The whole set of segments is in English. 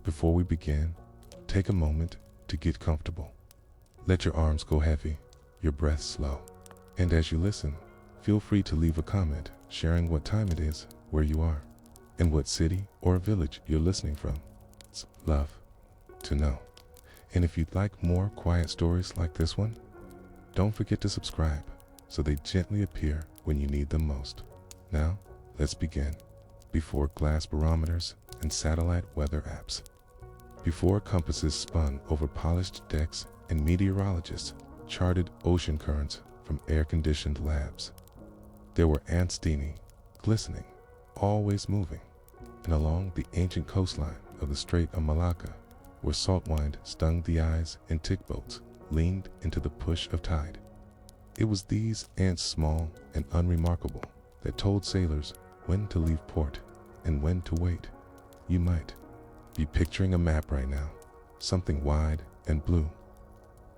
Before we begin, take a moment to get comfortable. Let your arms go heavy, your breath slow. And as you listen, feel free to leave a comment sharing what time it is, where you are, and what city or village you're listening from. It's love to know. And if you'd like more quiet stories like this one, don't forget to subscribe so they gently appear when you need them most. Now, let's begin. Before glass barometers and satellite weather apps. Before compasses spun over polished decks and meteorologists charted ocean currents from air-conditioned labs, there were ants steaming, glistening, always moving, and along the ancient coastline of the Strait of Malacca, where salt wind stung the eyes and tick boats leaned into the push of tide. It was these ants, small and unremarkable, that told sailors when to leave port and when to wait. You might be picturing a map right now, something wide and blue.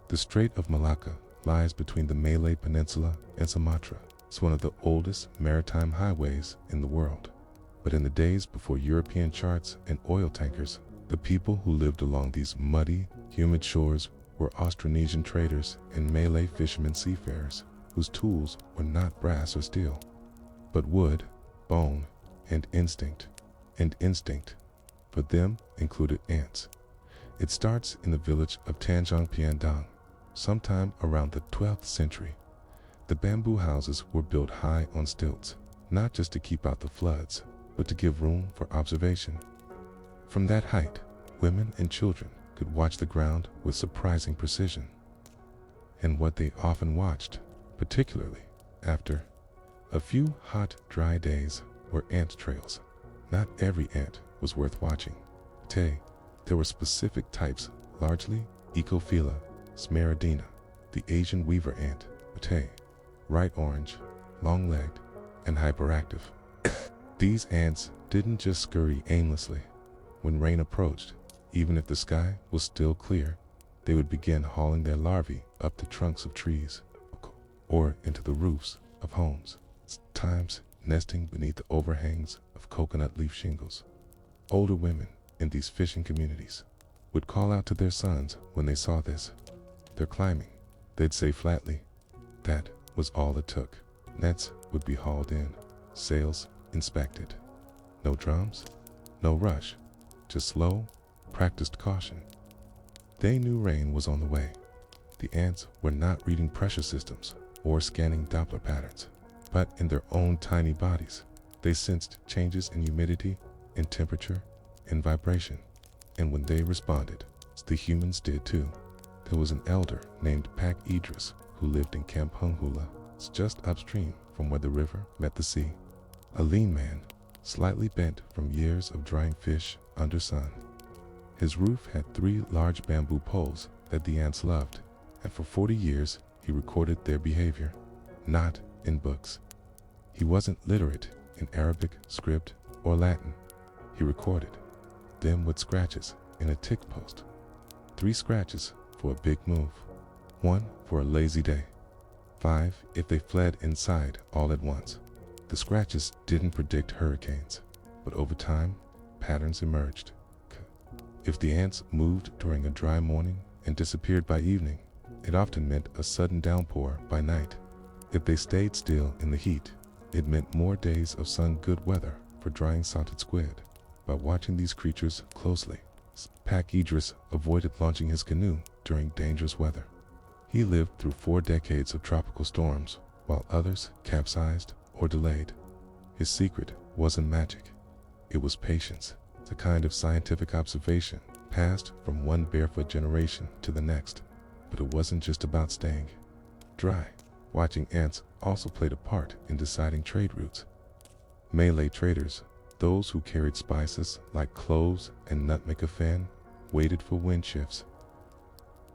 The Strait of Malacca lies between the Malay Peninsula and Sumatra. It's one of the oldest maritime highways in the world. But in the days before European charts and oil tankers, the people who lived along these muddy, humid shores were Austronesian traders and Malay fishermen, seafarers, whose tools were not brass or steel, but wood, bone, and instinct. And instinct, for them, included ants. It starts in the village of Tanjung Piandang, sometime around the 12th century. The bamboo houses were built high on stilts, not just to keep out the floods, but to give room for observation. From that height, women and children could watch the ground with surprising precision. And what they often watched, particularly after a few hot, dry days, were ant trails. Not every ant was worth watching. There were specific types, largely Ecophila smeridina, the Asian weaver ant, bright orange, long-legged, and hyperactive. These ants didn't just scurry aimlessly. When rain approached, even if the sky was still clear, they would begin hauling their larvae up the trunks of trees or into the roofs of homes, times nesting beneath the overhangs of coconut leaf shingles. Older women in these fishing communities would call out to their sons when they saw this. "They're climbing," they'd say flatly. That was all it took. Nets would be hauled in, sails inspected. No drums, no rush, just slow, practiced caution. They knew rain was on the way. The ants were not reading pressure systems or scanning Doppler patterns, but in their own tiny bodies, they sensed changes in humidity, in temperature, in vibration. And when they responded, the humans did too. There was an elder named Pak Idris who lived in Camp Hunghula, just upstream from where the river met the sea. A lean man, slightly bent from years of drying fish under sun. His roof had 3 large bamboo poles that the ants loved, and for 40 years he recorded their behavior, not in books. He wasn't literate in Arabic, script, or Latin. He recorded them with scratches in a tick post. 3 scratches for a big move, 1 for a lazy day, 5 if they fled inside all at once. The scratches didn't predict hurricanes, but over time, patterns emerged. If the ants moved during a dry morning and disappeared by evening, it often meant a sudden downpour by night. If they stayed still in the heat, it meant more days of sun-good weather for drying salted squid. By watching these creatures closely, Pak Idris avoided launching his canoe during dangerous weather. He lived through 4 decades of tropical storms, while others capsized or delayed. His secret wasn't magic. It was patience, the kind of scientific observation passed from one barefoot generation to the next. But it wasn't just about staying dry. Watching ants also played a part in deciding trade routes. Malay traders, those who carried spices like cloves and nutmeg fan, waited for wind shifts.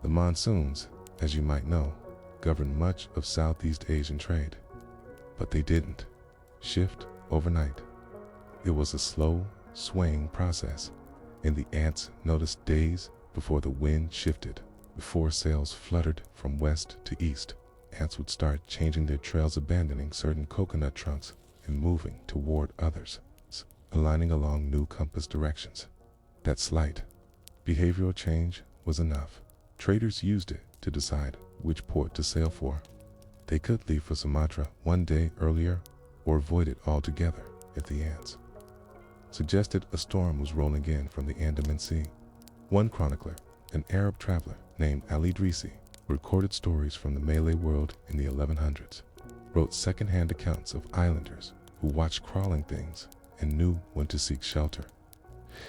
The monsoons, as you might know, governed much of Southeast Asian trade. But they didn't shift overnight. It was a slow, swaying process, and the ants noticed days before the wind shifted. Before sails fluttered from west to east, ants would start changing their trails, abandoning certain coconut trunks and moving toward others, aligning along new compass directions. That slight, Behavioral change was enough. Traders used it to decide which port to sail for. They could leave for Sumatra one day earlier or avoid it altogether if the ants suggested a storm was rolling in from the Andaman Sea. One chronicler, an Arab traveler named Ali Drisi, recorded stories from the Malay world in the 1100s, wrote second-hand accounts of islanders who watched crawling things and knew when to seek shelter.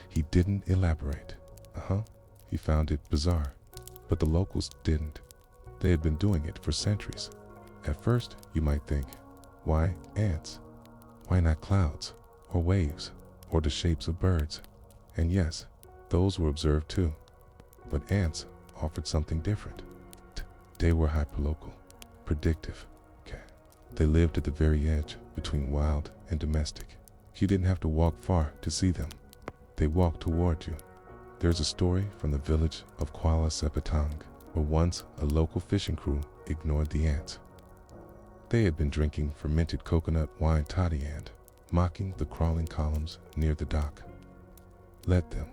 He didn't elaborate. He found it bizarre, but the locals didn't. They had been doing it for centuries. At first, you might think, why ants? Why not clouds, or waves, or the shapes of birds? And yes, those were observed too. But ants offered something different. They were hyperlocal, predictive. They lived at the very edge between wild and domestic. You didn't have to walk far to see them. They walked toward you. There's a story from the village of Kuala Sepetang, where once a local fishing crew ignored the ants. They had been drinking fermented coconut wine toddy and mocking the crawling columns near the dock. Let them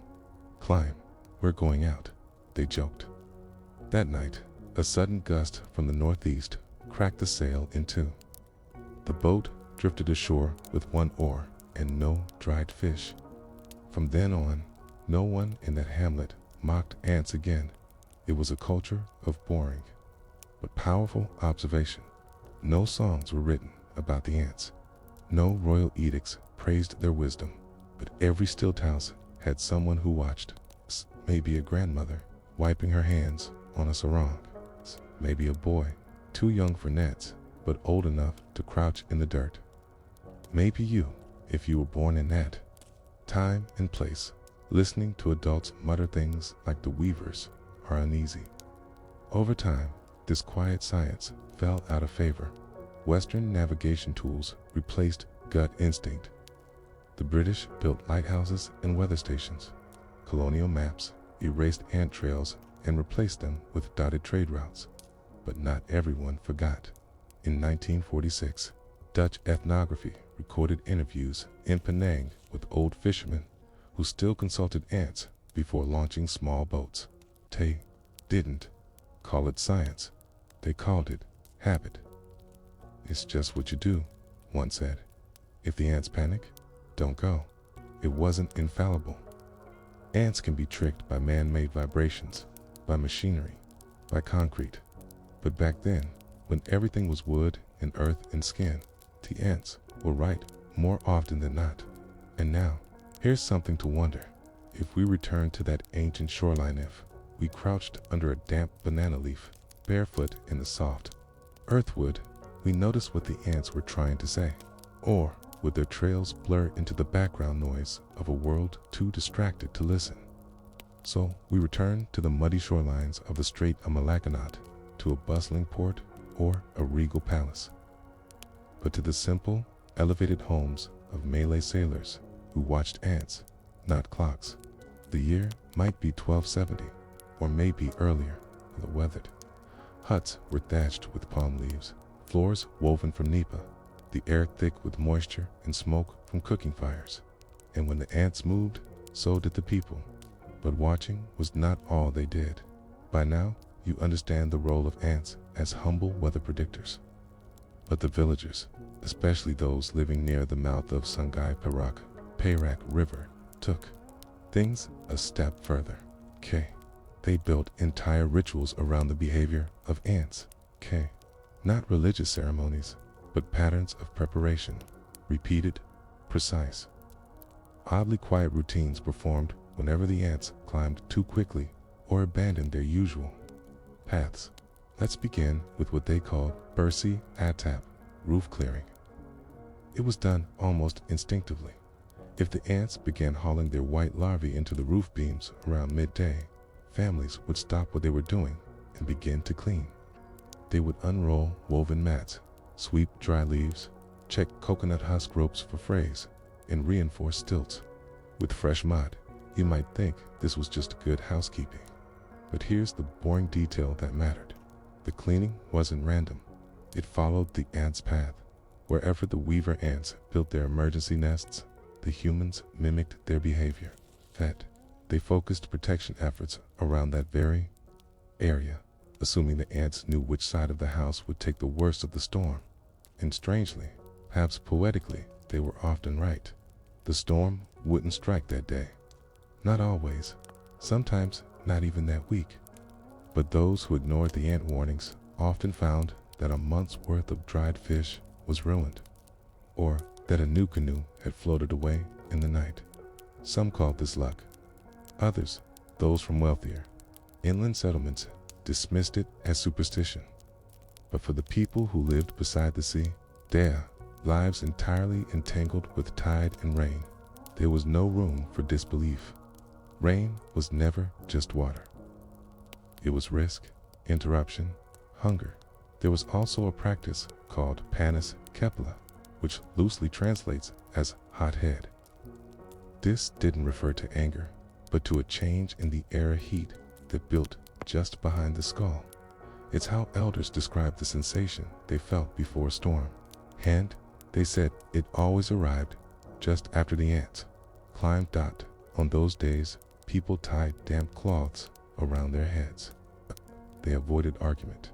climb. We're going out, they joked. That night, a sudden gust from the northeast cracked the sail in two. The boat drifted ashore with one oar and no dried fish. From then on, no one in that hamlet mocked ants again. It was a culture of boring but powerful observation. No songs were written about the ants. No royal edicts praised their wisdom, but every stilt house had someone who watched. Maybe a grandmother wiping her hands on a sarong. Maybe a boy, too young for nets, but old enough to crouch in the dirt. Maybe you, if you were born in that time and place, listening to adults mutter things like the weavers are uneasy. Over time, this quiet science fell out of favor. Western navigation tools replaced gut instinct. The British built lighthouses and weather stations. Colonial maps erased ant trails and replaced them with dotted trade routes. But not everyone forgot. In 1946, Dutch ethnography recorded interviews in Penang with old fishermen who still consulted ants before launching small boats. They didn't call it science. They called it habit. It's just what you do, one said. If the ants panic, don't go. It wasn't infallible. Ants can be tricked by man-made vibrations, by machinery, by concrete. But back then, when everything was wood and earth and skin, the ants were right more often than not. And now, here's something to wonder. If we return to that ancient shoreline, if we crouched under a damp banana leaf, barefoot in the soft earthwood, we notice what the ants were trying to say. Or would their trails blur into the background noise of a world too distracted to listen? So we return to the muddy shorelines of the Strait of Malacca, to a bustling port or a regal palace, but to the simple, elevated homes of Malay sailors who watched ants, not clocks. The year might be 1270, or maybe earlier. The weathered huts were thatched with palm leaves, floors woven from nipa, the air thick with moisture and smoke from cooking fires. And when the ants moved, so did the people. But watching was not all they did. By now, you understand the role of ants as humble weather predictors. But the villagers, especially those living near the mouth of Sungai Perak River, took things a step further. They built entire rituals around the behavior of ants. Not religious ceremonies, but patterns of preparation, repeated, precise. Oddly quiet routines performed whenever the ants climbed too quickly or abandoned their usual paths. Let's begin with what they called Bursi Atap, roof clearing. It was done almost instinctively. If the ants began hauling their white larvae into the roof beams around midday, families would stop what they were doing and begin to clean. They would unroll woven mats, sweep dry leaves, check coconut husk ropes for frays, and reinforce stilts with fresh mud. You might think this was just good housekeeping. But here's the boring detail that mattered. The cleaning wasn't random. It followed the ants' path. Wherever the weaver ants built their emergency nests, the humans mimicked their behavior. They focused protection efforts around that very area, assuming the ants knew which side of the house would take the worst of the storm. And strangely, perhaps poetically, they were often right. The storm wouldn't strike that day. Not always. Sometimes not even that week. But those who ignored the ant warnings often found that a month's worth of dried fish was ruined, or that a new canoe had floated away in the night. Some called this luck. Others, those from wealthier inland settlements, dismissed it as superstition. But for the people who lived beside the sea, their lives entirely entangled with tide and rain, there was no room for disbelief. Rain was never just water. It was risk, interruption, hunger. There was also a practice called panis kepala, which loosely translates as hot head. This didn't refer to anger, but to a change in the air heat that built just behind the skull. It's how elders described the sensation they felt before a storm. And they said it always arrived just after the ants climbed. On those days, people tied damp cloths around their heads. They avoided argument.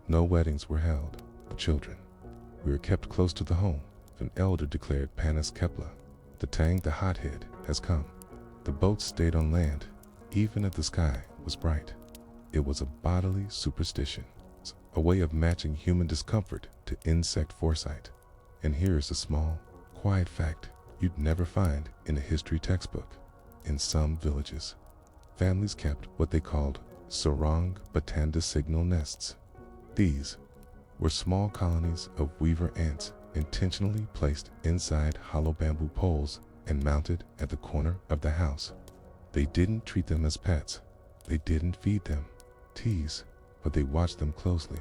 No weddings were held for children. We were kept close to the home. An elder declared panis kepla, the tang, the hothead, has come. The boats stayed on land, even if the sky was bright. It was a bodily superstition, a way of matching human discomfort to insect foresight. And here's a small, quiet fact you'd never find in a history textbook. In some villages, families kept what they called sarang batanda signal nests. These were small colonies of weaver ants intentionally placed inside hollow bamboo poles and mounted at the corner of the house. They didn't treat them as pets. They didn't feed them, tease, but they watched them closely.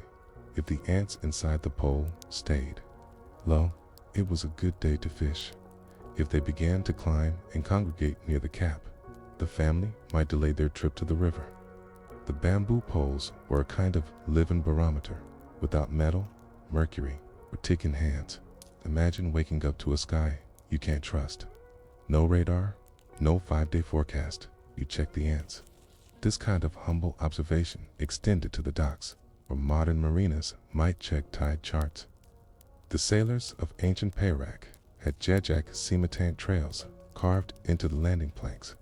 If the ants inside the pole stayed, lo, it was a good day to fish. If they began to climb and congregate near the cap, the family might delay their trip to the river. The bamboo poles were a kind of living barometer, without metal, mercury, or ticking hands. Imagine waking up to a sky you can't trust. No radar, no 5-day forecast. You check the ants. This kind of humble observation extended to the docks, where modern marinas might check tide charts. The sailors of ancient Perak had jejak cementant trails carved into the landing planks.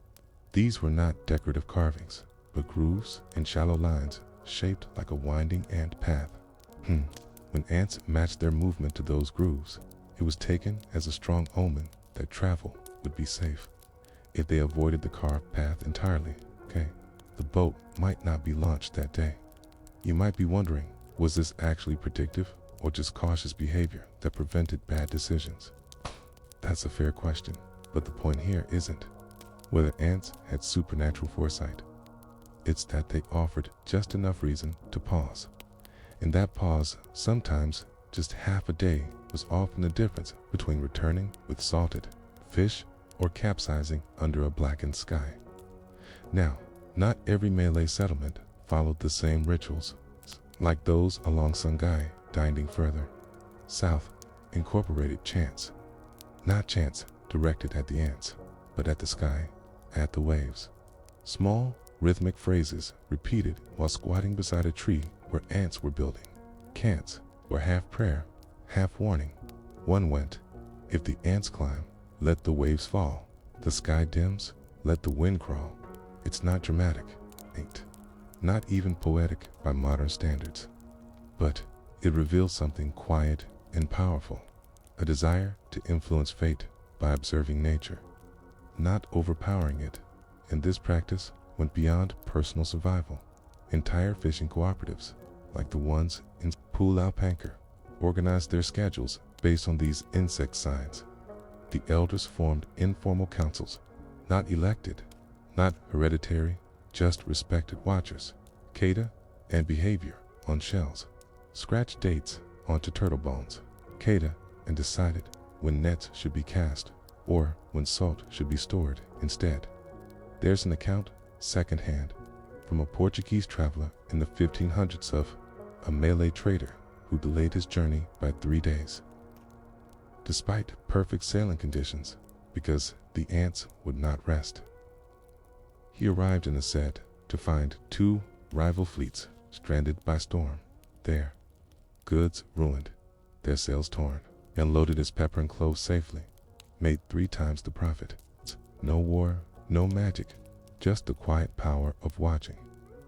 These were not decorative carvings, but grooves and shallow lines shaped like a winding ant path. When ants matched their movement to those grooves, it was taken as a strong omen that travel would be safe. If they avoided the carved path entirely, the boat might not be launched that day. You might be wondering, was this actually predictive or just cautious behavior that prevented bad decisions? That's a fair question, but the point here isn't whether ants had supernatural foresight. It's that they offered just enough reason to pause. And that pause, sometimes just half a day, was often the difference between returning with salted fish or capsizing under a blackened sky. Now, not every Malay settlement followed the same rituals, like those along Sungai, dinding further south, incorporated chants. Not chants directed at the ants, but at the sky, at the waves. Small, rhythmic phrases repeated while squatting beside a tree where ants were building. Cants were half prayer, half warning. One went, if the ants climb, let the waves fall. The sky dims, let the wind crawl. It's not dramatic, ain't. Not even poetic by modern standards. But it reveals something quiet and powerful. A desire to influence fate by observing nature, not overpowering it. And this practice went beyond personal survival. Entire fishing cooperatives, like the ones in Pulau Pankar, organized their schedules based on these insect signs. The elders formed informal councils, not elected, not hereditary, just respected watchers. Kata and behavior on shells. Scratched dates onto turtle bones. Kata and decided when nets should be cast or when salt should be stored instead. There's an account, secondhand, from a Portuguese traveler in the 1500s of a Malay trader who delayed his journey by 3 days, despite perfect sailing conditions, because the ants would not rest. He arrived in a set to find two rival fleets stranded by storm. Their goods ruined, their sails torn, and loaded his pepper and cloves safely. Made 3 times the profit. No war, no magic, just the quiet power of watching.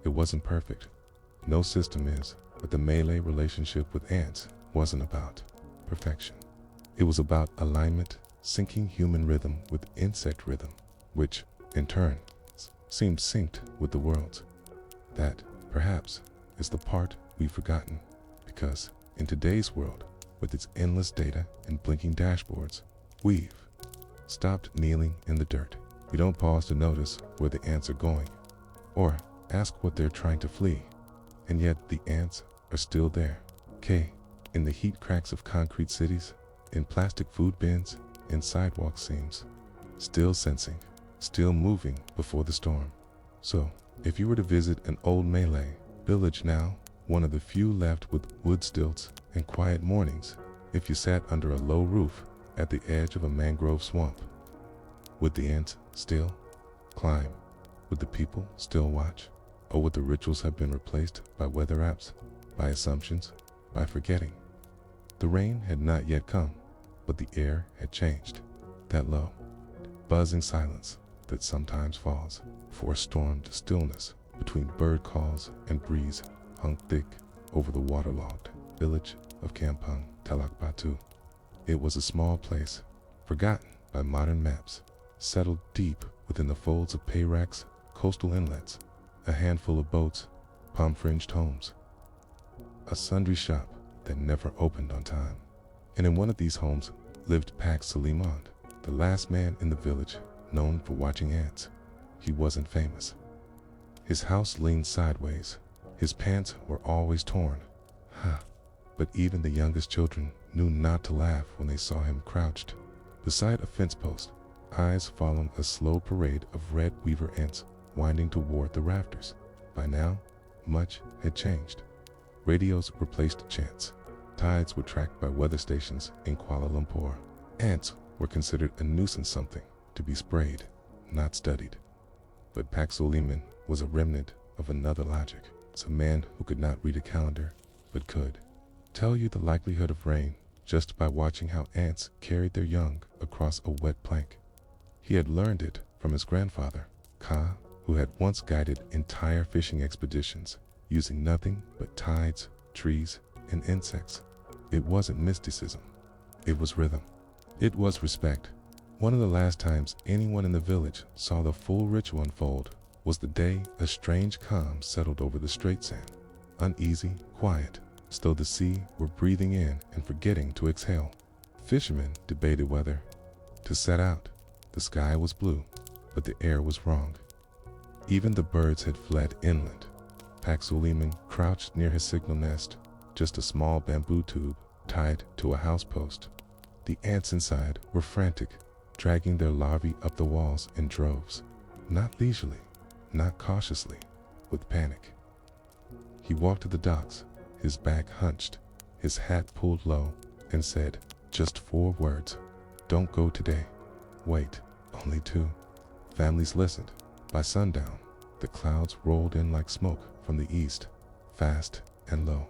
It wasn't perfect. No system is, but the Malay relationship with ants wasn't about perfection. It was about alignment, syncing human rhythm with insect rhythm, which, in turn, seemed synced with the world's. That, perhaps, is the part we've forgotten, because in today's world, with its endless data and blinking dashboards, we've stopped kneeling in the dirt. We don't pause to notice where the ants are going, or ask what they're trying to flee, and yet the ants are still there. In the heat cracks of concrete cities, in plastic food bins, in sidewalk seams, still sensing, still moving before the storm. So, if you were to visit an old Malay village now, one of the few left with wood stilts and quiet mornings, if you sat under a low roof at the edge of a mangrove swamp, would the ants still climb? Would the people still watch? Or would the rituals have been replaced by weather apps, by assumptions, by forgetting? The rain had not yet come, but the air had changed. That low, buzzing silence that sometimes falls for a stormed stillness between bird calls and breeze hung thick over the waterlogged village of Kampung Teluk Batu. It was a small place, forgotten by modern maps, settled deep within the folds of pay racks, coastal inlets, a handful of boats, palm-fringed homes, a sundry shop that never opened on time. And in one of these homes lived Pak Suleiman, the last man in the village known for watching ants. He wasn't famous. His house leaned sideways. His pants were always torn. But even the youngest children knew not to laugh when they saw him crouched beside a fence post, eyes following a slow parade of red weaver ants winding toward the rafters. By now, much had changed. Radios replaced chants. Tides were tracked by weather stations in Kuala Lumpur. Ants were considered a nuisance, something to be sprayed, not studied. But Pak Suleiman was a remnant of another logic. It's a man who could not read a calendar, but could tell you the likelihood of rain just by watching how ants carried their young across a wet plank. He had learned it from his grandfather, Ka, who had once guided entire fishing expeditions using nothing but tides, trees, and insects. It wasn't mysticism. It was rhythm. It was respect. One of the last times anyone in the village saw the full ritual unfold was the day a strange calm settled over the straight sand. Uneasy, quiet, as though the sea were breathing in and forgetting to exhale. Fishermen debated whether to set out. The sky was blue, but the air was wrong. Even the birds had fled inland. Pak Suleiman crouched near his signal nest, just a small bamboo tube tied to a house post. The ants inside were frantic, dragging their larvae up the walls in droves, not leisurely, not cautiously, with panic. He walked to the docks, his back hunched, his hat pulled low, and said just 4 words: "Don't go today." Wait, only 2. Families listened. By sundown, the clouds rolled in like smoke from the east, fast and low.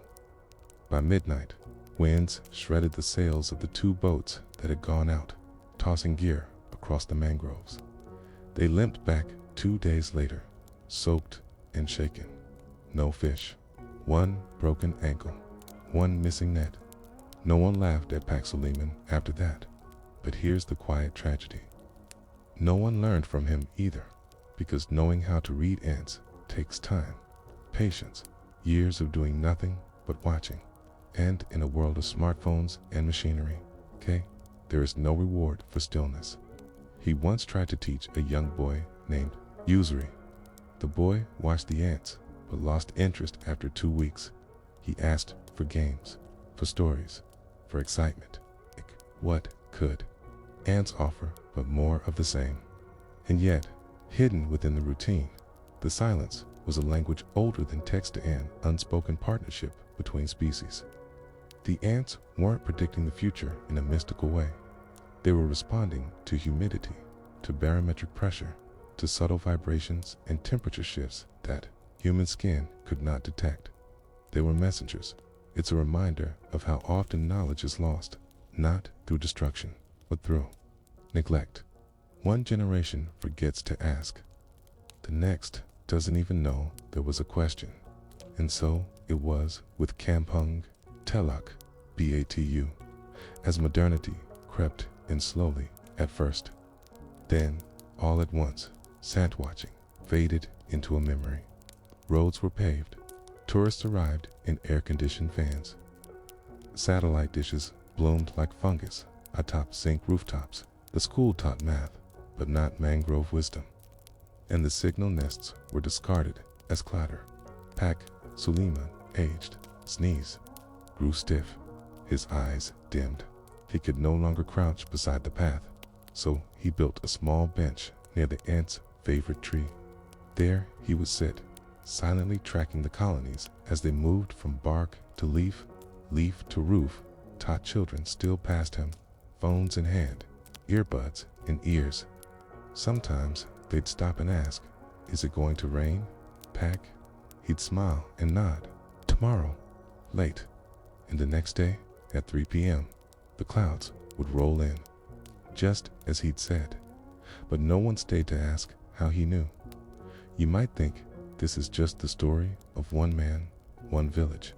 By midnight, winds shredded the sails of the 2 boats that had gone out, tossing gear across the mangroves. They limped back 2 days later, soaked and shaken. No fish, 1 broken ankle, 1 missing net. No one laughed at Pak Suleiman after that. But here's the quiet tragedy. No one learned from him either, because knowing how to read ants takes time, patience, years of doing nothing but watching. And in a world of smartphones and machinery, there is no reward for stillness. He once tried to teach a young boy named Yusri. The boy watched the ants, but lost interest after 2 weeks. He asked for games, for stories, for excitement. What could ants offer but more of the same? And yet, hidden within the routine, the silence was a language older than text and unspoken partnership between species. The ants weren't predicting the future in a mystical way. They were responding to humidity, to barometric pressure, to subtle vibrations and temperature shifts that human skin could not detect. They were messengers. It's a reminder of how often knowledge is lost, not through destruction, but through neglect. One generation forgets to ask. The next doesn't even know there was a question. And so it was with Kampung Teluk, Batu, as modernity crept in slowly at first. Then, all at once, sand watching faded into a memory. Roads were paved. Tourists arrived in air-conditioned vans. Satellite dishes bloomed like fungus atop zinc rooftops. The school taught math, but not mangrove wisdom. And the signal nests were discarded as clatter. Pak Suleiman, aged, sneezed, grew stiff. His eyes dimmed. He could no longer crouch beside the path, so he built a small bench near the ants' favorite tree. There he would sit, silently tracking the colonies as they moved from bark to leaf, leaf to roof. Taught children still passed him, phones in hand, earbuds in ears. Sometimes they'd stop and ask, "Is it going to rain, Pak?" He'd smile and nod. "Tomorrow, late." And the next day, at 3 p.m., the clouds would roll in, just as he'd said. But no one stayed to ask how he knew. You might think this is just the story of one man, one village,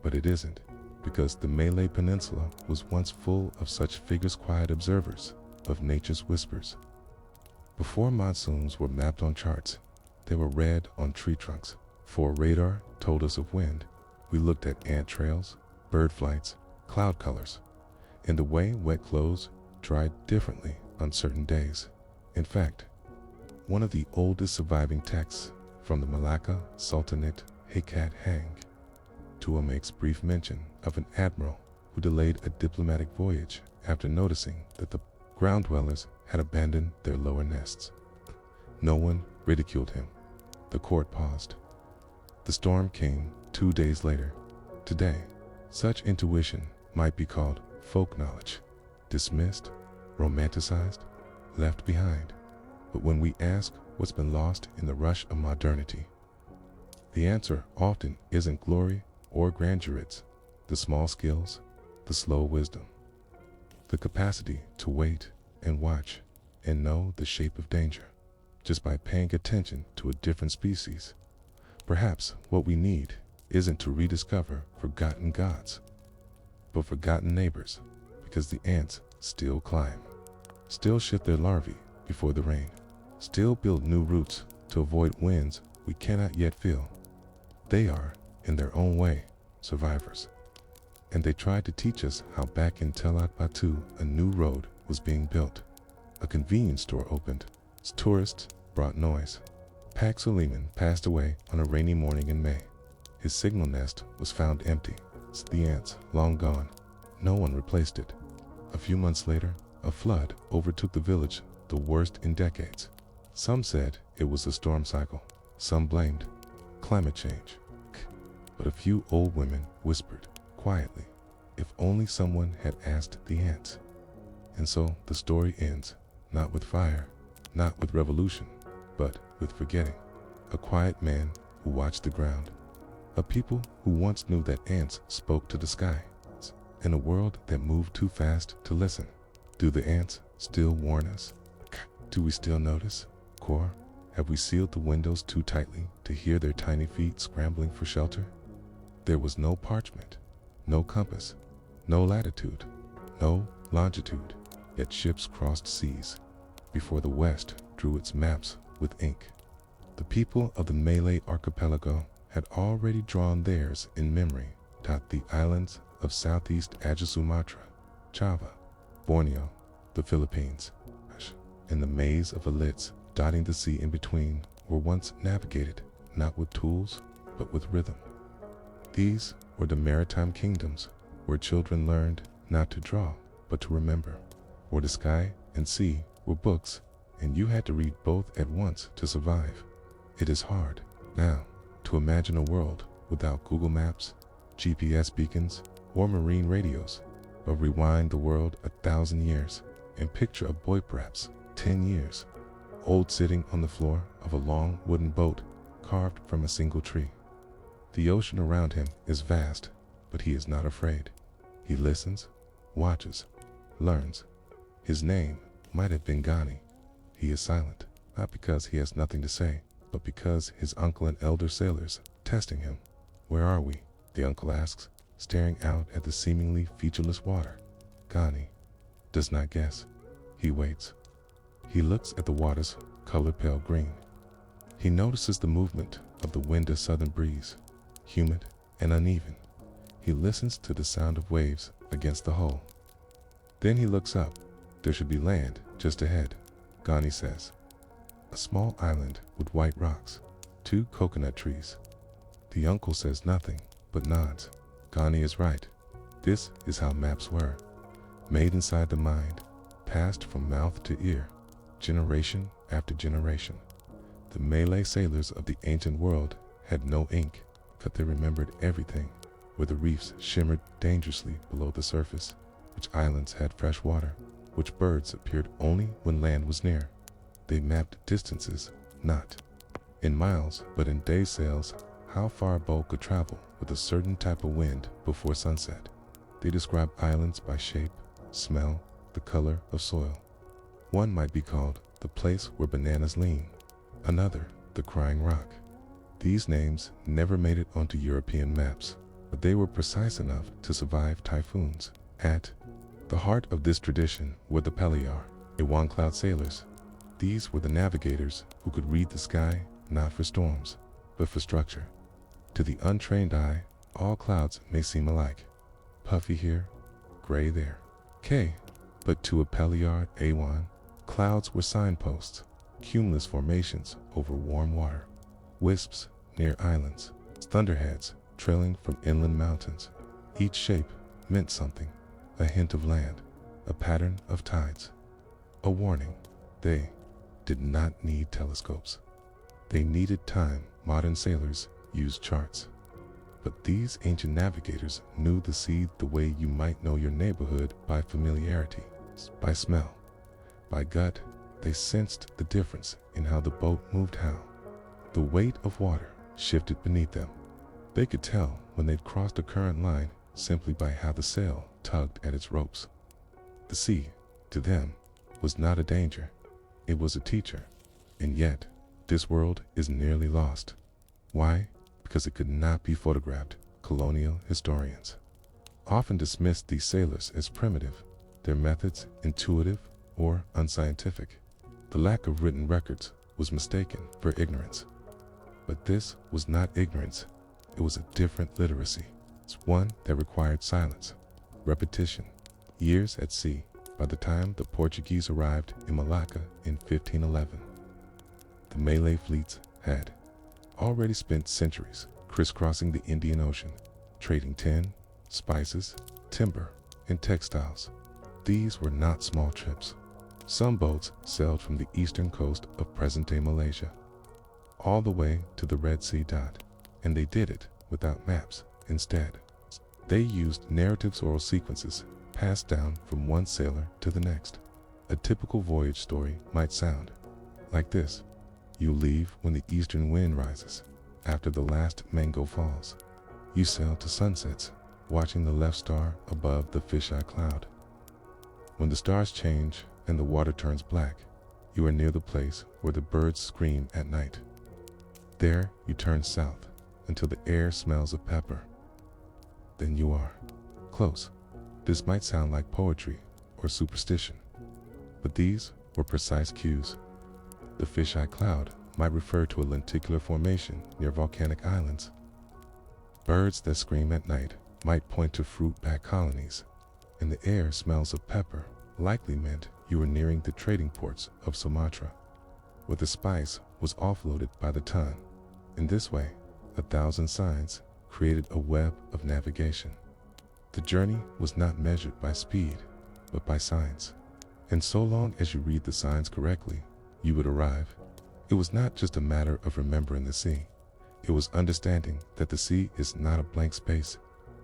but it isn't, because the Malay Peninsula was once full of such figures, quiet observers of nature's whispers. Before monsoons were mapped on charts, they were read on tree trunks. Before radar told us of wind, we looked at ant trails, bird flights, cloud colors, and the way wet clothes dried differently on certain days. In fact, one of the oldest surviving texts from the Malacca Sultanate, Hakat Hang, Tua makes brief mention of an admiral who delayed a diplomatic voyage after noticing that the ground dwellers had abandoned their lower nests. No one ridiculed him. The court paused. The storm came 2 days later. Today, such intuition might be called folk knowledge, dismissed, romanticized, left behind. But when we ask what's been lost in the rush of modernity, the answer often isn't glory or grandeur. It's the small skills, the slow wisdom, the capacity to wait and watch and know the shape of danger just by paying attention to a different species. Perhaps what we need isn't to rediscover forgotten gods, but forgotten neighbors, because the ants still climb, still shift their larvae before the rain, still build new roots to avoid winds we cannot yet feel. They are, in their own way, survivors. And they tried to teach us how back in Teluk Batu a new road was being built. A convenience store opened. Tourists brought noise. Pak Suleiman passed away on a rainy morning in May. His signal nest was found empty. The ants long gone. No one replaced it. A few months later, a flood overtook the village, the worst in decades. Some said it was a storm cycle. Some blamed climate change. But a few old women whispered quietly, if only someone had asked the ants. And so the story ends, not with fire, not with revolution, but with forgetting. A quiet man who watched the ground. A people who once knew that ants spoke to the sky. In a world that moved too fast to listen. Do the ants still warn us? Do we still notice? Or have we sealed the windows too tightly to hear their tiny feet scrambling for shelter? There was no parchment, no compass, no latitude, no longitude, yet ships crossed seas before the West drew its maps with ink. The people of the Malay Archipelago had already drawn theirs in memory. The islands of Southeast Asia, Sumatra, Java, Borneo, the Philippines, and the maze of islets dotting the sea in between were once navigated not with tools but with rhythm. These were the maritime kingdoms where children learned not to draw but to remember, where the sky and sea were books and you had to read both at once to survive. It is hard now to imagine a world without Google Maps, GPS beacons, or marine radios, but rewind the world 1,000 years and picture a boy perhaps 10 years old sitting on the floor of a long wooden boat carved from a single tree. The ocean around him is vast, but he is not afraid. He listens, watches, learns. His name might have been Ghani. He is silent, not because he has nothing to say, but because his uncle and elder sailors testing him. Where are we? The uncle asks, staring out at the seemingly featureless water. Ghani does not guess. He waits. He looks at the water's color pale green. He notices the movement of the windy southern breeze, humid and uneven. He listens to the sound of waves against the hull. Then he looks up. There should be land just ahead, Ghani says. A small island with white rocks, 2 coconut trees. The uncle says nothing, but nods. Ghani is right. This is how maps were. Made inside the mind, passed from mouth to ear, generation after generation. The Malay sailors of the ancient world had no ink, but they remembered everything, where the reefs shimmered dangerously below the surface, which islands had fresh water, which birds appeared only when land was near. They mapped distances, not in miles, but in day sails, how far a boat could travel with a certain type of wind before sunset. They described islands by shape, smell, the color of soil. One might be called the place where bananas lean, another the crying rock. These names never made it onto European maps, but they were precise enough to survive typhoons. At the heart of this tradition were the Pelayar, Iwan Cloud sailors. These were the navigators who could read the sky not for storms, but for structure. To the untrained eye, all clouds may seem alike. Puffy here, gray there. But to a Pelayar Awan, clouds were signposts, cumulus formations over warm water, wisps near islands, thunderheads trailing from inland mountains. Each shape meant something, a hint of land, a pattern of tides, a warning. They did not need telescopes. They needed time. Modern sailors used charts. But these ancient navigators knew the sea the way you might know your neighborhood by familiarity, by smell, by gut. They sensed the difference in how the boat moved, how the weight of water shifted beneath them. They could tell when they'd crossed a current line simply by how the sail tugged at its ropes. The sea, to them, was not a danger. It was a teacher. And yet, this world is nearly lost. Why? Because it could not be photographed. Colonial historians often dismissed these sailors as primitive, their methods intuitive or unscientific. The lack of written records was mistaken for ignorance. But this was not ignorance. It was a different literacy. It's one that required silence, repetition, years at sea. By the time the Portuguese arrived in Malacca in 1511, the Malay fleets had already spent centuries crisscrossing the Indian Ocean, trading tin, spices, timber, and textiles. These were not small trips. Some boats sailed from the eastern coast of present-day Malaysia all the way to the Red Sea. And they did it without maps. Instead, they used narratives, oral sequences passed down from one sailor to the next. A typical voyage story might sound like this. You leave when the eastern wind rises, after the last mango falls. You sail to sunsets, watching the left star above the fisheye cloud. When the stars change and the water turns black, you are near the place where the birds scream at night. There you turn south until the air smells of pepper. Then you are close. This might sound like poetry or superstition, but these were precise cues. The fisheye cloud might refer to a lenticular formation near volcanic islands. Birds that scream at night might point to fruit-bat colonies, and the air smells of pepper likely meant you were nearing the trading ports of Sumatra, where the spice was offloaded by the ton. In this way, 1,000 signs created a web of navigation. The journey was not measured by speed, but by signs. And so long as you read the signs correctly, you would arrive. It was not just a matter of remembering the sea. It was understanding that the sea is not a blank space.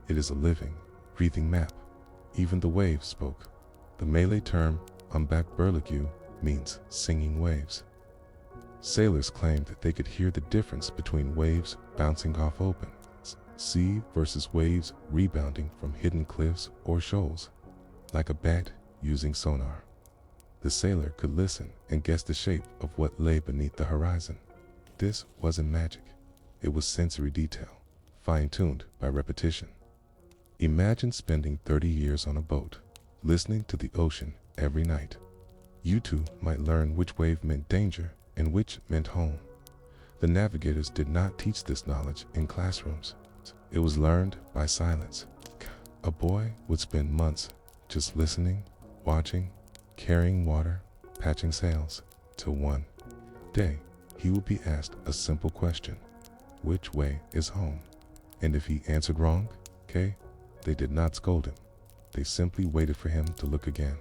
It is a living, breathing map. Even the waves spoke. The Malay term ombak berlagu means singing waves. Sailors claimed that they could hear the difference between waves bouncing off open sea versus waves rebounding from hidden cliffs or shoals, like a bat using sonar. The sailor could listen and guess the shape of what lay beneath the horizon. This wasn't magic. It was sensory detail, fine-tuned by repetition. Imagine spending 30 years on a boat, listening to the ocean every night. You too might learn which wave meant danger and which meant home. The navigators did not teach this knowledge in classrooms. It was learned by silence. A boy would spend months just listening, watching, carrying water, patching sails, till one day he would be asked a simple question: which way is home? And if he answered wrong, they did not scold him. They simply waited for him to look again.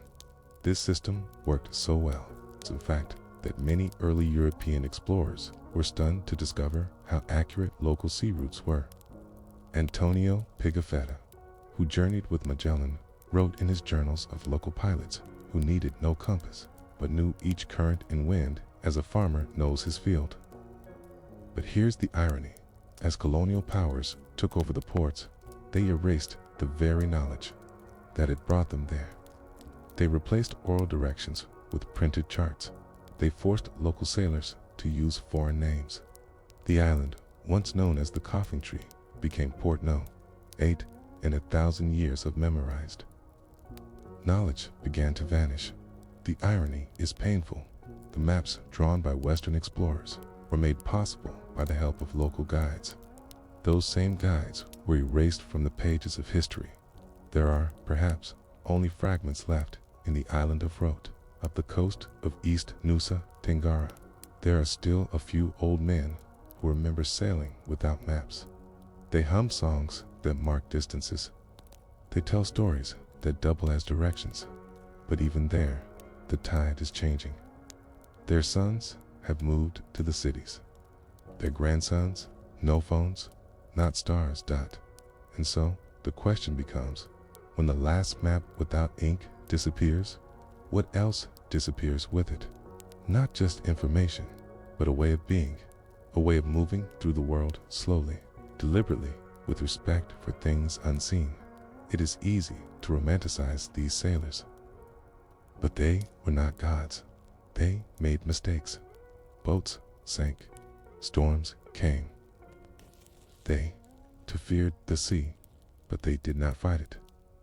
This system worked so well, in fact, that many early European explorers were stunned to discover how accurate local sea routes were. Antonio Pigafetta, who journeyed with Magellan, wrote in his journals of local pilots who needed no compass, but knew each current and wind as a farmer knows his field. But here's the irony. As colonial powers took over the ports, they erased the very knowledge that had brought them there. They replaced oral directions with printed charts. They forced local sailors to use foreign names. The island, once known as the Coffin Tree, became Port No. 8 in 1,000 years of memorized knowledge began to vanish. The irony is painful. The maps drawn by Western explorers were made possible by the help of local guides. Those same guides were erased from the pages of history. There are, perhaps, only fragments left in the island of Rote, up the coast of East Nusa Tenggara. There are still a few old men who remember sailing without maps. They hum songs that mark distances. They tell stories that double as directions. But even there, the tide is changing. Their sons have moved to the cities. Their grandsons, no phones, not stars. And so, the question becomes, when the last map without ink disappears, what else disappears with it? Not just information, but a way of being, a way of moving through the world slowly, deliberately, with respect for things unseen. It is easy to romanticize these sailors. But they were not gods. They made mistakes. Boats sank. Storms came. They, too, feared the sea, but they did not fight it.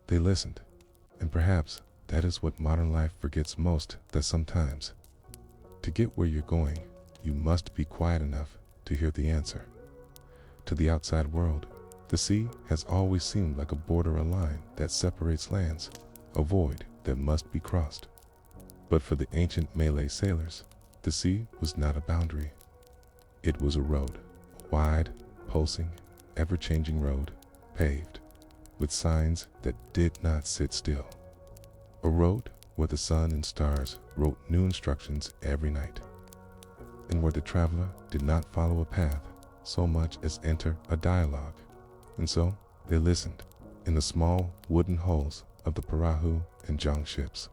They listened. And perhaps that is what modern life forgets most, that sometimes, to get where you're going, you must be quiet enough to hear the answer. To the outside world, the sea has always seemed like a border, a line that separates lands, a void that must be crossed. But for the ancient Malay sailors, the sea was not a boundary. It was a road, a wide, pulsing, ever-changing road, paved, with signs that did not sit still. A road where the sun and stars wrote new instructions every night, and where the traveler did not follow a path so much as enter a dialogue. And so they listened in the small wooden hulls of the Perahu and Jong ships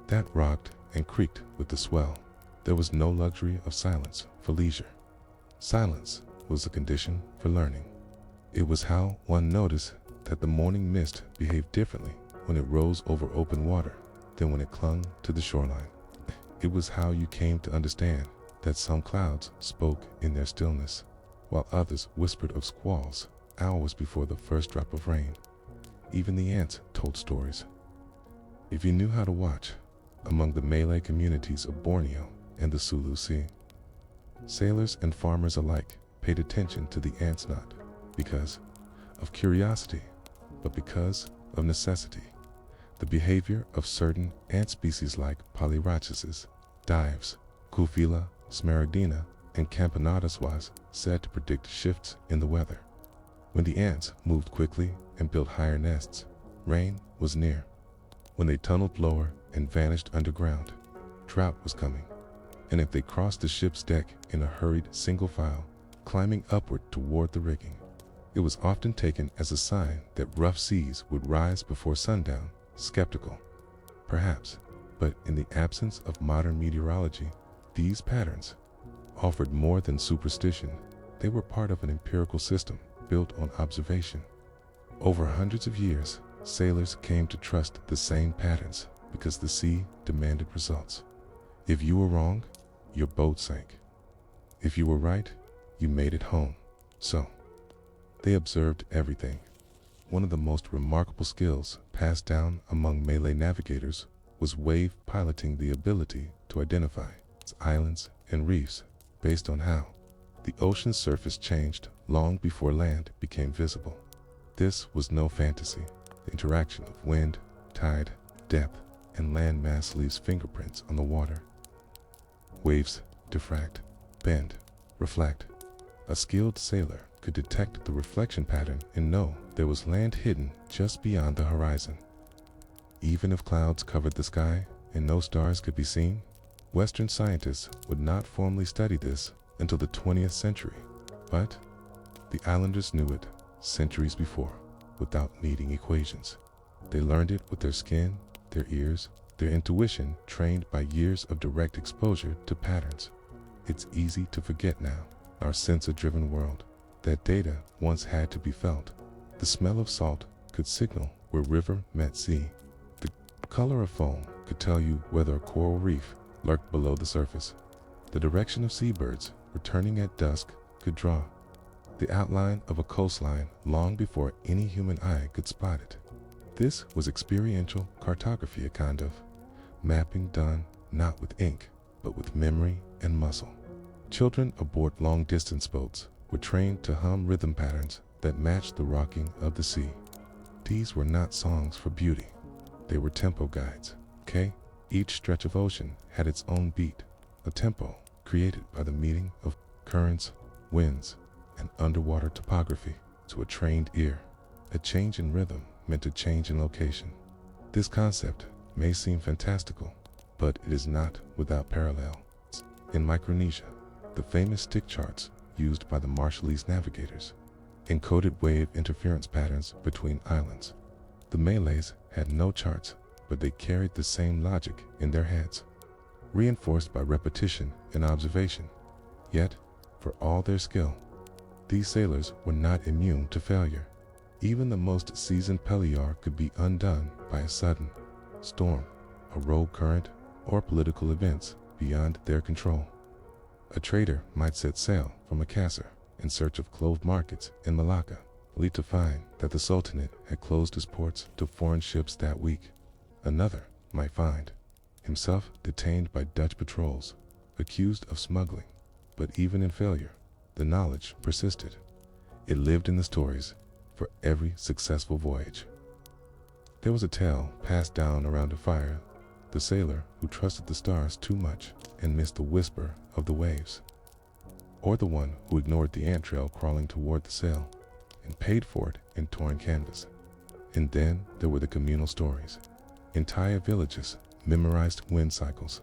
that rocked and creaked with the swell. There was no luxury of silence for leisure. Silence was a condition for learning. It was how one noticed that the morning mist behaved differently when it rose over open water than when it clung to the shoreline. It was how you came to understand that some clouds spoke in their stillness, while others whispered of squalls hours before the first drop of rain. Even the ants told stories. If you knew how to watch among the Malay communities of Borneo and the Sulu Sea, sailors and farmers alike paid attention to the ants, not because of curiosity, but because of necessity. The behavior of certain ant species like Polyrachases, Dives, Cuphila, Smaragdina, and Campanadas was said to predict shifts in the weather. When the ants moved quickly and built higher nests, rain was near. When they tunneled lower and vanished underground, drought was coming. And if they crossed the ship's deck in a hurried single file, climbing upward toward the rigging, it was often taken as a sign that rough seas would rise before sundown. Skeptical, perhaps, but in the absence of modern meteorology, these patterns offered more than superstition. They were part of an empirical system built on observation. Over hundreds of years, sailors came to trust the same patterns because the sea demanded results. If you were wrong, your boat sank. If you were right, you made it home. So, they observed everything. One of the most remarkable skills passed down among Malay navigators was wave piloting, the ability to identify islands and reefs based on how the ocean's surface changed long before land became visible. This was no fantasy. The interaction of wind, tide, depth, and land mass leaves fingerprints on the water. Waves diffract, bend, reflect. A skilled sailor could detect the reflection pattern and know there was land hidden just beyond the horizon. Even if clouds covered the sky and no stars could be seen, Western scientists would not formally study this until the 20th century. But the islanders knew it centuries before, without needing equations. They learned it with their skin, their ears, their intuition trained by years of direct exposure to patterns. It's easy to forget now, our sensor-driven world, that data once had to be felt. The smell of salt could signal where river met sea. The color of foam could tell you whether a coral reef lurked below the surface. The direction of seabirds returning at dusk could draw the outline of a coastline long before any human eye could spot it. This was experiential cartography, a kind of mapping done not with ink, but with memory and muscle. Children aboard long-distance boats were trained to hum rhythm patterns that matched the rocking of the sea. These were not songs for beauty. They were tempo guides, okay? Each stretch of ocean had its own beat, a tempo created by the meeting of currents, winds, and underwater topography. To a trained ear, a change in rhythm meant a change in location. This concept may seem fantastical, but it is not without parallel. In Micronesia, the famous stick charts used by the Marshallese navigators encoded wave interference patterns between islands. The Malays had no charts, but they carried the same logic in their heads, reinforced by repetition and observation. Yet, for all their skill, these sailors were not immune to failure. Even the most seasoned peliar could be undone by a sudden storm, a rogue current, or political events beyond their control. A trader might set sail from Makassar in search of clove markets in Malacca, only to find that the Sultanate had closed its ports to foreign ships that week. Another might find himself detained by Dutch patrols, accused of smuggling. But even in failure, the knowledge persisted. It lived in the stories for every successful voyage. There was a tale passed down around a fire, the sailor who trusted the stars too much and missed the whisper of the waves, or the one who ignored the ant trail crawling toward the sail and paid for it in torn canvas. And then there were the communal stories. Entire villages memorized wind cycles.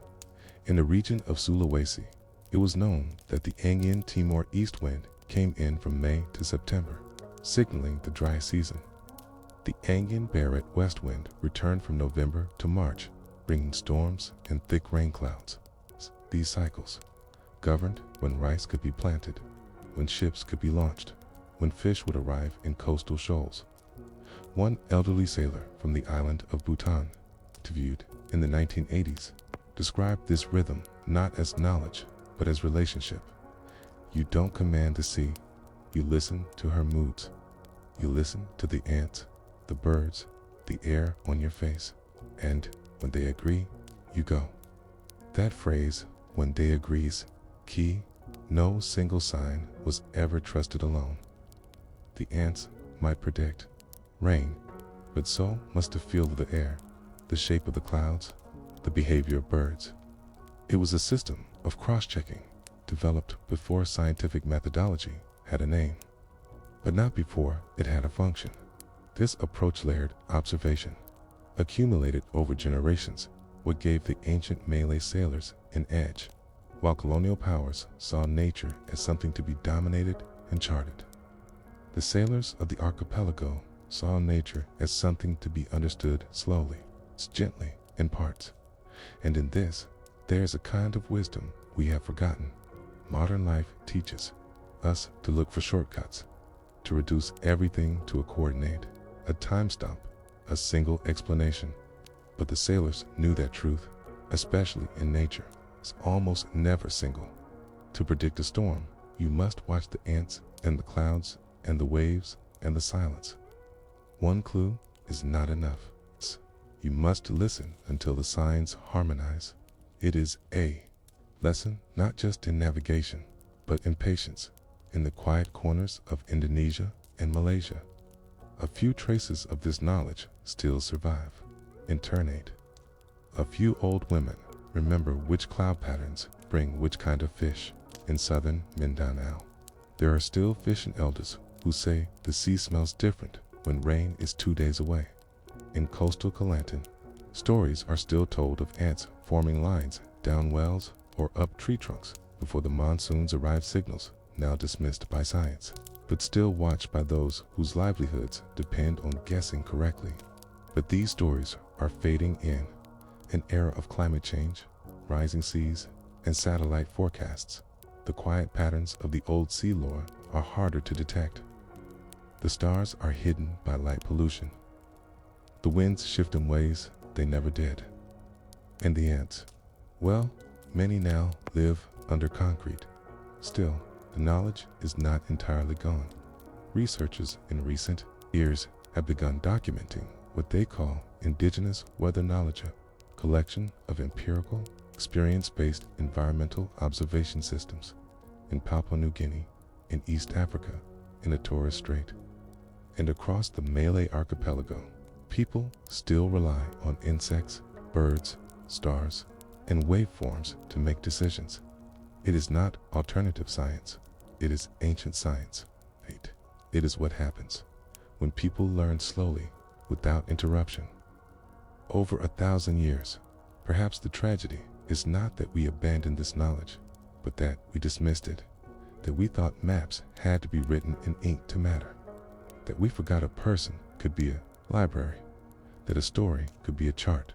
In the region of Sulawesi, it was known that the Angin Timor east wind came in from May to September, signaling the dry season. The Angin Barat west wind returned from November to March, bringing storms and thick rain clouds. These cycles governed when rice could be planted, when ships could be launched, when fish would arrive in coastal shoals. One elderly sailor from the island of Bhutan, interviewed in the 1980s, described this rhythm not as knowledge, but as relationship. You don't command the sea, you listen to her moods. You listen to the ants, the birds, the air on your face, and when they agree, you go. That phrase, when they agree's key. No single sign was ever trusted alone. The ants might predict rain, but so must the feel of the air, the shape of the clouds, the behavior of birds. It was a system of cross-checking developed before scientific methodology had a name, but not before it had a function. This approach layered observation, accumulated over generations, what gave the ancient Malay sailors an edge, while colonial powers saw nature as something to be dominated and charted. The sailors of the archipelago saw nature as something to be understood slowly, gently, in parts. And in this, there is a kind of wisdom we have forgotten. Modern life teaches us to look for shortcuts, to reduce everything to a coordinate, a time stamp, a single explanation. But the sailors knew that truth, especially in nature, is almost never single. To predict a storm, you must watch the ants and the clouds and the waves and the silence. One clue is not enough. You must listen until the signs harmonize. It is a lesson not just in navigation, but in patience, in the quiet corners of Indonesia and Malaysia. A few traces of this knowledge still survive. In Ternate, a few old women remember which cloud patterns bring which kind of fish. In southern Mindanao, there are still fishing elders who say the sea smells different when rain is 2 days away. In coastal Kelantan, stories are still told of ants forming lines down wells or up tree trunks before the monsoons arrive, signals now dismissed by science, but still watched by those whose livelihoods depend on guessing correctly. But these stories are fading in an era of climate change, rising seas, and satellite forecasts. The quiet patterns of the old sea lore are harder to detect. The stars are hidden by light pollution. The winds shift in ways they never did. And the ants, well, many now live under concrete. Still, the knowledge is not entirely gone. Researchers in recent years have begun documenting what they call indigenous weather knowledge, a collection of empirical, experience-based environmental observation systems in Papua New Guinea, in East Africa, in the Torres Strait, and across the Malay Archipelago. People still rely on insects, birds, stars, and waveforms to make decisions. It is not alternative science, it is ancient science. It is what happens when people learn slowly, without interruption. Over 1,000 years, perhaps the tragedy is not that we abandoned this knowledge, but that we dismissed it, that we thought maps had to be written in ink to matter, that we forgot a person could be a library, that a story could be a chart,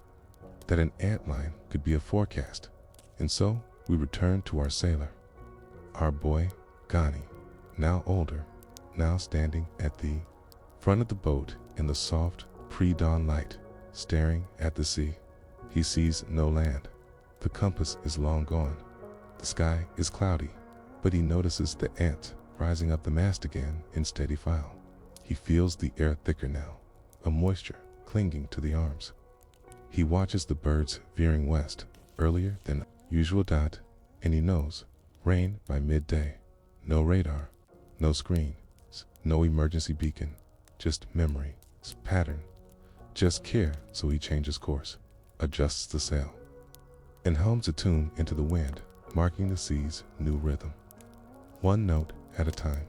that an antline could be a forecast. And so we returned to our sailor, our boy, Ghani, now older, now standing at the front of the boat in the soft pre-dawn light, staring at the sea. He sees no land. The compass is long gone. The sky is cloudy, but he notices the ants rising up the mast again in steady file. He feels the air thicker now, a moisture clinging to the arms. He watches the birds veering west, earlier than usual, and he knows rain by midday. No radar, no screen, no emergency beacon, just memory, pattern, just care. So he changes course, adjusts the sail, and hums a tune into the wind, marking the sea's new rhythm. One note at a time.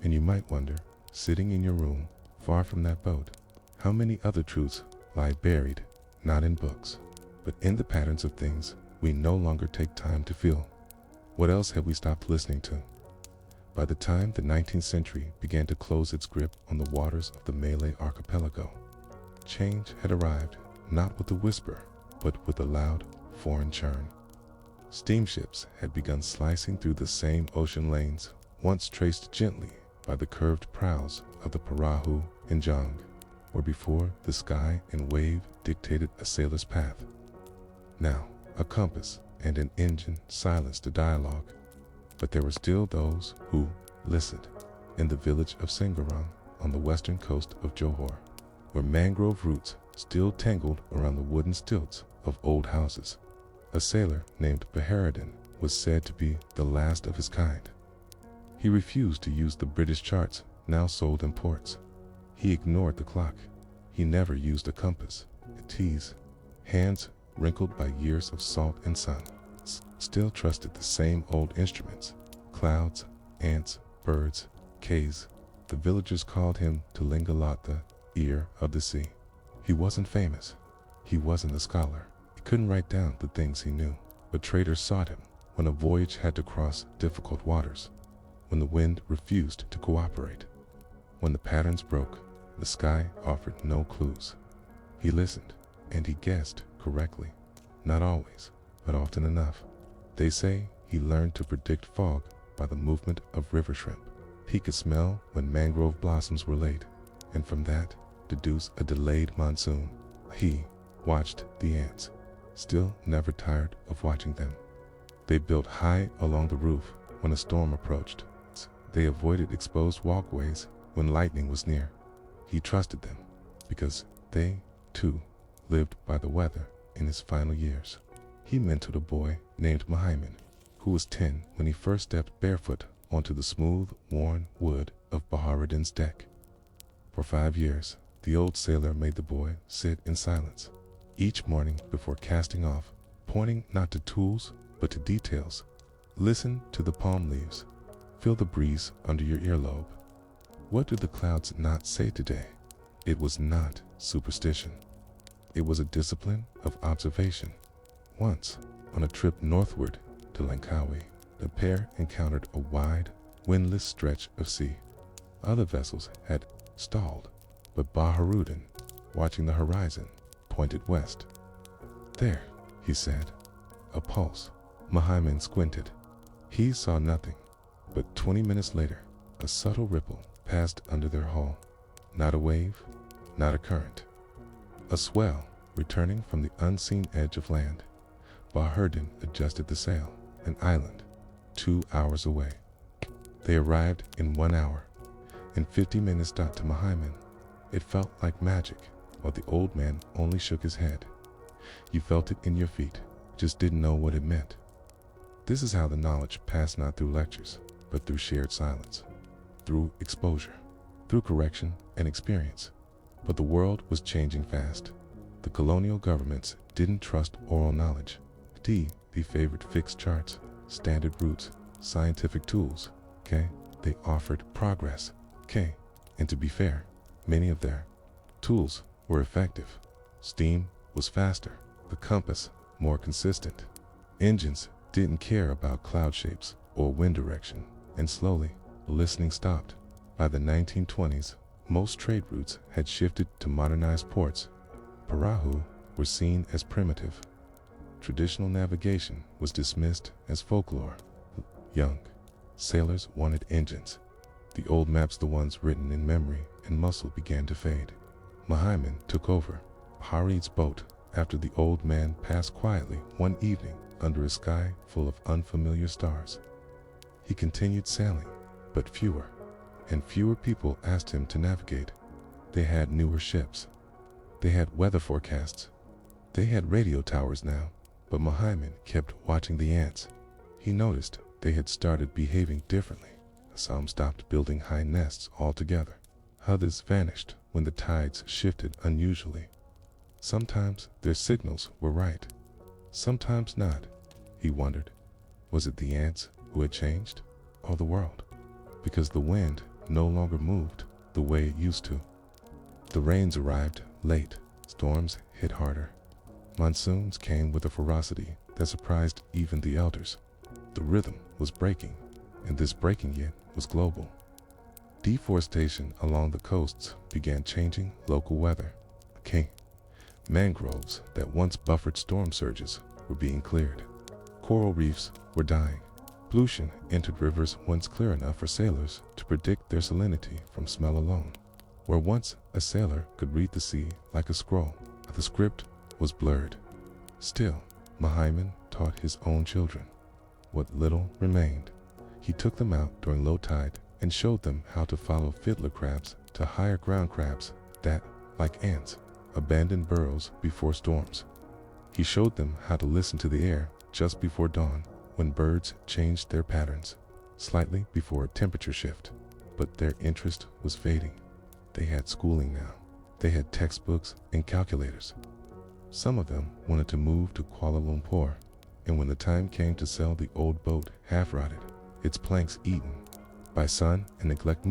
And you might wonder, sitting in your room, far from that boat, how many other truths lie buried, not in books, but in the patterns of things we no longer take time to feel. What else have we stopped listening to? By the time the 19th century began to close its grip on the waters of the Malay Archipelago, change had arrived, not with a whisper, but with a loud, foreign churn. Steamships had begun slicing through the same ocean lanes once traced gently by the curved prows of the Perahu and Jang, where before the sky and wave dictated a sailor's path. Now, a compass and an engine silenced the dialogue, but there were still those who listened. In the village of Singorang on the western coast of Johor, where mangrove roots still tangled around the wooden stilts of old houses, a sailor named Baharuddin was said to be the last of his kind. He refused to use the British charts now sold in ports. He ignored the clock. He never used a compass. His hands, wrinkled by years of salt and sun, still trusted the same old instruments: clouds, ants, birds, cays. The villagers called him Telingalot, the ear of the sea. He wasn't famous. He wasn't a scholar. He couldn't write down the things he knew. But traders sought him when a voyage had to cross difficult waters, when the wind refused to cooperate, when the patterns broke, the sky offered no clues. He listened, and he guessed correctly. Not always, but often enough. They say he learned to predict fog by the movement of river shrimp. He could smell when mangrove blossoms were late, and from that deduce a delayed monsoon. He watched the ants, still never tired of watching them. They built high along the roof when a storm approached. They avoided exposed walkways when lightning was near. He trusted them because they, too, lived by the weather in his final years. He mentored a boy named Mahiman, who was 10 when he first stepped barefoot onto the smooth, worn wood of Baharuddin's deck. For 5 years, the old sailor made the boy sit in silence, each morning before casting off, pointing not to tools, but to details. Listen to the palm leaves. Feel the breeze under your earlobe. What do the clouds not say today? It was not superstition. It was a discipline of observation. Once, on a trip northward to Langkawi, the pair encountered a wide, windless stretch of sea. Other vessels had stalled, but Baharuddin, watching the horizon, pointed west. "There," he said, a pulse. Mahiman squinted. He saw nothing, but 20 minutes later, a subtle ripple passed under their hull. Not a wave, not a current. A swell returning from the unseen edge of land. Baharuddin adjusted the sail. An island, 2 hours away. They arrived in 1 hour. In 50 minutes docked to Mahiman. It felt like magic, while the old man only shook his head. You felt it in your feet, just didn't know what it meant. This is how the knowledge passed not through lectures, but through shared silence, through exposure, through correction and experience. But the world was changing fast. The colonial governments didn't trust oral knowledge. They favored fixed charts, standard routes, scientific tools. They offered progress. And to be fair, many of their tools were effective. Steam was faster, the compass more consistent. Engines didn't care about cloud shapes or wind direction, and slowly, listening stopped. By the 1920s, most trade routes had shifted to modernized ports. Perahu were seen as primitive. Traditional navigation was dismissed as folklore. Young sailors wanted engines. The old maps, the ones written in memory and muscle, began to fade. Mahiman took over Harid's boat after the old man passed quietly one evening under a sky full of unfamiliar stars. He continued sailing, but fewer and fewer people asked him to navigate. They had newer ships. They had weather forecasts. They had radio towers now. But Mahiman kept watching the ants. He noticed they had started behaving differently. Some stopped building high nests altogether. Others vanished when the tides shifted unusually. Sometimes their signals were right, sometimes not. He wondered, was it the ants who had changed, or the world? Because the wind no longer moved the way it used to. The rains arrived late, storms hit harder. Monsoons came with a ferocity that surprised even the elders. The rhythm was breaking, and this breaking yet was global. Deforestation along the coasts began changing local weather. Mangroves that once buffered storm surges were being cleared. Coral reefs were dying. Pollution entered rivers once clear enough for sailors to predict their salinity from smell alone. Where once a sailor could read the sea like a scroll, the script was blurred. Still, Mahiman taught his own children. What little remained, he took them out during low tide and showed them how to follow fiddler crabs to higher ground crabs that, like ants, abandoned burrows before storms. He showed them how to listen to the air just before dawn when birds changed their patterns, slightly before a temperature shift. But their interest was fading. They had schooling now. They had textbooks and calculators. Some of them wanted to move to Kuala Lumpur, and when the time came to sell the old boat half-rotted, its planks eaten by sun and neglect,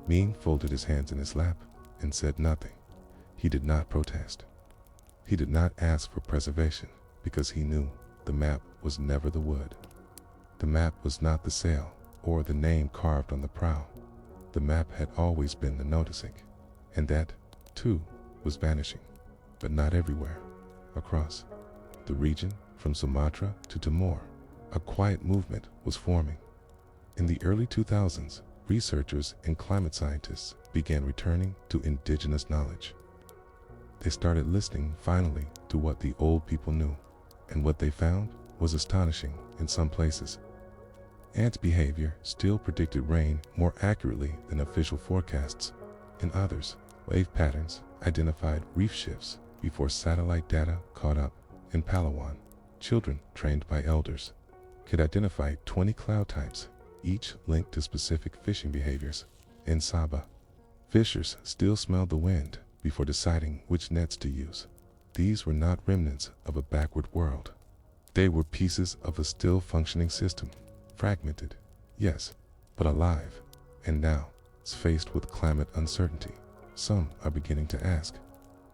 Ming folded his hands in his lap and said nothing. He did not protest. He did not ask for preservation because he knew the map was never the wood. The map was not the sail or the name carved on the prow. The map had always been the noticing, and that, too, was vanishing, but not everywhere. Across the region from Sumatra to Timor, a quiet movement was forming. In the early 2000s, researchers and climate scientists began returning to indigenous knowledge. They started listening finally to what the old people knew, and what they found was astonishing in some places. Ant behavior still predicted rain more accurately than official forecasts. In others, wave patterns identified reef shifts before satellite data caught up. In Palawan, children trained by elders could identify 20 cloud types, each linked to specific fishing behaviors. In Sabah, fishers still smelled the wind before deciding which nets to use. These were not remnants of a backward world. They were pieces of a still functioning system, fragmented, yes, but alive. And now, faced with climate uncertainty, some are beginning to ask,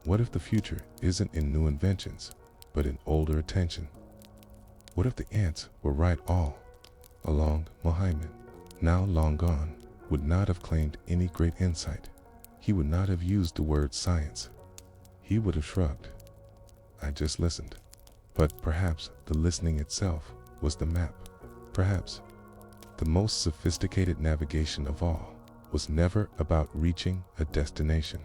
what if the future isn't in new inventions, but in older attention? What if the ants were right all along? Mohammed, now long gone, would not have claimed any great insight. He would not have used the word science. He would have shrugged. I just listened. But perhaps the listening itself was the map. Perhaps the most sophisticated navigation of all was never about reaching a destination,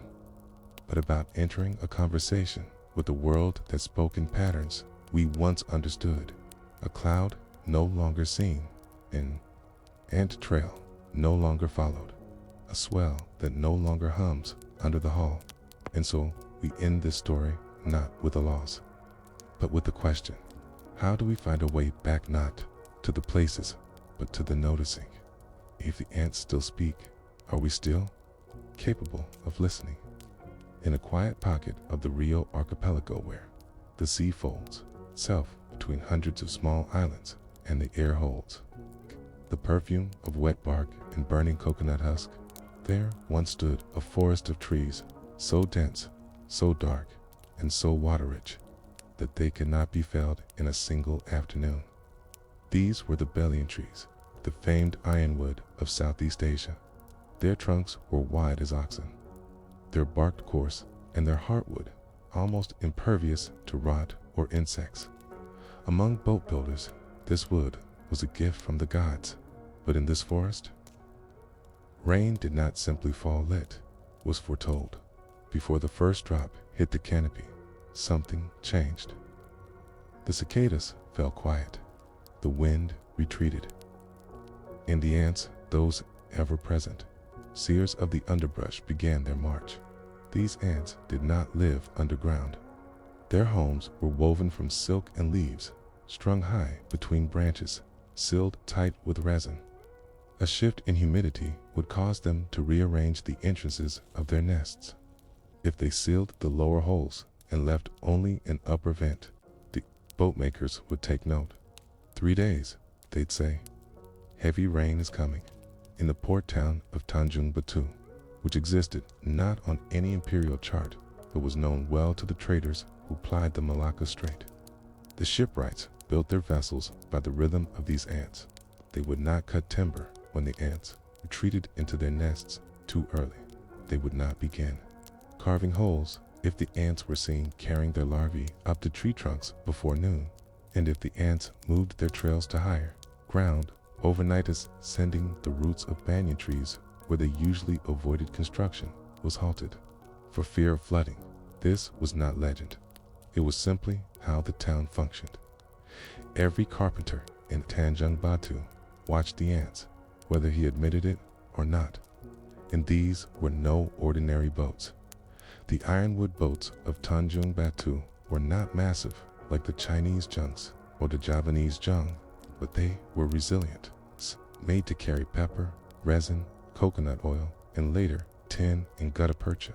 but about entering a conversation with a world that spoke in patterns we once understood. A cloud no longer seen, an ant trail no longer followed, a swell that no longer hums under the hull. And so we end this story not with a loss, but with the question, how do we find a way back not to the places, but to the noticing? If the ants still speak, are we still capable of listening? In a quiet pocket of the Malay Archipelago where the sea folds itself between hundreds of small islands and the air holds the perfume of wet bark and burning coconut husk, there once stood a forest of trees so dense, so dark, and so water-rich that they could not be felled in a single afternoon. These were the Belian trees, the famed ironwood of Southeast Asia. Their trunks were wide as oxen, their bark coarse, and their heartwood almost impervious to rot or insects. Among boat builders, this wood was a gift from the gods, but in this forest, rain did not simply fall, it was foretold. Before the first drop hit the canopy, something changed. The cicadas fell quiet, the wind retreated, and the ants, those ever present, seers of the underbrush, began their march. These ants did not live underground. Their homes were woven from silk and leaves, strung high between branches, sealed tight with resin. A shift in humidity would cause them to rearrange the entrances of their nests. If they sealed the lower holes and left only an upper vent, the boatmakers would take note. 3 days, they'd say. Heavy rain is coming. In the port town of Tanjung Batu, which existed not on any imperial chart, but was known well to the traders who plied the Malacca Strait. The shipwrights built their vessels by the rhythm of these ants. They would not cut timber when the ants retreated into their nests too early. They would not begin carving holes if the ants were seen carrying their larvae up the tree trunks before noon, and if the ants moved their trails to higher ground, overnights sending the roots of banyan trees where they usually avoided construction was halted for fear of flooding. This was not legend. It was simply how the town functioned. Every carpenter in Tanjung Batu watched the ants, whether he admitted it or not. And these were no ordinary boats. The ironwood boats of Tanjung Batu were not massive like the Chinese junks or the Javanese jung, but they were resilient, made to carry pepper, resin, coconut oil, and later tin and gutta percha.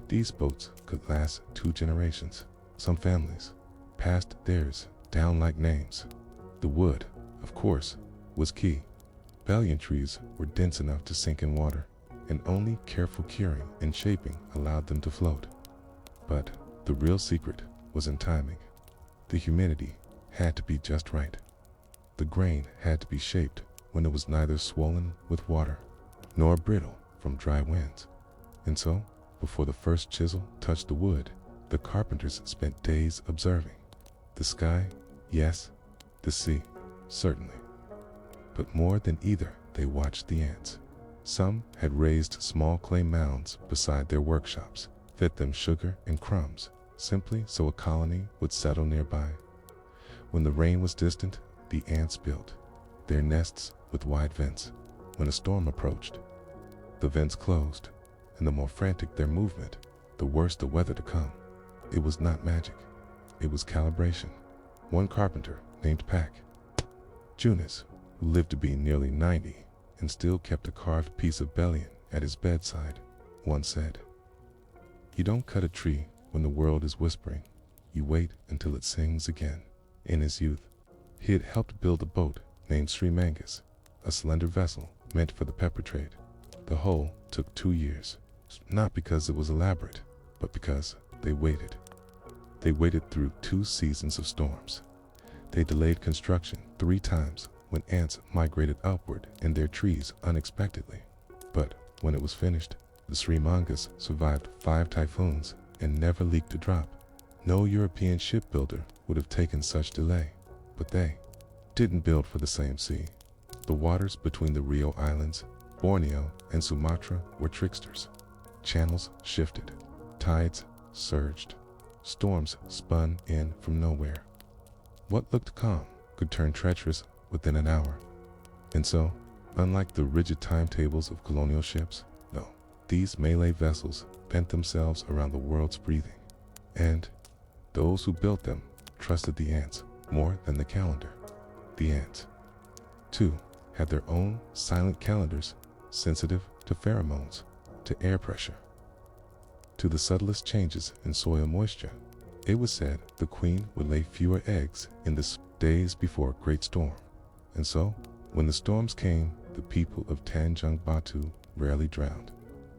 These boats could last 2 generations. Some families passed theirs down like names. The wood, of course, was key. Belian trees were dense enough to sink in water, and only careful curing and shaping allowed them to float. But the real secret was in timing. The humidity had to be just right. The grain had to be shaped when it was neither swollen with water nor brittle from dry winds. And so, before the first chisel touched the wood, the carpenters spent days observing the sky, yes, the sea, Certainly. But more than either, they watched the ants. Some had raised small clay mounds beside their workshops, fed them sugar and crumbs, simply so a colony would settle nearby. When the rain was distant, the ants built their nests with wide vents. When a storm approached, the vents closed, and the more frantic their movement, the worse the weather to come. It was not magic. It was calibration. One carpenter named Pack Junis, who lived to be nearly 90 and still kept a carved piece of bellion at his bedside, once said, "You don't cut a tree when the world is whispering. You wait until it sings again." In his youth, he had helped build a boat named Sri Mangas, a slender vessel meant for the pepper trade. The whole took 2 years, not because it was elaborate, but because they waited. They waited through 2 seasons of storms. They delayed construction 3 times when ants migrated upward in their trees unexpectedly. But when it was finished, the Sri Mangas survived 5 typhoons and never leaked a drop. No European shipbuilder would have taken such delay, but they didn't build for the same sea. The waters between the Rio Islands, Borneo, and Sumatra were tricksters. Channels shifted, tides surged, storms spun in from nowhere. What looked calm could turn treacherous within an hour. And so, unlike the rigid timetables of colonial ships, no, these Malay vessels bent themselves around the world's breathing. And those who built them trusted the ants more than the calendar. The ants, too, had their own silent calendars, sensitive to pheromones, to air pressure, to the subtlest changes in soil moisture. It was said the queen would lay fewer eggs in the days before a great storm. And so, when the storms came, the people of Tanjung Batu rarely drowned.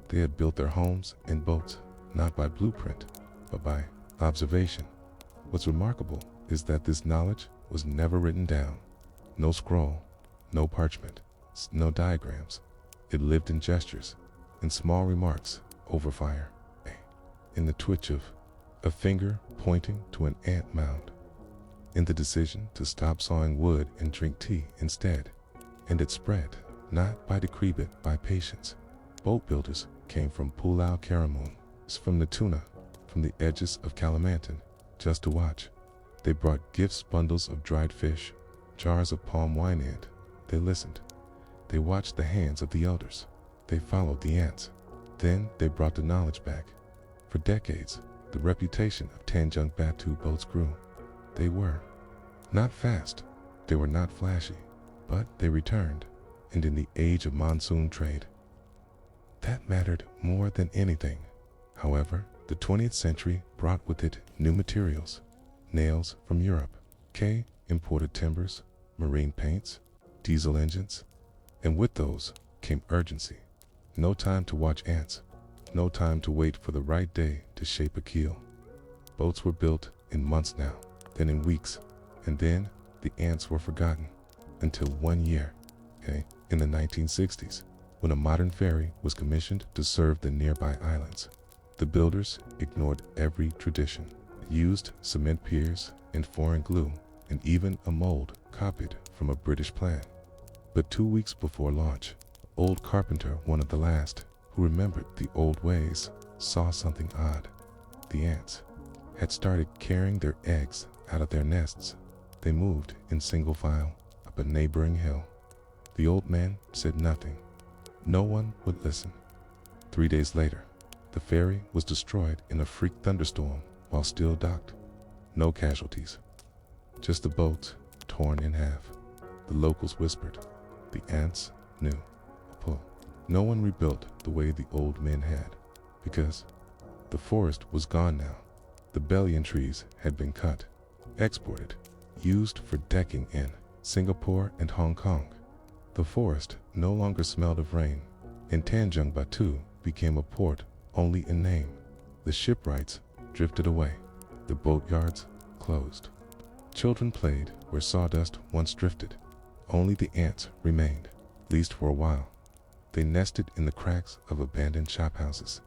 They had built their homes and boats, not by blueprint, but by observation. What's remarkable is that this knowledge was never written down. No scroll, no parchment, no diagrams. It lived in gestures, in small remarks over fire, in the twitch of a finger pointing to an ant mound, in the decision to stop sawing wood and drink tea instead. And it spread, not by decree but by patience. Boat builders came from Pulau Karimun, from the Tuna, from the edges of Kalimantan, just to watch. They brought gifts, bundles of dried fish, jars of palm wine, and they listened. They watched the hands of the elders. They followed the ants. Then they brought the knowledge back. For decades, the reputation of Tanjung Batu boats grew. They were not fast, they were not flashy, but they returned. And in the age of monsoon trade, that mattered more than anything. However, the 20th century brought with it new materials, nails from Europe, imported timbers, marine paints, diesel engines, and with those came urgency. No time to watch ants, no time to wait for the right day to shape a keel. Boats were built in months now, then in weeks, and then the ants were forgotten until 1 year, in the 1960s, when a modern ferry was commissioned to serve the nearby islands. The builders ignored every tradition, used cement piers and foreign glue, and even a mold copied from a British plan. But 2 weeks before launch, old carpenter, one of the last, who remembered the old ways, saw something odd. The ants had started carrying their eggs out of their nests. They moved in single file up a neighboring hill. The old man said nothing. No one would listen. 3 days later, the ferry was destroyed in a freak thunderstorm while still docked. No casualties, just the boat torn in half. The locals whispered. The ants knew. Pull. No one rebuilt the way the old men had, because the forest was gone now. The bellion trees had been cut, exported, used for decking in Singapore and Hong Kong. The forest no longer smelled of rain, and Tanjung Batu became a port only in name. The shipwrights drifted away. The boatyards closed. Children played where sawdust once drifted. Only the ants remained, at least for a while. They nested in the cracks of abandoned shop houses.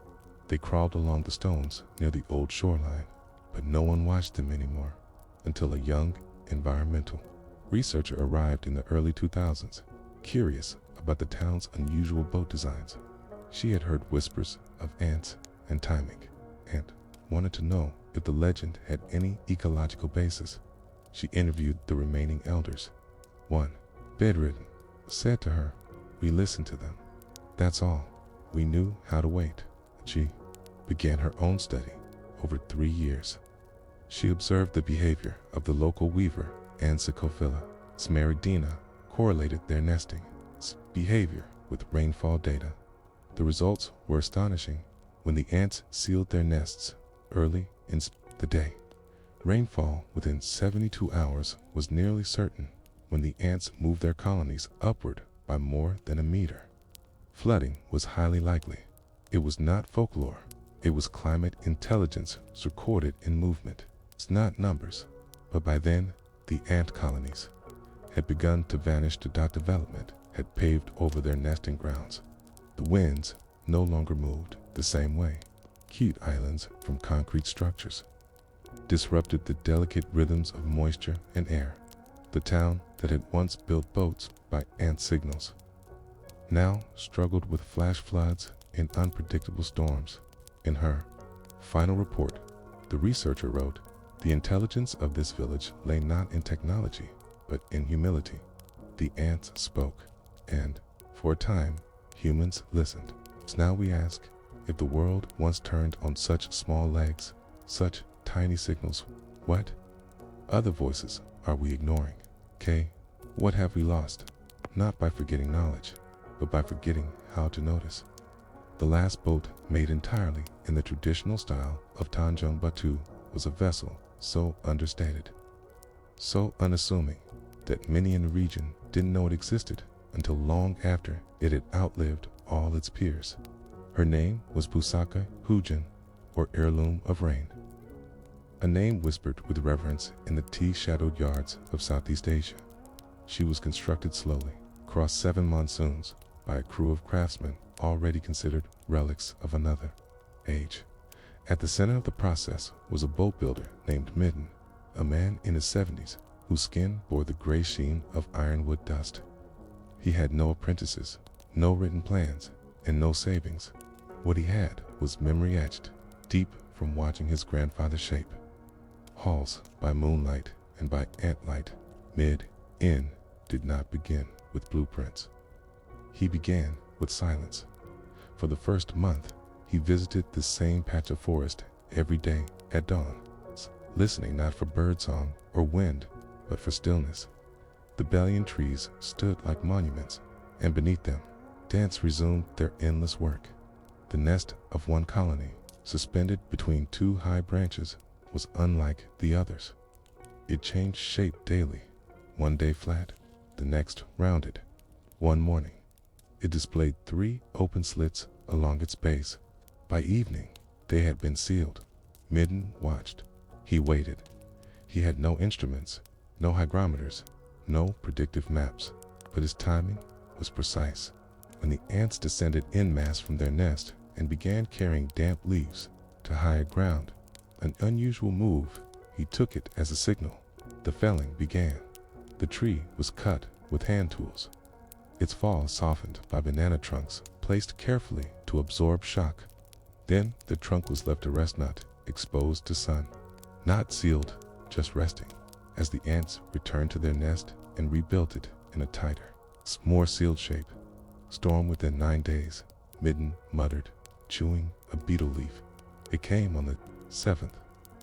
They crawled along the stones near the old shoreline, but no one watched them anymore until a young environmental Researcher arrived in the early 2000s, curious about the town's unusual boat designs. She had heard whispers of ants and timing, and wanted to know if the legend had any ecological basis. She interviewed the remaining elders. One, bedridden, said to her, "We listened to them. That's all. We knew how to wait." She began her own study over 3 years. She observed the behavior of the local weaver and Psychophila. Smeridina correlated their nesting behavior with rainfall data. The results were astonishing. When the ants sealed their nests early in the day, rainfall within 72 hours was nearly certain. When the ants moved their colonies upward by more than a meter, flooding was highly likely. It was not folklore. It was climate intelligence recorded in movement. It's not numbers. But by then, the ant colonies had begun to vanish. Development had paved over their nesting grounds. The winds no longer moved the same way. Cute islands from concrete structures disrupted the delicate rhythms of moisture and air. The town that had once built boats by ant signals now struggled with flash floods and unpredictable storms. In her final report, the researcher wrote, "The intelligence of this village lay not in technology, but in humility." The ants spoke, and, for a time, humans listened. So now we ask, if the world once turned on such small legs, such tiny signals, what other voices are we ignoring? What have we lost? Not by forgetting knowledge, but by forgetting how to notice. The last boat made entirely in the traditional style of Tanjung Batu was a vessel so understated, so unassuming, that many in the region didn't know it existed until long after it had outlived all its peers. Her name was Pusaka Hujan, or Heirloom of Rain, a name whispered with reverence in the tea-shadowed yards of Southeast Asia. She was constructed slowly, across 7 monsoons, by a crew of craftsmen already considered relics of another age. At the center of the process was a boat builder named Midden, a man in his 70s whose skin bore the gray sheen of ironwood dust. He had no apprentices, no written plans, and no savings. What he had was memory etched deep from watching his grandfather shape halls by moonlight and by antlight. Mid-in did not begin with blueprints. He began with silence. For the first month, he visited the same patch of forest every day at dawn, listening not for birdsong or wind, but for stillness. The banyan trees stood like monuments, and beneath them, ants resumed their endless work. The nest of one colony, suspended between 2 high branches, was unlike the others. It changed shape daily, one day flat, the next rounded. One morning, it displayed 3 open slits along its base. By evening, they had been sealed. Midden watched. He waited. He had no instruments, no hygrometers, no predictive maps, but his timing was precise. When the ants descended en masse from their nest and began carrying damp leaves to higher ground, an unusual move, he took it as a signal. The felling began. The tree was cut with hand tools, its fall softened by banana trunks placed carefully to absorb shock. Then the trunk was left to rest, not exposed to sun, not sealed, just resting, as the ants returned to their nest and rebuilt it in a tighter, more sealed shape. Storm within 9 days, Midden muttered, chewing a beetle leaf. It came on the 7th.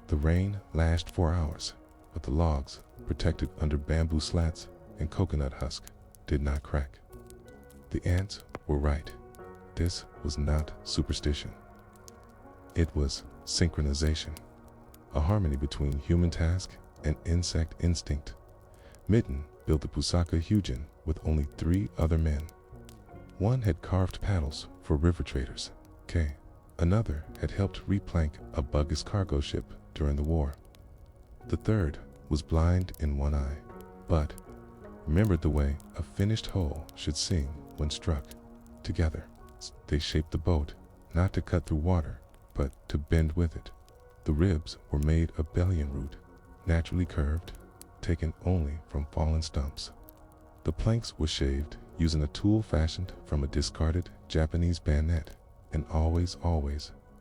The rain lashed 4 hours, but the logs, protected under bamboo slats and coconut husk, did not crack. The ants were right. This was not superstition. It was synchronization, a harmony between human task and insect instinct. Midden built the Pusaka Hujan with only 3 other men. One had carved paddles for river traders. Another had helped replank a Bugis cargo ship during the war. The third was blind in one eye, but remembered the way a finished whole should sing when struck. Together, they shaped the boat, not to cut through water, but to bend with it. The ribs were made of bellion root, naturally curved, taken only from fallen stumps. The planks were shaved using a tool fashioned from a discarded Japanese bayonet, and always,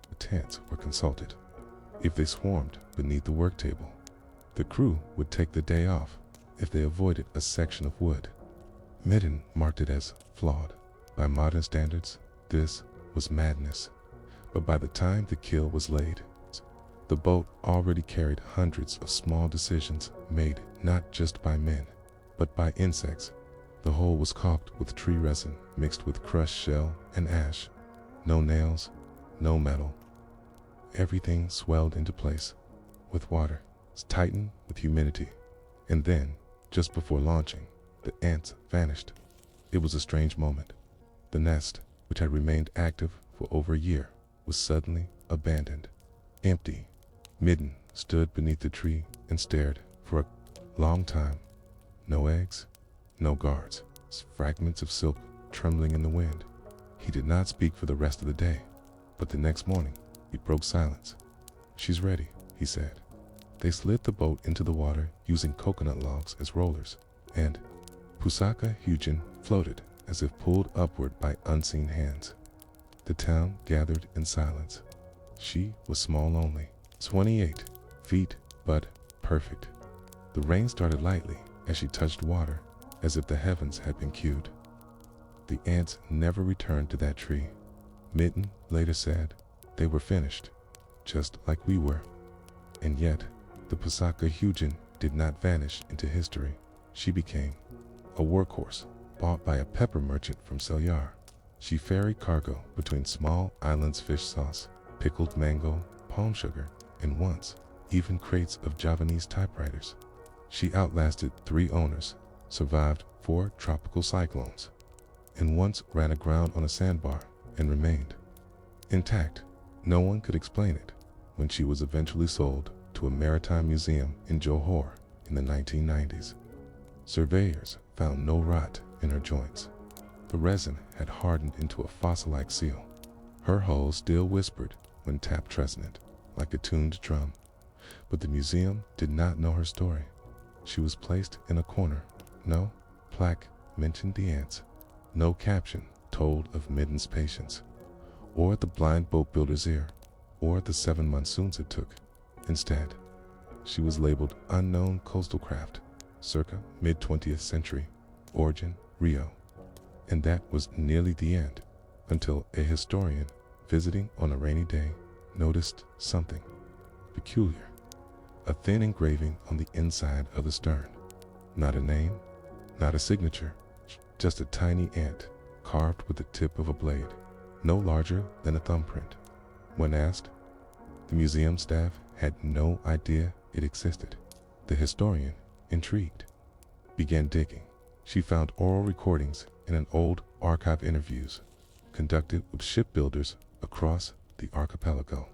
the tents were consulted. If they swarmed beneath the work table, the crew would take the day off if they avoided a section of wood. Midden marked it as flawed. By modern standards, this was madness. But by the time the keel was laid, the boat already carried hundreds of small decisions made not just by men, but by insects. The hull was caulked with tree resin mixed with crushed shell and ash. No nails, no metal. Everything swelled into place with water, tightened with humidity. And then, just before launching, the ants vanished. It was a strange moment. The nest, which had remained active for over a year, was suddenly abandoned, empty. Midden stood beneath the tree and stared for a long time. No eggs, no guards, fragments of silk trembling in the wind. He did not speak for the rest of the day, but the next morning he broke silence. "She's ready," he said. They slid the boat into the water using coconut logs as rollers, and Pusaka Hyujin floated as if pulled upward by unseen hands. The town gathered in silence. She was small only, 28 feet, but perfect. The rain started lightly as she touched water, as if the heavens had been cued. The ants never returned to that tree. Midden later said they were finished, just like we were. And yet, the Pusaka Hyujin did not vanish into history. She became a workhorse bought by a pepper merchant from Selyar. She ferried cargo between small islands, fish sauce, pickled mango, palm sugar, and once, even crates of Javanese typewriters. She outlasted 3 owners, survived 4 tropical cyclones, and once ran aground on a sandbar and remained intact. No one could explain it when she was eventually sold to a maritime museum in Johor in the 1990s. Surveyors found no rot in her joints. The resin had hardened into a fossil-like seal. Her hull still whispered when tapped resonant, like a tuned drum. But the museum did not know her story. She was placed in a corner. No plaque mentioned the ants. No caption told of Midden's patience, or the blind boat builder's ear, or the 7 monsoons it took. Instead, she was labeled Unknown Coastal Craft, circa mid-20th century, origin Rio. And that was nearly the end, until a historian visiting on a rainy day noticed something peculiar. A thin engraving on the inside of the stern. Not a name, not a signature, just a tiny ant carved with the tip of a blade, no larger than a thumbprint. When asked, the museum staff had no idea it existed. The historian, intrigued, began digging. She found oral recordings in an old archive interviews conducted with shipbuilders across the archipelago.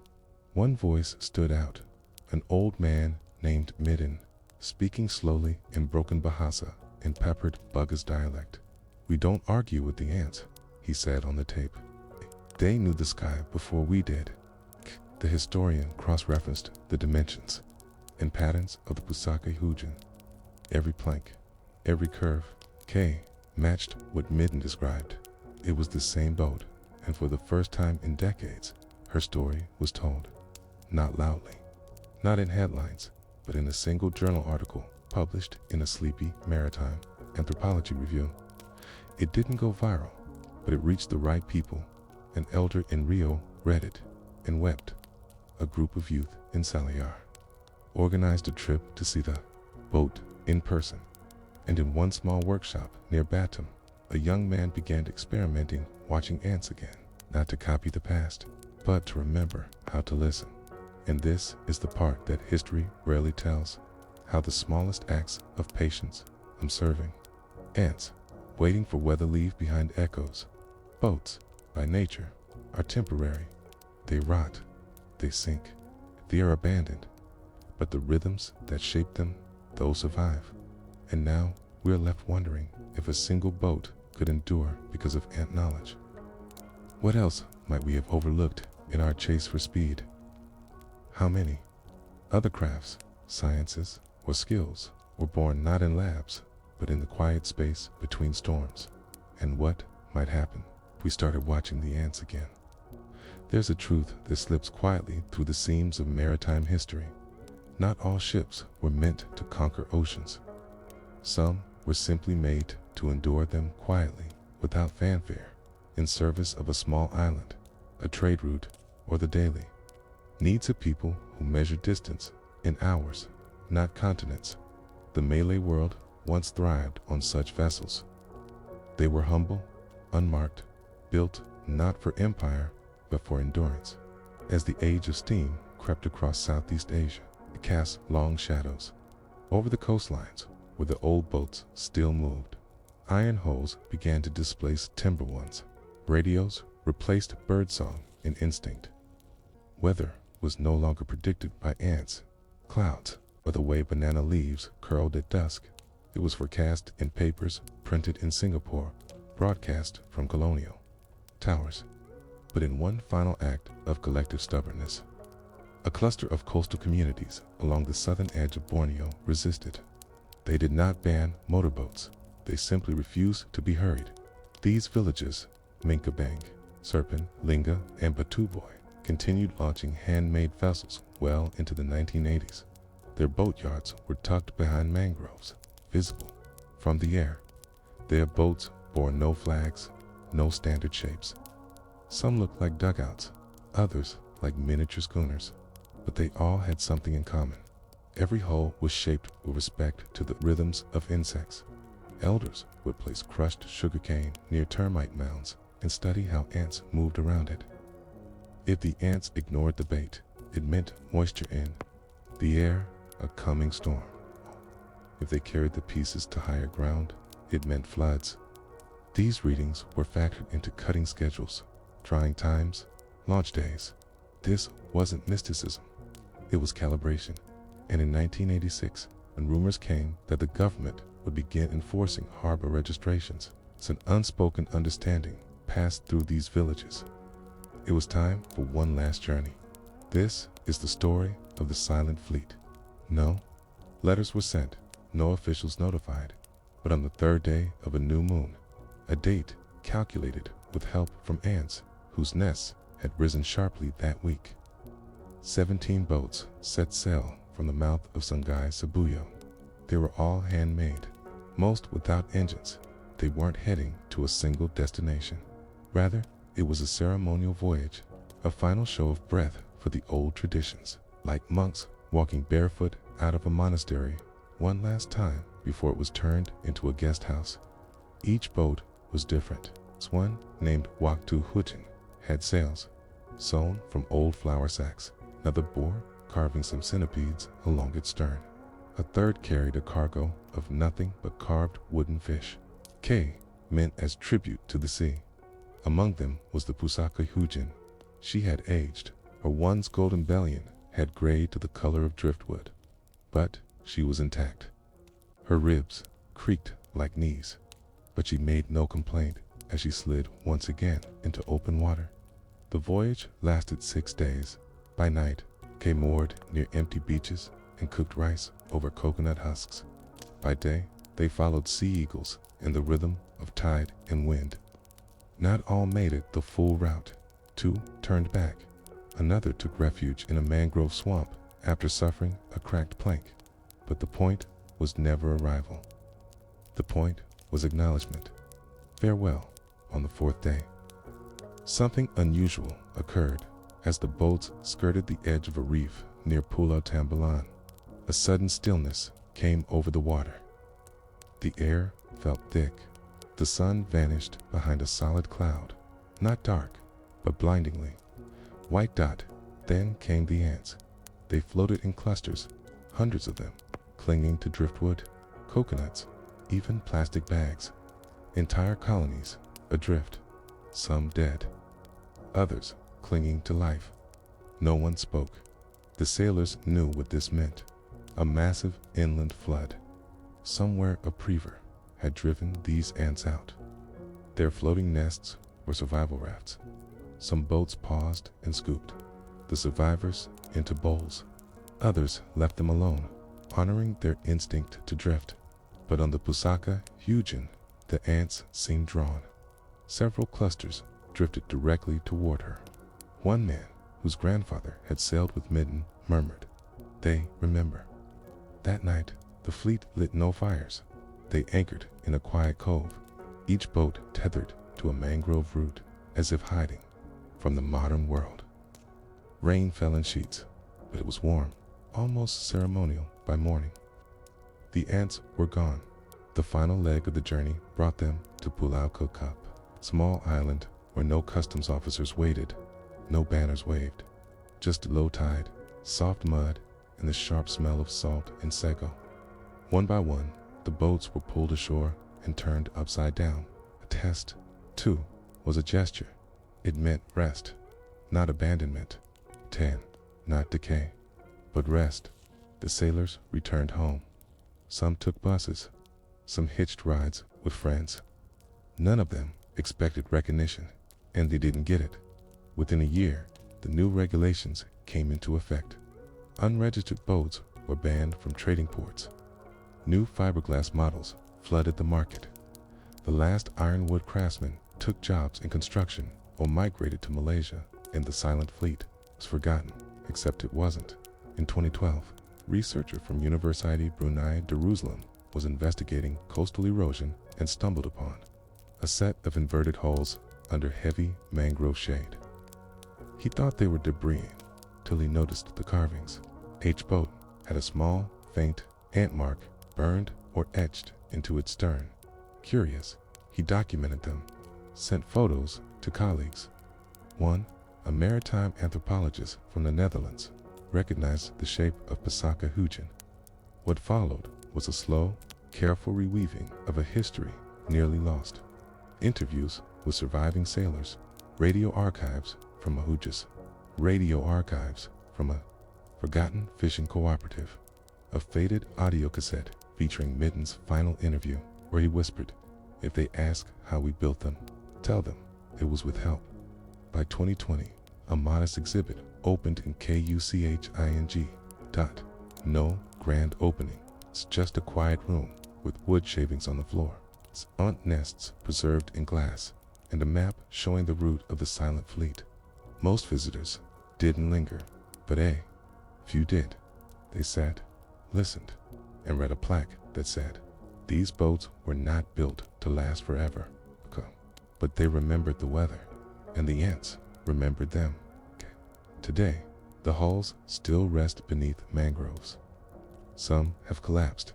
One voice stood out, an old man named Midden, speaking slowly in broken Bahasa in peppered Bugha's dialect. "We don't argue with the ants," he said on the tape. "They knew the sky before we did." The historian cross-referenced the dimensions and patterns of the Pusaka Hyujin. Every plank, every curve, K, matched what Midden described. It was the same boat, and for the first time in decades, her story was told. Not loudly, not in headlines, but in a single journal article published in a sleepy maritime anthropology review. It didn't go viral, but it reached the right people. An elder in Rio read it and wept. A group of youth in Selyar organized a trip to see the boat in person. And in one small workshop near Batum, a young man began experimenting watching ants again, not to copy the past, but to remember how to listen. And this is the part that history rarely tells, how the smallest acts of patience, observing ants, waiting for weather leave behind echoes. Boats, by nature, are temporary. They rot, they sink, they are abandoned. But the rhythms that shape them, those survive. And now we are left wondering if a single boat could endure because of ant knowledge. What else might we have overlooked in our chase for speed? How many other crafts, sciences, or skills were born not in labs, but in the quiet space between storms. And what might happen if we started watching the ants again? There's a truth that slips quietly through the seams of maritime history. Not all ships were meant to conquer oceans. Some were simply made to endure them quietly, without fanfare, in service of a small island, a trade route, or the daily needs of people who measure distance in hours, not continents. The Malay world once thrived on such vessels. They were humble, unmarked, built not for empire, but for endurance. As the age of steam crept across Southeast Asia, it cast long shadows over the coastlines where the old boats still moved. Iron hulls began to displace timber ones. Radios replaced birdsong and instinct. Weather was no longer predicted by ants, clouds, or the way banana leaves curled at dusk. It was forecast in papers printed in Singapore, broadcast from colonial towers. But in one final act of collective stubbornness, a cluster of coastal communities along the southern edge of Borneo resisted. They did not ban motorboats. They simply refused to be hurried. These villages, Minkabang, Serpent, Linga, and Batuboy, continued launching handmade vessels well into the 1980s. Their boatyards were tucked behind mangroves, visible from the air. Their boats bore no flags, no standard shapes. Some looked like dugouts, others like miniature schooners, but they all had something in common. Every hull was shaped with respect to the rhythms of insects. Elders would place crushed sugarcane near termite mounds and study how ants moved around it. If the ants ignored the bait, it meant moisture in the air, a coming storm. If they carried the pieces to higher ground, it meant floods. These readings were factored into cutting schedules, drying times, launch days. This wasn't mysticism, it was calibration. And in 1986, when rumors came that the government would begin enforcing harbor registrations, an unspoken understanding passed through these villages. It was time for one last journey. This is the story of the silent fleet. No letters were sent, no officials notified, but on the third day of a new moon, a date calculated with help from ants whose nests had risen sharply that week, 17 boats set sail from the mouth of Sungai Sibuyo. They were all handmade, most without engines. They weren't heading to a single destination. Rather, it was a ceremonial voyage, a final show of breath for the old traditions, like monks walking barefoot out of a monastery one last time before it was turned into a guest house. Each boat was different. One, named Waktu Hujin, had sails sewn from old flour sacks. Another bore carving some centipedes along its stern. A third carried a cargo of nothing but carved wooden fish. K meant as tribute to the sea. Among them was the Pusaka Hujin. She had aged. Her once golden bellion had grayed to the color of driftwood, but she was intact. Her ribs creaked like knees, but she made no complaint as she slid once again into open water. The voyage lasted 6 days. By night, K moored near empty beaches and cooked rice over coconut husks. By day, they followed sea eagles in the rhythm of tide and wind. Not all made it the full route. 2 turned back. Another took refuge in a mangrove swamp after suffering a cracked plank. But the point was never arrival. The point was acknowledgement. Farewell on the 4th day. Something unusual occurred as the boats skirted the edge of a reef near Pulau Tambalan. A sudden stillness came over the water. The air felt thick. The sun vanished behind a solid cloud, not dark, but blindingly white dot. Then came the ants. They floated in clusters, hundreds of them, clinging to driftwood, coconuts, even plastic bags. Entire colonies adrift, some dead, others clinging to life. No one spoke. The sailors knew what this meant. A massive inland flood. Somewhere a prever had driven these ants out. Their floating nests were survival rafts. Some boats paused and scooped the survivors into bowls. Others left them alone, honoring their instinct to drift. But on the Pusaka Hugin, the ants seemed drawn. Several clusters drifted directly toward her. One man, whose grandfather had sailed with Midden, murmured, "They remember." That night, the fleet lit no fires. They anchored in a quiet cove, each boat tethered to a mangrove root, as if hiding from the modern world. Rain fell in sheets, but it was warm, almost ceremonial by morning. The ants were gone. The final leg of the journey brought them to Pulau Kokap, small island where no customs officers waited, no banners waved, just low tide, soft mud, and the sharp smell of salt and sago. One by one, the boats were pulled ashore and turned upside down. A test, too, was a gesture. It meant rest, not abandonment. 10, not decay, but rest. The sailors returned home. Some took buses, some hitched rides with friends. None of them expected recognition, and they didn't get it. Within a year, the new regulations came into effect. Unregistered boats were banned from trading ports. New fiberglass models flooded the market. The last ironwood craftsmen took jobs in construction or migrated to Malaysia, and the silent fleet was forgotten, except it wasn't. In 2012, a researcher from University Brunei Darussalam was investigating coastal erosion and stumbled upon a set of inverted hulls under heavy mangrove shade. He thought they were debris till he noticed the carvings. Each boat had a small, faint ant mark burned or etched into its stern. Curious, he documented them, sent photos to colleagues. One, a maritime anthropologist from the Netherlands, recognized the shape of Pusaka Hugin. What followed was a slow, careful reweaving of a history nearly lost. Interviews with surviving sailors, radio archives from a forgotten fishing cooperative, a faded audio cassette featuring Midden's final interview where he whispered, "If they ask how we built them, tell them it was with help." By 2020, a modest exhibit opened in KUCHING. No grand opening. It's just a quiet room with wood shavings on the floor, ant nests preserved in glass, and a map showing the route of the silent fleet. Most visitors didn't linger, but few did. They sat, listened, and read a plaque that said, "These boats were not built to last forever." But they remembered the weather, and the ants remembered them. Today, the hulls still rest beneath mangroves. Some have collapsed.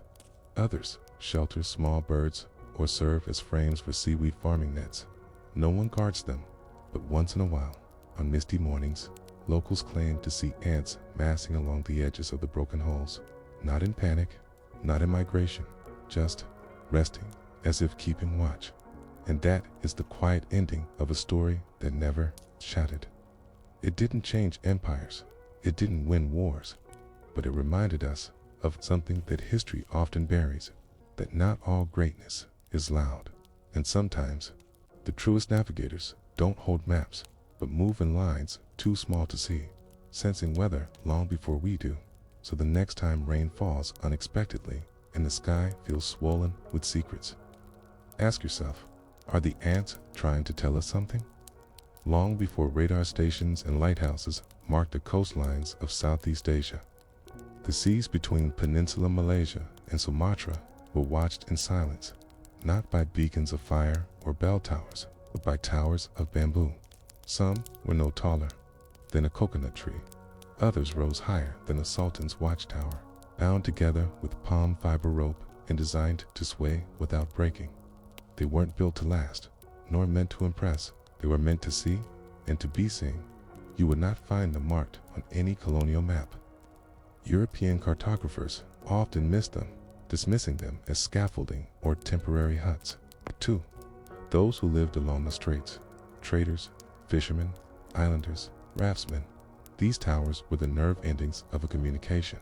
Others shelter small birds or serve as frames for seaweed farming nets. No one guards them, but once in a while, on misty mornings, locals claim to see ants massing along the edges of the broken hulls. Not in panic, not in migration, just resting, as if keeping watch. And that is the quiet ending of a story that never shattered. It didn't change empires, it didn't win wars, but it reminded us of something that history often buries, that not all greatness is loud. And sometimes, the truest navigators don't hold maps, but move in lines too small to see, sensing weather long before we do. So the next time rain falls unexpectedly and the sky feels swollen with secrets, ask yourself, are the ants trying to tell us something? Long before radar stations and lighthouses marked the coastlines of Southeast Asia, the seas between Peninsula Malaysia and Sumatra were watched in silence, not by beacons of fire or bell towers, but by towers of bamboo. Some were no taller than a coconut tree. Others rose higher than a sultan's watchtower, bound together with palm fiber rope and designed to sway without breaking. They weren't built to last, nor meant to impress. They were meant to see and to be seen. You would not find them marked on any colonial map. European cartographers often missed them, dismissing them as scaffolding or temporary huts. 2. Those who lived along the straits, traders, fishermen, islanders, raftsmen. These towers were the nerve endings of a communication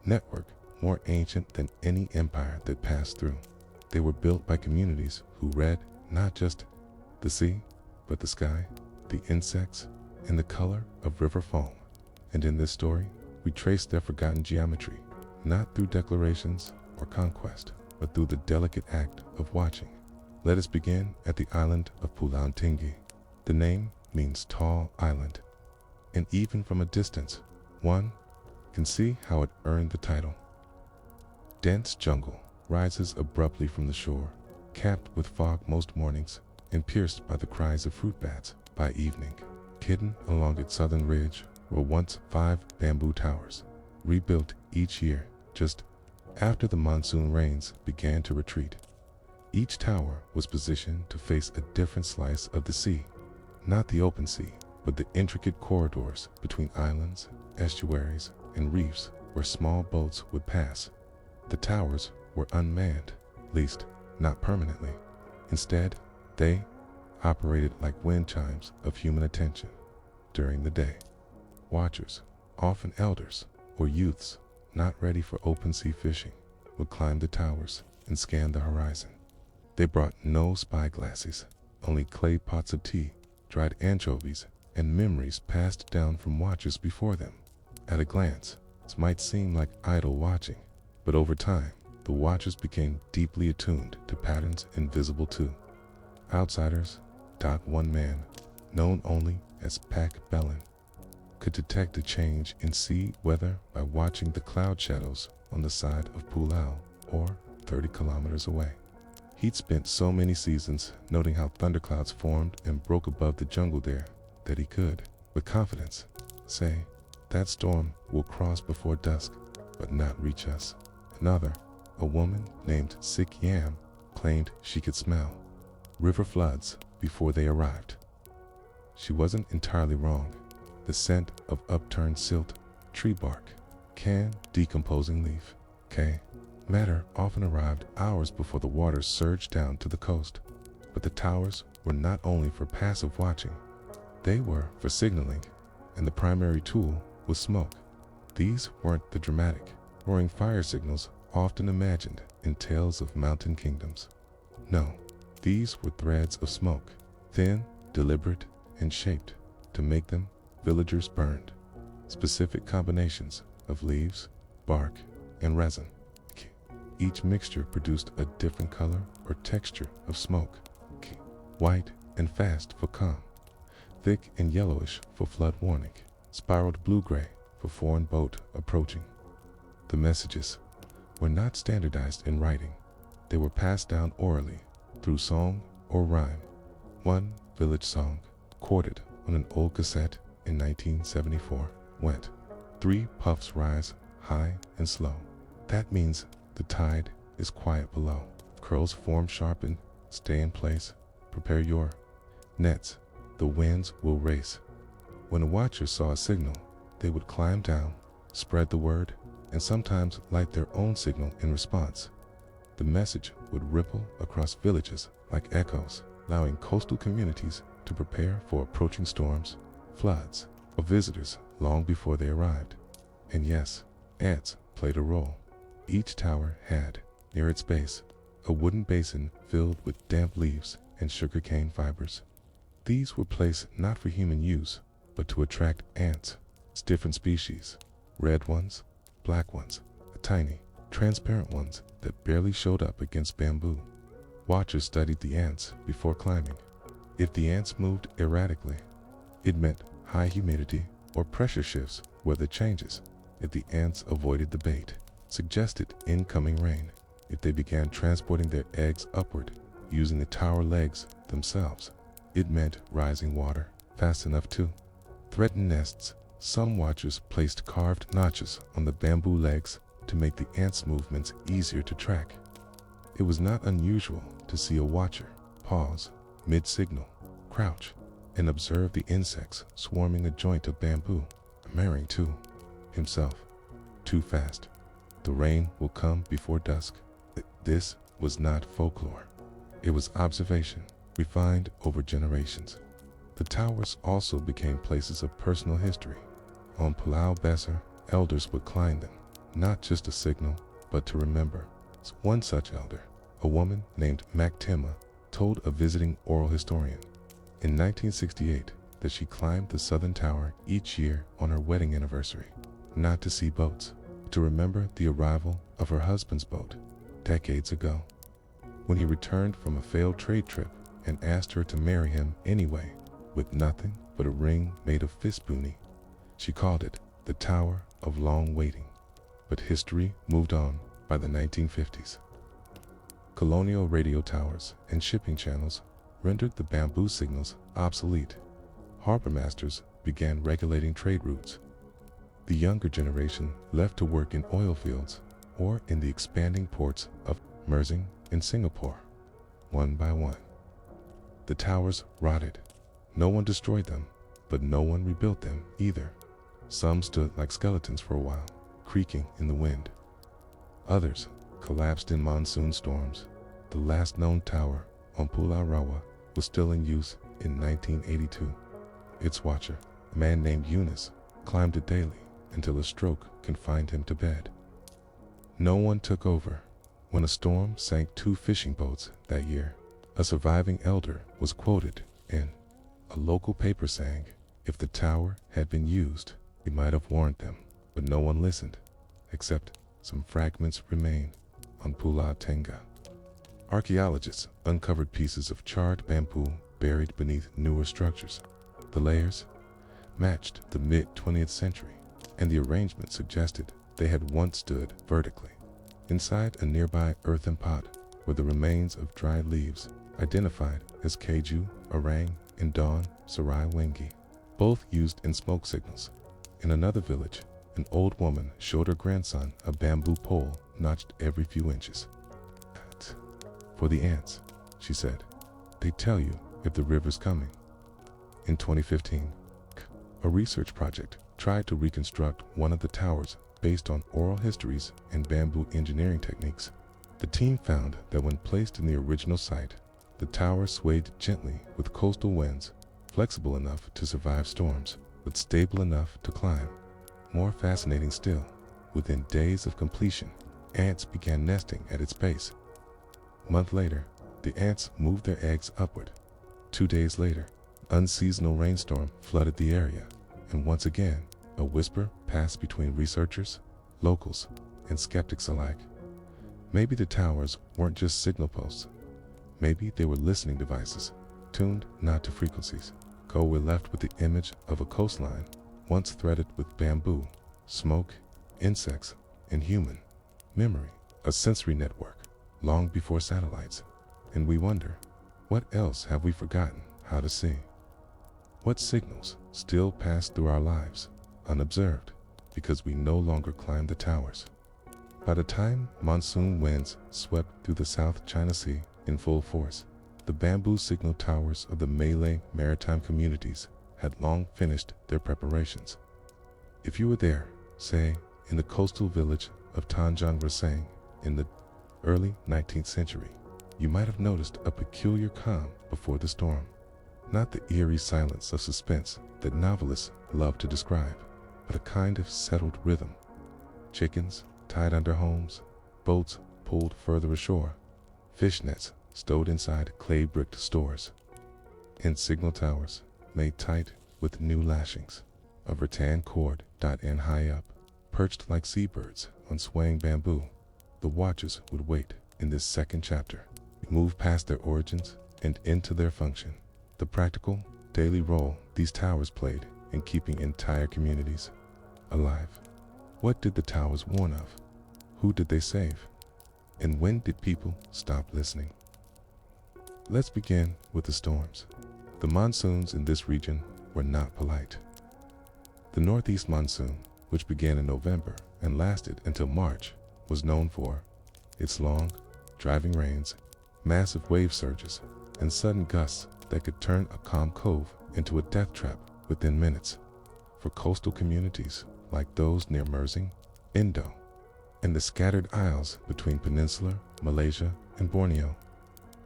network more ancient than any empire that passed through. They were built by communities who read not just the sea, but the sky, the insects, and the color of river foam. And in this story, we trace their forgotten geometry, not through declarations or conquest, but through the delicate act of watching. Let us begin at the island of Pulau Tinggi. The name means tall island, and even from a distance, one can see how it earned the title. Dense jungle rises abruptly from the shore, capped with fog most mornings and pierced by the cries of fruit bats by evening. Hidden along its southern ridge were once 5 bamboo towers, rebuilt each year just after the monsoon rains began to retreat. Each tower was positioned to face a different slice of the sea, not the open sea, but the intricate corridors between islands, estuaries, and reefs where small boats would pass. The towers were unmanned, at least not permanently. Instead, they operated like wind chimes of human attention. During the day, watchers, often elders or youths not ready for open sea fishing, would climb the towers and scan the horizon. They brought no spyglasses, only clay pots of tea, dried anchovies, and memories passed down from watchers before them. At a glance, this might seem like idle watching, but over time, the watchers became deeply attuned to patterns invisible to outsiders. One man, known only as Pak Bellin, could detect a change in sea weather by watching the cloud shadows on the side of Pulau, or 30 kilometers away. He'd spent so many seasons noting how thunderclouds formed and broke above the jungle there that he could, with confidence, say, "That storm will cross before dusk, but not reach us." Another, a woman named Sik Yam, claimed she could smell river floods before they arrived. She wasn't entirely wrong. The scent of upturned silt, tree bark, decomposing leaf, matter often arrived hours before the waters surged down to the coast. But the towers were not only for passive watching, they were for signaling, and the primary tool was smoke. These weren't the dramatic, roaring fire signals often imagined in tales of mountain kingdoms. No, these were threads of smoke, thin, deliberate, and shaped to make them villagers burned. Specific combinations of leaves, bark, and resin. Each mixture produced a different color or texture of smoke. White and fast for calm, thick and yellowish for flood warning, spiraled blue-gray for foreign boat approaching. The messages were not standardized in writing. They were passed down orally through song or rhyme. One village song, quoted on an old cassette in 1974, went, "3 puffs rise high and slow. That means the tide is quiet below. Curls form sharpen, stay in place, prepare your nets, the winds will race." When a watcher saw a signal, they would climb down, spread the word, and sometimes light their own signal in response. The message would ripple across villages like echoes, allowing coastal communities to prepare for approaching storms, floods, or visitors long before they arrived. And yes, ants played a role. Each tower had, near its base, a wooden basin filled with damp leaves and sugarcane fibers. These were placed not for human use, but to attract ants, different species, red ones, black ones, tiny, transparent ones that barely showed up against bamboo. Watchers studied the ants before climbing. If the ants moved erratically, it meant high humidity or pressure shifts were the changes. If the ants avoided the bait, suggested incoming rain. If they began transporting their eggs upward, using the tower legs themselves, it meant rising water fast enough to threaten nests. Some watchers placed carved notches on the bamboo legs to make the ants' movements easier to track. It was not unusual to see a watcher pause mid-signal, crouch, and observe the insects swarming a joint of bamboo, murmuring to himself, "Too fast. The rain will come before dusk." This was not folklore. It was observation, refined over generations. The towers also became places of personal history. On Pulau Besar, elders would climb them, not just to signal, but to remember. One such elder, a woman named Mactima, told a visiting oral historian in 1968 that she climbed the southern tower each year on her wedding anniversary, not to see boats, to remember the arrival of her husband's boat decades ago. When he returned from a failed trade trip and asked her to marry him anyway, with nothing but a ring made of fistboonie, she called it the Tower of Long Waiting. But history moved on by the 1950s. Colonial radio towers and shipping channels rendered the bamboo signals obsolete. Harbor masters began regulating trade routes. The younger generation left to work in oil fields or in the expanding ports of Mersing in Singapore. One by one, the towers rotted. No one destroyed them, but no one rebuilt them either. Some stood like skeletons for a while, creaking in the wind. Others collapsed in monsoon storms. The last known tower on Pulau Rawa was still in use in 1982. Its watcher, a man named Yunus, climbed it daily until a stroke confined him to bed. No one took over. When a storm sank 2 fishing boats that year, a surviving elder was quoted in a local paper saying, "If the tower had been used, he might have warned them." But no one listened, except some fragments remain on Pulau Tengah. Archaeologists uncovered pieces of charred bamboo buried beneath newer structures. The layers matched the mid-20th century, and the arrangement suggested they had once stood vertically. Inside a nearby earthen pot were the remains of dried leaves, identified as Keju, Orang, and Dawn Sarai Wengi, both used in smoke signals. In another village, an old woman showed her grandson a bamboo pole notched every few inches. "For the ants," she said. "They tell you if the river's coming." In 2015, a research project tried to reconstruct one of the towers based on oral histories and bamboo engineering techniques. The team found that when placed in the original site, the tower swayed gently with coastal winds, flexible enough to survive storms, but stable enough to climb. More fascinating still, within days of completion, ants began nesting at its base. A month later, the ants moved their eggs upward. 2 days later, an unseasonal rainstorm flooded the area, and once again, a whisper passed between researchers, locals, and skeptics alike. Maybe the towers weren't just signal posts. Maybe they were listening devices, tuned not to frequencies. We're left with the image of a coastline once threaded with bamboo, smoke, insects, and human memory, a sensory network long before satellites. And we wonder, what else have we forgotten how to see? What signals still pass through our lives unobserved because we no longer climb the towers? By the time monsoon winds swept through the South China Sea in full force, the bamboo signal towers of the Malay maritime communities had long finished their preparations. If you were there, say, in the coastal village of Tanjung Resang in the early 19th century, you might have noticed a peculiar calm before the storm. Not the eerie silence of suspense that novelists love to describe, but a kind of settled rhythm. Chickens tied under homes, boats pulled further ashore, fish nets stowed inside clay-bricked stores, and signal towers made tight with new lashings of rattan cord end high up, perched like seabirds on swaying bamboo. The watchers would wait in this second chapter, move past their origins and into their function, the practical, daily role these towers played in keeping entire communities alive. What did the towers warn of? Who did they save? And when did people stop listening? Let's begin with the storms. The monsoons in this region were not polite. The northeast monsoon, which began in November and lasted until March, was known for its long, driving rains, massive wave surges, and sudden gusts that could turn a calm cove into a death trap within minutes. For coastal communities like those near Mersing, Indo, and the scattered isles between Peninsular, Malaysia, and Borneo,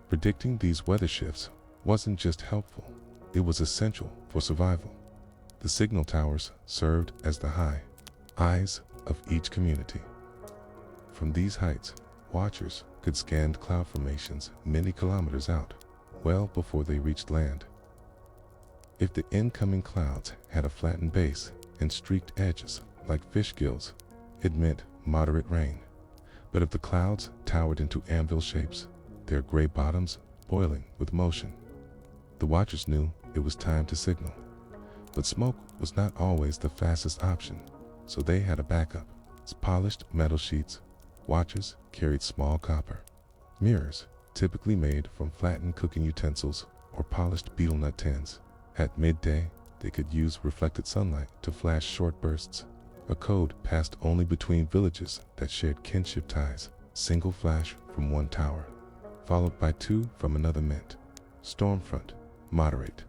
predicting these weather shifts wasn't just helpful, it was essential for survival. The signal towers served as the eyes of each community. From these heights, watchers could scan cloud formations many kilometers out, well before they reached land. If the incoming clouds had a flattened base and streaked edges like fish gills, it meant moderate rain. But if the clouds towered into anvil shapes, their gray bottoms boiling with motion, the watchers knew it was time to signal. But smoke was not always the fastest option, so they had a backup. Polished metal sheets. Watchers carried small copper mirrors, typically made from flattened cooking utensils or polished betel nut tins. At midday, they could use reflected sunlight to flash short bursts. A code passed only between villages that shared kinship ties. Single flash from one tower, followed by two from another meant storm front, moderate.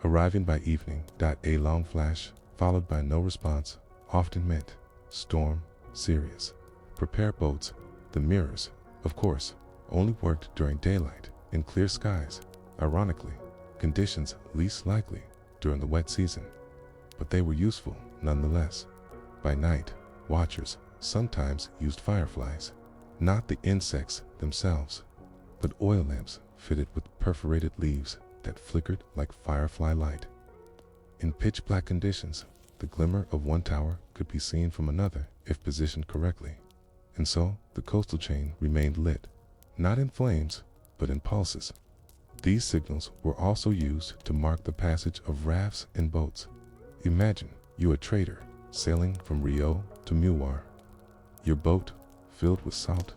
Arriving by evening. A long flash, followed by no response, often meant storm, serious. Prepare boats. The mirrors, of course, only worked during daylight in clear skies. Ironically, conditions least likely during the wet season, but they were useful nonetheless. By night, watchers sometimes used fireflies, not the insects themselves, but oil lamps fitted with perforated leaves that flickered like firefly light. In pitch black conditions, the glimmer of one tower could be seen from another if positioned correctly, and so the coastal chain remained lit, not in flames, but in pulses. These signals were also used to mark the passage of rafts and boats. Imagine you a trader sailing from Rio to Muar. Your boat filled with salt,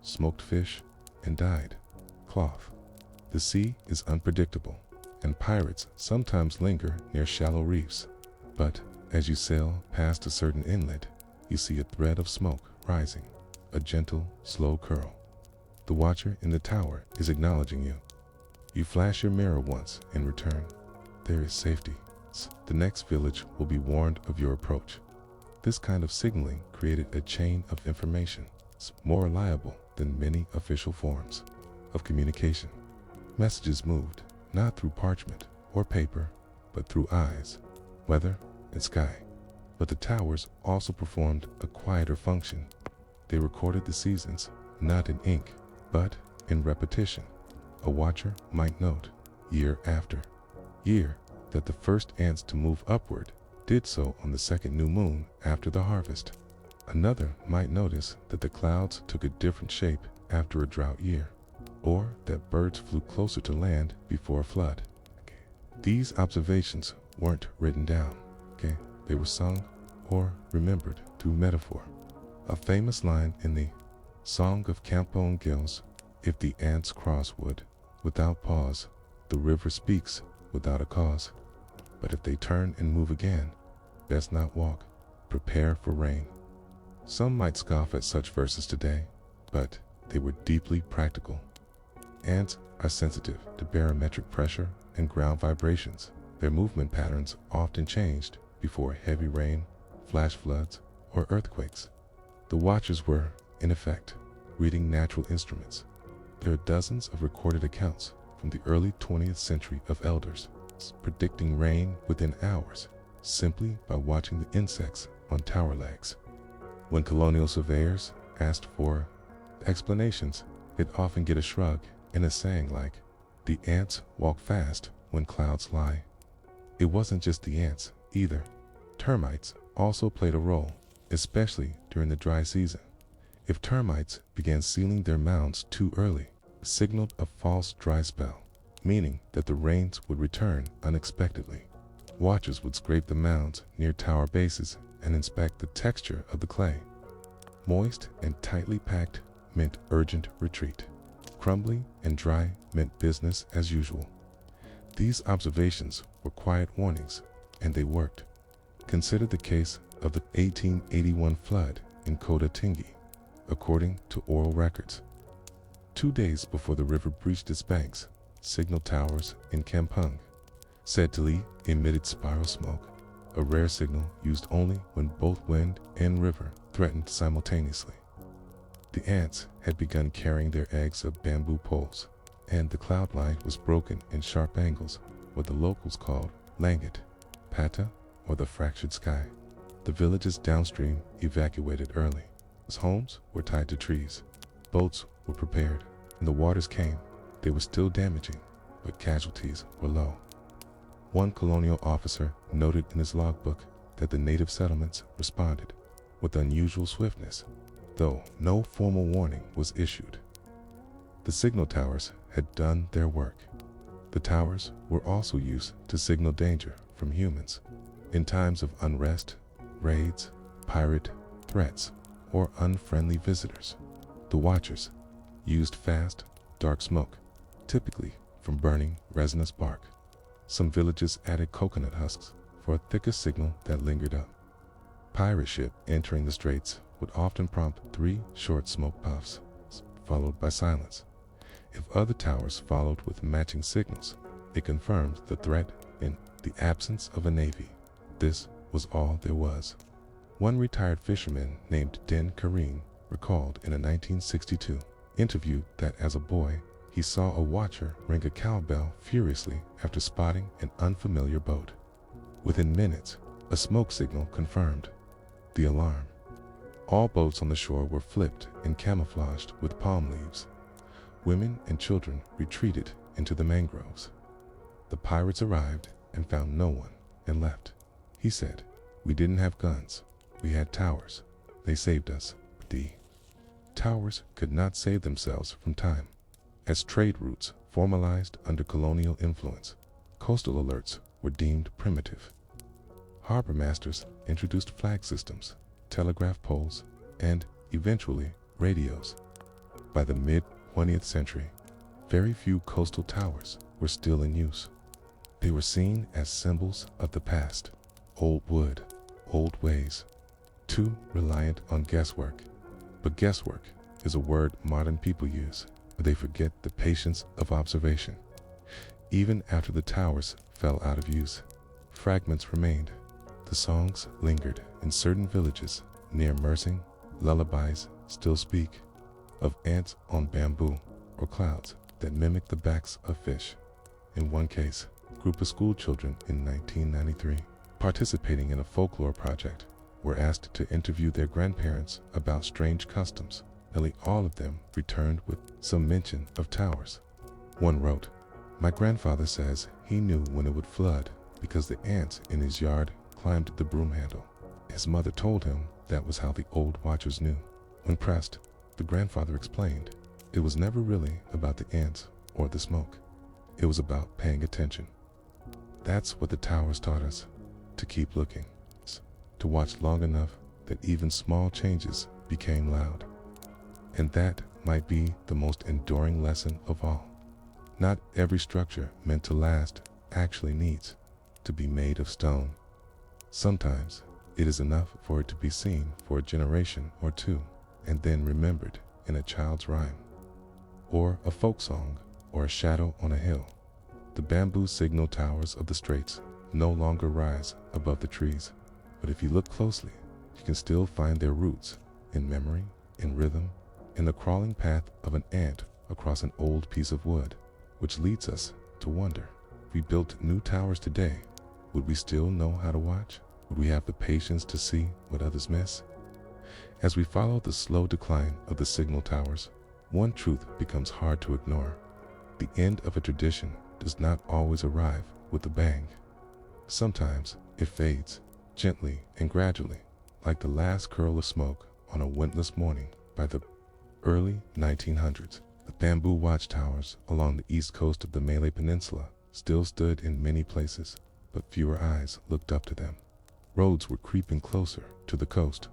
smoked fish, and dyed cloth. The sea is unpredictable, and pirates sometimes linger near shallow reefs. But as you sail past a certain inlet, you see a thread of smoke rising, a gentle, slow curl. The watcher in the tower is acknowledging you. You flash your mirror once in return. There is safety. The next village will be warned of your approach. This kind of signaling created a chain of information, more reliable than many official forms of communication. Messages moved not through parchment or paper, but through eyes, weather, and sky. But the towers also performed a quieter function. They recorded the seasons, not in ink, but in repetition. A watcher might note, year after year, that the first ants to move upward did so on the second new moon after the harvest. Another might notice that the clouds took a different shape after a drought year, or that birds flew closer to land before a flood. These observations weren't written down, they were sung or remembered through metaphor. A famous line in the Song of Campone Gills, if the ants cross wood without pause, the river speaks without a cause. But if they turn and move again, best not walk, prepare for rain. Some might scoff at such verses today, but they were deeply practical. Ants are sensitive to barometric pressure and ground vibrations. Their movement patterns often changed before heavy rain, flash floods, or earthquakes. The watchers were, in effect, reading natural instruments. There are dozens of recorded accounts from the early 20th century of elders predicting rain within hours simply by watching the insects on tower legs. When colonial surveyors asked for explanations, they'd often get a shrug and a saying like, "The ants walk fast when clouds lie." It wasn't just the ants either. Termites also played a role, especially during the dry season. If termites began sealing their mounds too early, it signaled a false dry spell, meaning that the rains would return unexpectedly. Watchers would scrape the mounds near tower bases and inspect the texture of the clay. Moist and tightly packed meant urgent retreat. Crumbly and dry meant business as usual. These observations were quiet warnings, and they worked. Consider the case of the 1881 flood in Kota Tinggi. According to oral records, 2 days before the river breached its banks, signal towers in Kampung, said to Lee, emitted spiral smoke, a rare signal used only when both wind and river threatened simultaneously. The ants had begun carrying their eggs up bamboo poles, and the cloud line was broken in sharp angles, what the locals called langat, pata, or the fractured sky. The villages downstream evacuated early. As homes were tied to trees, boats were prepared, and the waters came. They were still damaging, but casualties were low. One colonial officer noted in his logbook that the native settlements responded. with unusual swiftness, though no formal warning was issued. The signal towers had done their work. The towers were also used to signal danger from humans in times of unrest, raids, pirate threats, or unfriendly visitors. The watchers used fast, dark smoke, typically from burning resinous bark. Some villages added coconut husks for a thicker signal that lingered up. Pirate ship entering the straits would often prompt 3 short smoke puffs, followed by silence. If other towers followed with matching signals, it confirmed the threat in the absence of a navy. This was all there was. One retired fisherman named Den Karim recalled in a 1962 interview that as a boy, he saw a watcher ring a cowbell furiously after spotting an unfamiliar boat. Within minutes, a smoke signal confirmed the alarm. All boats on the shore were flipped and camouflaged with palm leaves. Women and children retreated into the mangroves. The pirates arrived and found no one and left. He said, "We didn't have guns. We had towers. They saved us." The towers could not save themselves from time. As trade routes formalized under colonial influence, coastal alerts were deemed primitive. Harbor masters introduced flag systems, telegraph poles, and eventually radios. By the mid-20th century, very few coastal towers were still in use. They were seen as symbols of the past, old wood, old ways, too reliant on guesswork. But guesswork is a word modern people use, but they forget the patience of observation. Even after the towers fell out of use, fragments remained. The songs lingered in certain villages near Mersing. Lullabies still speak of ants on bamboo or clouds that mimic the backs of fish. In one case, a group of school children in 1993, participating in a folklore project, were asked to interview their grandparents about strange customs. Nearly all of them returned with some mention of towers. One wrote, "My grandfather says he knew when it would flood because the ants in his yard climbed the broom handle. His mother told him that was how the old watchers knew." When pressed, the grandfather explained, it was never really about the ants or the smoke. It was about paying attention. That's what the towers taught us, to keep looking, to watch long enough that even small changes became loud. And that might be the most enduring lesson of all. Not every structure meant to last actually needs to be made of stone. Sometimes it is enough for it to be seen for a generation or two and then remembered in a child's rhyme, or a folk song, or a shadow on a hill. The bamboo signal towers of the straits no longer rise above the trees, but if you look closely, you can still find their roots in memory, in rhythm, in the crawling path of an ant across an old piece of wood, which leads us to wonder, if we built new towers today, would we still know how to watch? Would we have the patience to see what others miss? As we follow the slow decline of the signal towers, one truth becomes hard to ignore. The end of a tradition does not always arrive with a bang. Sometimes it fades, gently and gradually, like the last curl of smoke on a windless morning. By the early 1900s, the bamboo watchtowers along the east coast of the Malay Peninsula still stood in many places, but fewer eyes looked up to them. Roads were creeping closer to the coast.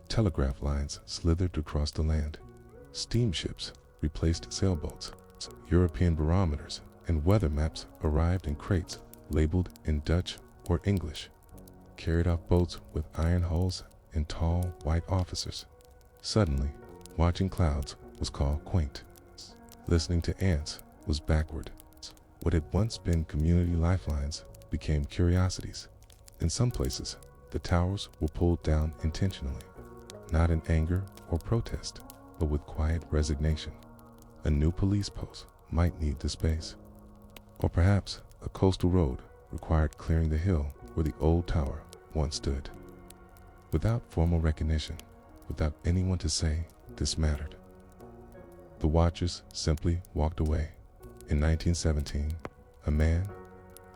Telegraph lines slithered across the land. Steamships replaced sailboats. European barometers and weather maps arrived in crates labeled in Dutch or English, carried off boats with iron hulls and tall white officers. Suddenly, watching clouds was called quaint. Listening to ants was backward. What had once been community lifelines became curiosities. In some places, the towers were pulled down intentionally, not in anger or protest, but with quiet resignation. A new police post might need the space. Or perhaps a coastal road required clearing the hill where the old tower once stood. Without formal recognition, without anyone to say this mattered, the watchers simply walked away. In 1917, a man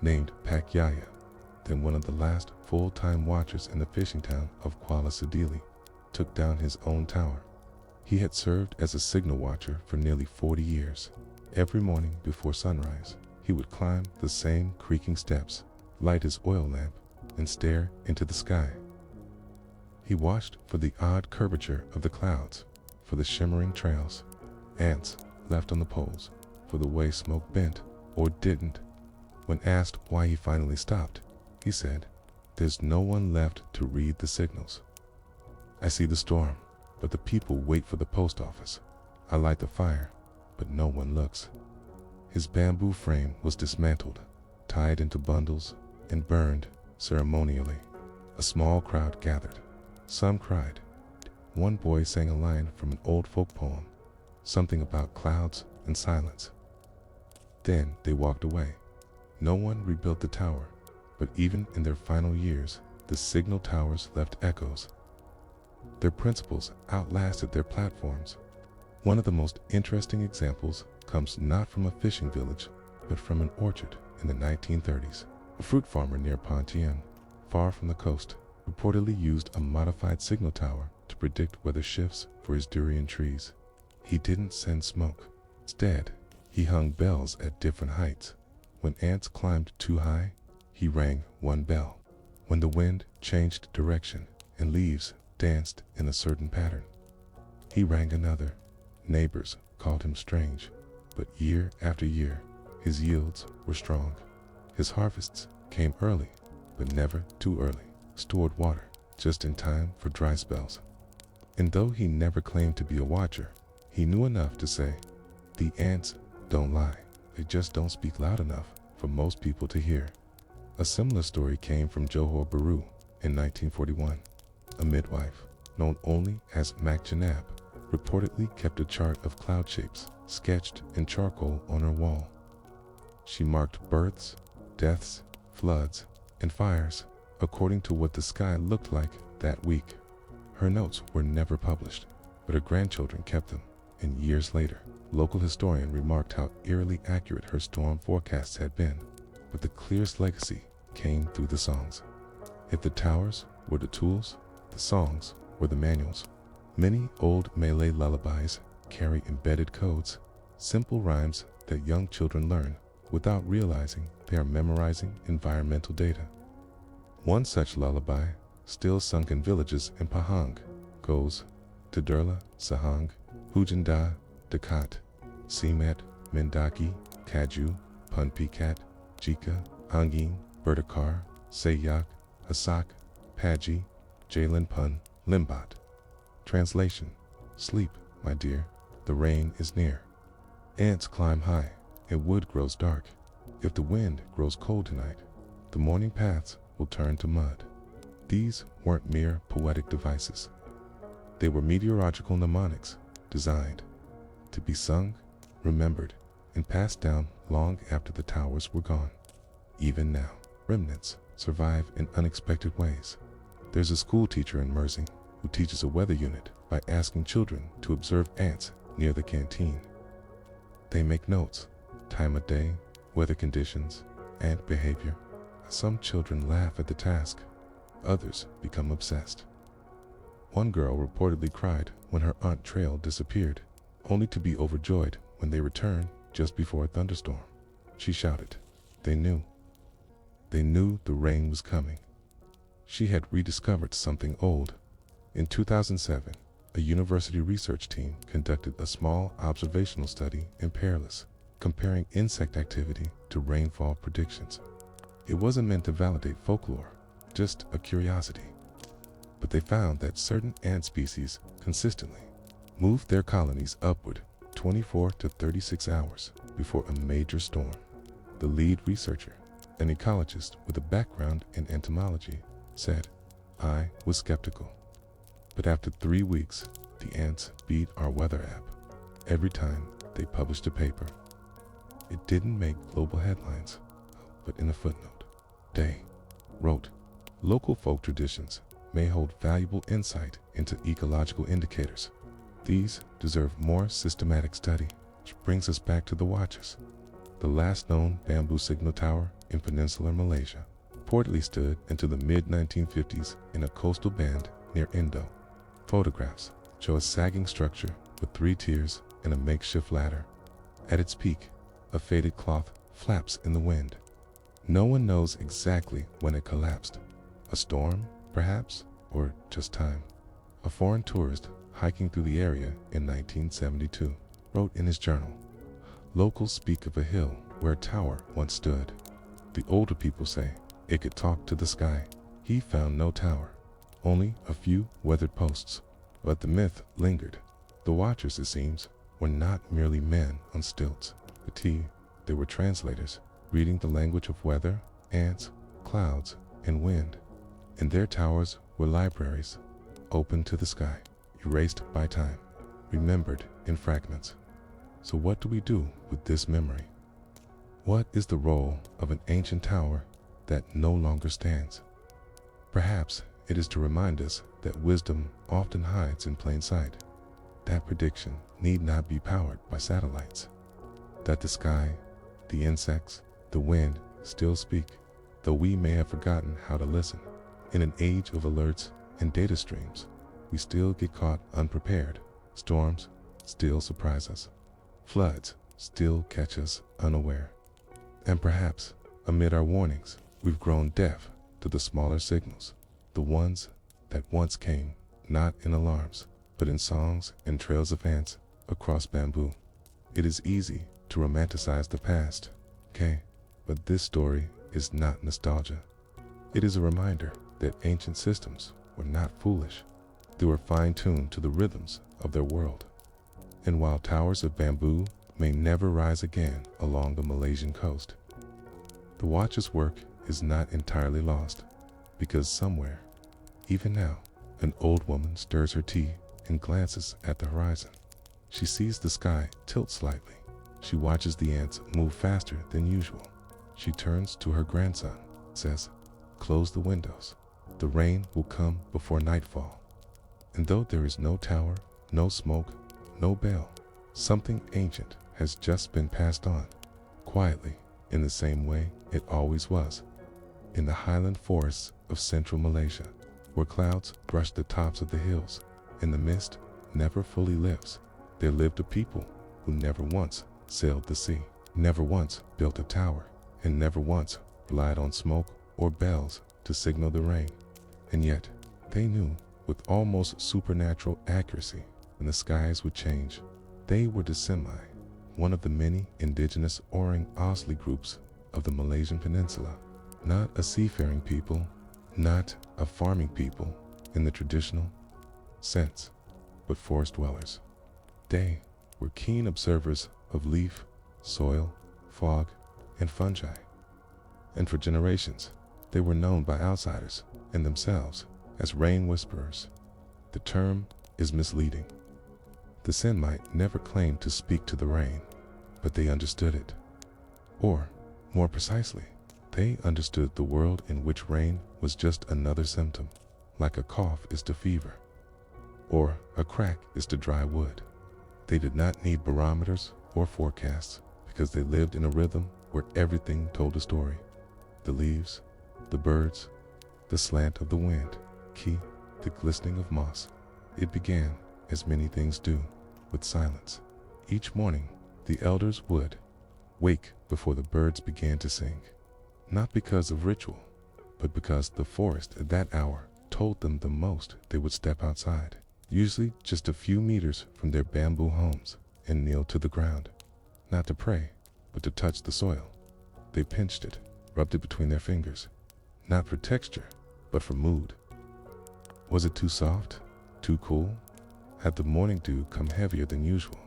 named Pakyaya, then one of the last full-time watchers in the fishing town of Kuala Sedili, took down his own tower. He had served as a signal watcher for nearly 40 years. Every morning before sunrise, he would climb the same creaking steps, light his oil lamp, and stare into the sky. He watched for the odd curvature of the clouds, for the shimmering trails, ants left on the poles, for the way smoke bent or didn't. When asked why he finally stopped, he said, "There's no one left to read the signals. I see the storm, but the people wait for the post office. I light the fire, but no one looks." His bamboo frame was dismantled, tied into bundles, and burned ceremonially. A small crowd gathered. Some cried. One boy sang a line from an old folk poem, something about clouds and silence. Then they walked away. No one rebuilt the tower, but even in their final years, the signal towers left echoes. Their principles outlasted their platforms. One of the most interesting examples comes not from a fishing village, but from an orchard in the 1930s. A fruit farmer near Pontian, far from the coast, reportedly used a modified signal tower to predict weather shifts for his durian trees. He didn't send smoke. Instead, he hung bells at different heights. When ants climbed too high, he rang one bell. When the wind changed direction and leaves danced in a certain pattern, he rang another. Neighbors called him strange, but year after year, his yields were strong. His harvests came early, but never too early. Stored water just in time for dry spells. And though he never claimed to be a watcher, he knew enough to say, "The ants don't lie. They just don't speak loud enough for most people to hear." A similar story came from Johor Bahru in 1941. A midwife, known only as Mac Janab, reportedly kept a chart of cloud shapes sketched in charcoal on her wall. She marked births, deaths, floods, and fires according to what the sky looked like that week. Her notes were never published, but her grandchildren kept them, and years later, local historian remarked how eerily accurate her storm forecasts had been. But the clearest legacy came through the songs. If the towers were the tools, the songs were the manuals. Many old Malay lullabies carry embedded codes, simple rhymes that young children learn without realizing they are memorizing environmental data. One such lullaby, still sung in villages in Pahang, goes, "Tiderla Sahang, Hujanda, Dekat, Simet, Mendaki, Kaju, Punpikat, Jika, Angin, Berdakar, Sayak, Asak, Paji, Jalen Pun, Limbat." Translation: Sleep, my dear, the rain is near. Ants climb high, and wood grows dark. If the wind grows cold tonight, the morning paths will turn to mud. These weren't mere poetic devices. They were meteorological mnemonics designed to be sung, remembered, and passed down long after the towers were gone. Even now, remnants survive in unexpected ways. There's a school teacher in Mersing who teaches a weather unit by asking children to observe ants near the canteen. They make notes, time of day, weather conditions, ant behavior. Some children laugh at the task, others become obsessed. One girl reportedly cried when her ant trail disappeared, only to be overjoyed when they returned just before a thunderstorm. She shouted, "They knew. They knew the rain was coming." She had rediscovered something old. In 2007, a university research team conducted a small observational study in Peerless, comparing insect activity to rainfall predictions. It wasn't meant to validate folklore, just a curiosity. But they found that certain ant species consistently moved their colonies upward 24 to 36 hours before a major storm. The lead researcher, an ecologist with a background in entomology, said, "I was skeptical. But after 3 weeks, the ants beat our weather app every time they published a paper." It didn't make global headlines, but in a footnote, Day wrote, "Local folk traditions may hold valuable insight into ecological indicators. These deserve more systematic study," which brings us back to the watches. The last known bamboo signal tower in peninsular Malaysia reportedly stood into the mid-1950s in a coastal band near Indo. Photographs show a sagging structure with 3 tiers and a makeshift ladder. At its peak, a faded cloth flaps in the wind. No one knows exactly when it collapsed. A storm, perhaps, or just time. A foreign tourist hiking through the area in 1972 wrote in his journal, "Locals speak of a hill where a tower once stood. The older people say it could talk to the sky." He found no tower, only a few weathered posts. But the myth lingered. The watchers, it seems, were not merely men on stilts. They were translators, reading the language of weather, ants, clouds, and wind. And their towers were libraries, open to the sky, erased by time, remembered in fragments. So what do we do with this memory? What is the role of an ancient tower that no longer stands? Perhaps it is to remind us that wisdom often hides in plain sight, that prediction need not be powered by satellites, that the sky, the insects, the wind still speak, though we may have forgotten how to listen. In an age of alerts and data streams, we still get caught unprepared. Storms still surprise us. Floods still catch us unaware. And perhaps, amid our warnings, we've grown deaf to the smaller signals, the ones that once came not in alarms, but in songs and trails of ants across bamboo. It is easy to romanticize the past, but this story is not nostalgia. It is a reminder that ancient systems were not foolish. They were fine-tuned to the rhythms of their world. And while towers of bamboo may never rise again along the Malaysian coast, the watcher's work is not entirely lost, because somewhere, even now, an old woman stirs her tea and glances at the horizon. She sees the sky tilt slightly. She watches the ants move faster than usual. She turns to her grandson, says, "Close the windows. The rain will come before nightfall." And though there is no tower, no smoke, no bell, something ancient has just been passed on, quietly, in the same way it always was. In the highland forests of central Malaysia, where clouds brush the tops of the hills and the mist never fully lifts, there lived a people who never once sailed the sea, never once built a tower, and never once relied on smoke or bells to signal the rain. And yet, they knew with almost supernatural accuracy when the skies would change. They were the Semi, one of the many indigenous Orang Asli groups of the Malaysian peninsula, not a seafaring people, not a farming people in the traditional sense, but forest dwellers. They were keen observers of leaf, soil, fog, and fungi. And for generations, they were known by outsiders and themselves as rain whisperers. The term is misleading. The Semite never claimed to speak to the rain, but they understood it. Or, more precisely, they understood the world in which rain was just another symptom, like a cough is to fever, or a crack is to dry wood. They did not need barometers or forecasts because they lived in a rhythm where everything told a story. The leaves, the birds, the slant of the wind, the glistening of moss. It began, as many things do, with silence. Each morning, the elders would wake before the birds began to sing, not because of ritual, but because the forest at that hour told them the most. They would step outside, usually just a few meters from their bamboo homes, and kneel to the ground, not to pray, but to touch the soil. They pinched it, rubbed it between their fingers, not for texture, but for mood. Was it too soft? Too cool? Had the morning dew come heavier than usual?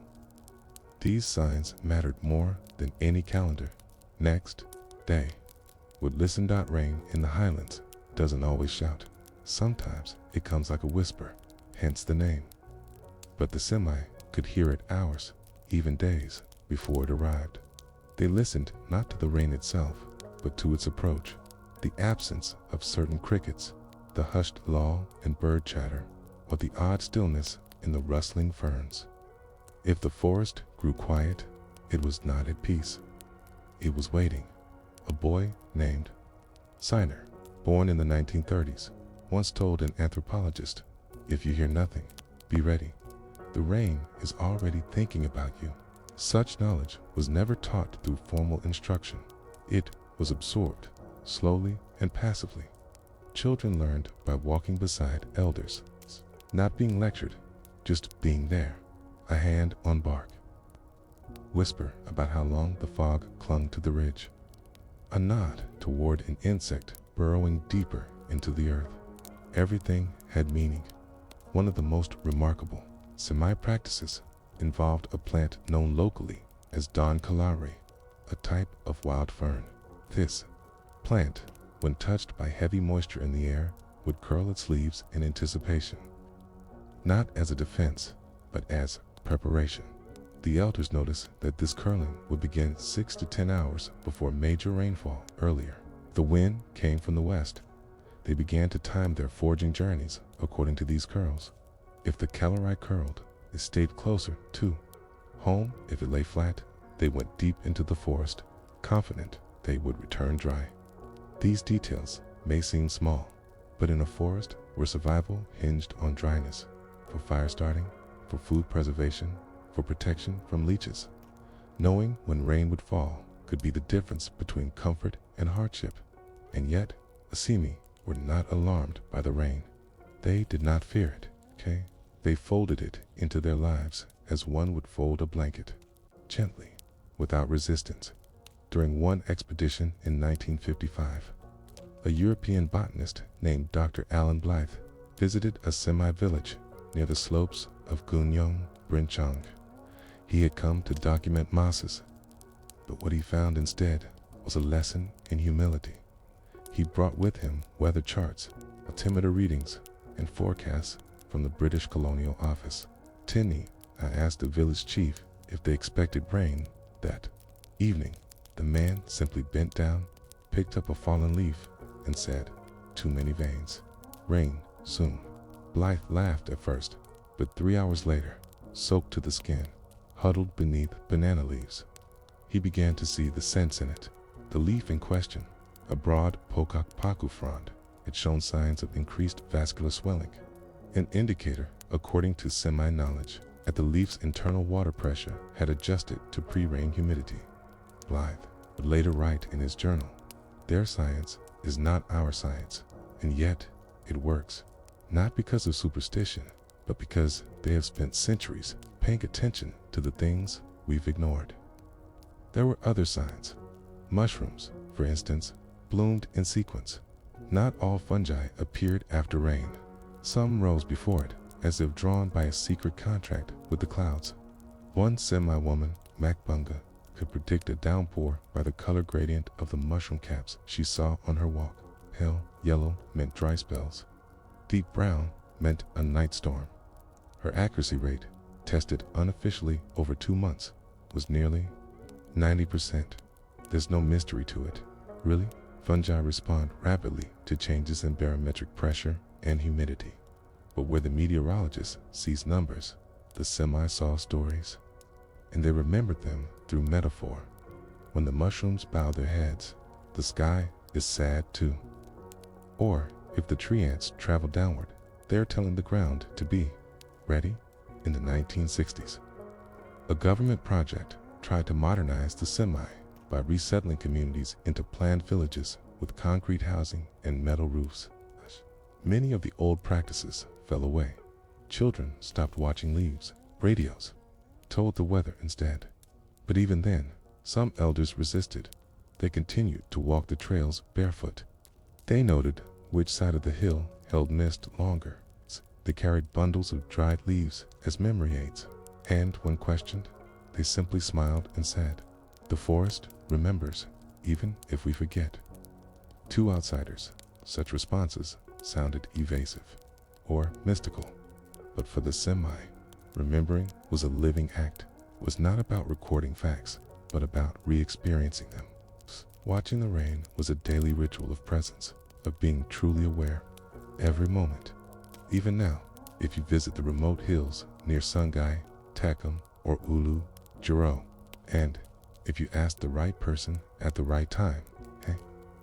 These signs mattered more than any calendar. Next day would listen. Rain in the highlands doesn't always shout. Sometimes it comes like a whisper, hence the name. But the Semi could hear it hours, even days, before it arrived. They listened not to the rain itself, but to its approach, the absence of certain crickets, the hushed lull in bird chatter, or the odd stillness in the rustling ferns. If the forest grew quiet, it was not at peace. It was waiting. A boy named Siner, born in the 1930s, once told an anthropologist, If you hear nothing, be ready. The rain is already thinking about you. Such knowledge was never taught through formal instruction. It was absorbed, slowly and passively. Children learned by walking beside elders, not being lectured, just being there, a hand on bark. Whisper about how long the fog clung to the ridge. A nod toward an insect burrowing deeper into the earth. Everything had meaning. One of the most remarkable semi-practices involved a plant known locally as Don Calare, a type of wild fern. This plant, when touched by heavy moisture in the air, would curl its leaves in anticipation. Not as a defense, but as preparation. The elders noticed that this curling would begin 6 to 10 hours before major rainfall earlier. The wind came from the west. They began to time their foraging journeys according to these curls. If the calorite curled, it stayed closer to home. If it lay flat, they went deep into the forest, confident they would return dry. These details may seem small, but in a forest where survival hinged on dryness, for fire starting, for food preservation, for protection from leeches, knowing when rain would fall could be the difference between comfort and hardship. And yet, Asimi were not alarmed by the rain. They did not fear it, okay? They folded it into their lives as one would fold a blanket, gently, without resistance. During one expedition in 1955, a European botanist named Dr. Alan Blythe visited a semi-village near the slopes of Gunyong, Brinchang. He had come to document mosses, but what he found instead was a lesson in humility. He brought with him weather charts, altimeter readings, and forecasts from the British Colonial Office. Tinny, I asked the village chief if they expected rain that evening. The man simply bent down, picked up a fallen leaf, and said, "Too many veins. Rain, soon." Blythe laughed at first, but 3 hours later, soaked to the skin, huddled beneath banana leaves, he began to see the sense in it. The leaf in question, a broad pokak paku frond, had shown signs of increased vascular swelling, an indicator, according to semi-knowledge, that the leaf's internal water pressure had adjusted to pre-rain humidity. Blythe would later write in his journal, "Their science is not our science, and yet it works, not because of superstition, but because they have spent centuries paying attention to the things we've ignored." There were other signs. Mushrooms, for instance, bloomed in sequence. Not all fungi appeared after rain. Some rose before it, as if drawn by a secret contract with the clouds. One semi-woman, Macbunga, could predict a downpour by the color gradient of the mushroom caps she saw on her walk. Pale yellow meant dry spells. Deep brown meant a night storm. Her accuracy rate, tested unofficially over 2 months, was nearly 90%. There's no mystery to it, really. Fungi respond rapidly to changes in barometric pressure and humidity. But where the meteorologist sees numbers, the semi saw stories, and they remembered them through metaphor. When the mushrooms bow their heads, the sky is sad too. Or if the tree ants travel downward, they're telling the ground to be ready. In the 1960s, a government project tried to modernize the semi by resettling communities into planned villages with concrete housing and metal roofs. Many of the old practices fell away. Children stopped watching leaves. Radios told the weather instead. But even then, some elders resisted. They continued to walk the trails barefoot. They noted which side of the hill held mist longer. They carried bundles of dried leaves as memory aids, and when questioned, they simply smiled and said, "The forest remembers, even if we forget." To outsiders, such responses sounded evasive or mystical, but for the semi, remembering was a living act. It was not about recording facts, but about re-experiencing them. Watching the rain was a daily ritual of presence, of being truly aware, every moment. Even now, if you visit the remote hills near Sungai, Takum, or Ulu, Juro, and if you ask the right person at the right time,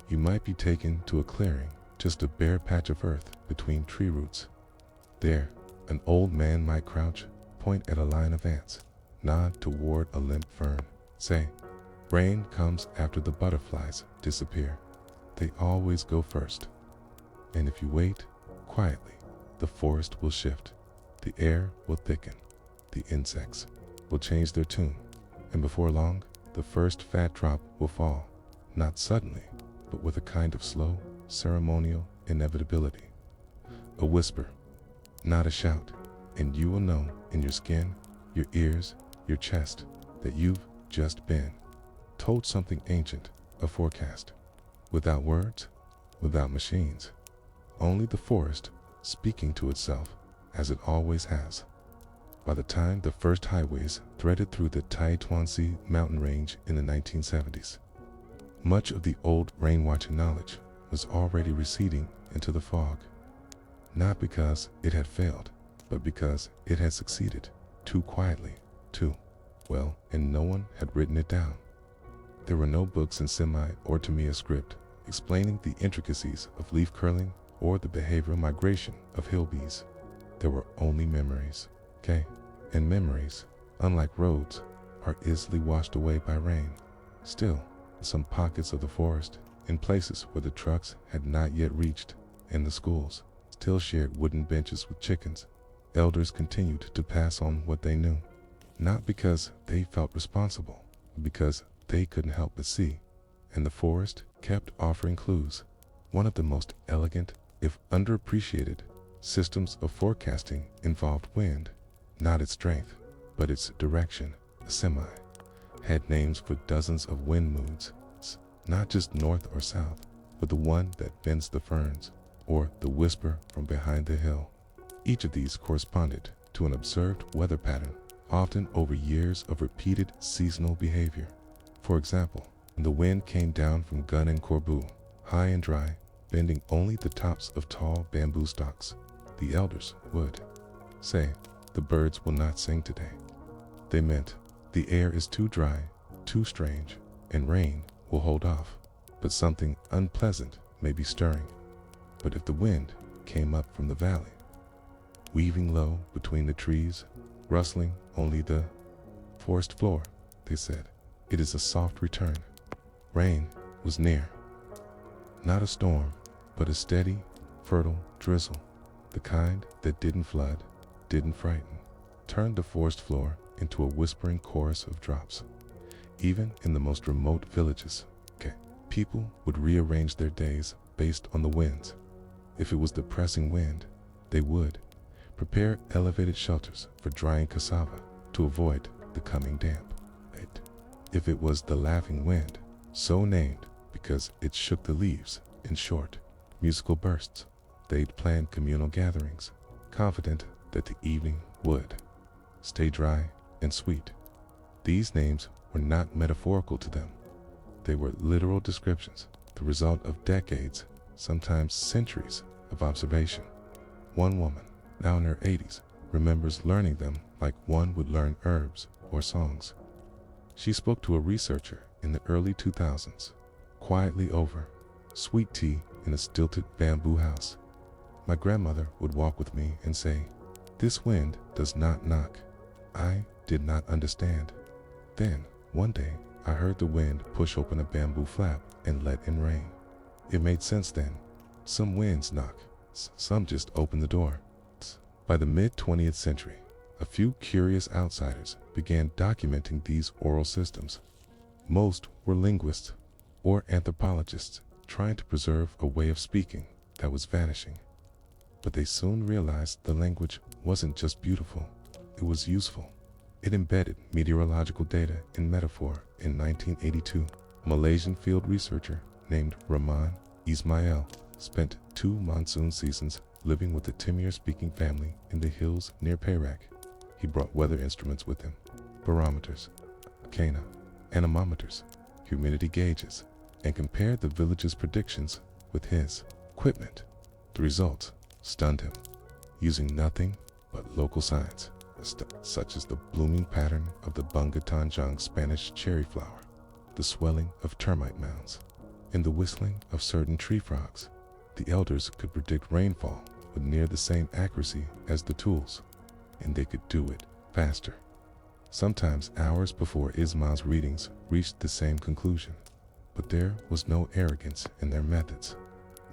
you might be taken to a clearing, just a bare patch of earth between tree roots. There, an old man might crouch, point at a line of ants, nod toward a limp fern, say, "Rain comes after the butterflies disappear. They always go first." And if you wait quietly, the forest will shift, the air will thicken, the insects will change their tune, and before long, the first fat drop will fall, not suddenly, but with a kind of slow, ceremonial inevitability. A whisper, not a shout, and you will know in your skin, your ears, your chest, that you've just been told something ancient, a forecast, without words, without machines, only the forest speaking to itself as it always has. By the time the first highways threaded through the Taituansi mountain range in the 1970s, much of the old rain-watching knowledge was already receding into the fog, not because it had failed, but because it had succeeded too quietly, too well, and no one had written it down. There were no books in Semi or Tamiya script explaining the intricacies of leaf curling or the behavioral migration of hill bees. There were only memories, okay? And memories, unlike roads, are easily washed away by rain. Still, in some pockets of the forest, in places where the trucks had not yet reached, and the schools still shared wooden benches with chickens, elders continued to pass on what they knew, not because they felt responsible, but because they couldn't help but see, and the forest kept offering clues. One of the most elegant, if underappreciated, systems of forecasting involved wind, not its strength, but its direction. The Semi had names for dozens of wind moods, not just north or south, but the one that bends the ferns, or the whisper from behind the hill. Each of these corresponded to an observed weather pattern, often over years of repeated seasonal behavior. For example, when the wind came down from Gun and Corbu, high and dry, bending only the tops of tall bamboo stalks, the elders would say, "The birds will not sing today." They meant the air is too dry, too strange, and rain will hold off, but something unpleasant may be stirring. But if the wind came up from the valley, weaving low between the trees, rustling only the forest floor, they said, it is a soft return. Rain was near. Not a storm, but a steady, fertile drizzle, the kind that didn't flood, didn't frighten, turned the forest floor into a whispering chorus of drops. Even in the most remote villages, people would rearrange their days based on the winds. If it was the pressing wind, they would prepare elevated shelters for drying cassava to avoid the coming damp. If it was the laughing wind, so named because it shook the leaves in short, musical bursts, they'd plan communal gatherings, confident that the evening would stay dry and sweet. These names were not metaphorical to them. They were literal descriptions, the result of decades, sometimes centuries, of observation. One woman, now in her 80s, remembers learning them like one would learn herbs or songs. She spoke to a researcher in the early 2000s, quietly over sweet tea in a stilted bamboo house. My grandmother would walk with me and say, "This wind does not knock." I did not understand. Then, one day, I heard the wind push open a bamboo flap and let in rain. It made sense then. Some winds knock, some just open the door. By the mid-20th century, a few curious outsiders began documenting these oral systems. Most were linguists or anthropologists trying to preserve a way of speaking that was vanishing. But they soon realized the language wasn't just beautiful, it was useful. It embedded meteorological data in metaphor. In 1982, a Malaysian field researcher named Rahman Ismail spent 2 monsoon seasons living with a Timur-speaking family in the hills near Perak. He brought weather instruments with him, barometers, anemometers, humidity gauges, and compared the village's predictions with his equipment. The results stunned him, using nothing but local science, such as the blooming pattern of the Bunga Spanish cherry flower, the swelling of termite mounds, and the whistling of certain tree frogs. The elders could predict rainfall with near the same accuracy as the tools, and they could do it faster. Sometimes hours before Ismail's readings reached the same conclusion. But there was no arrogance in their methods,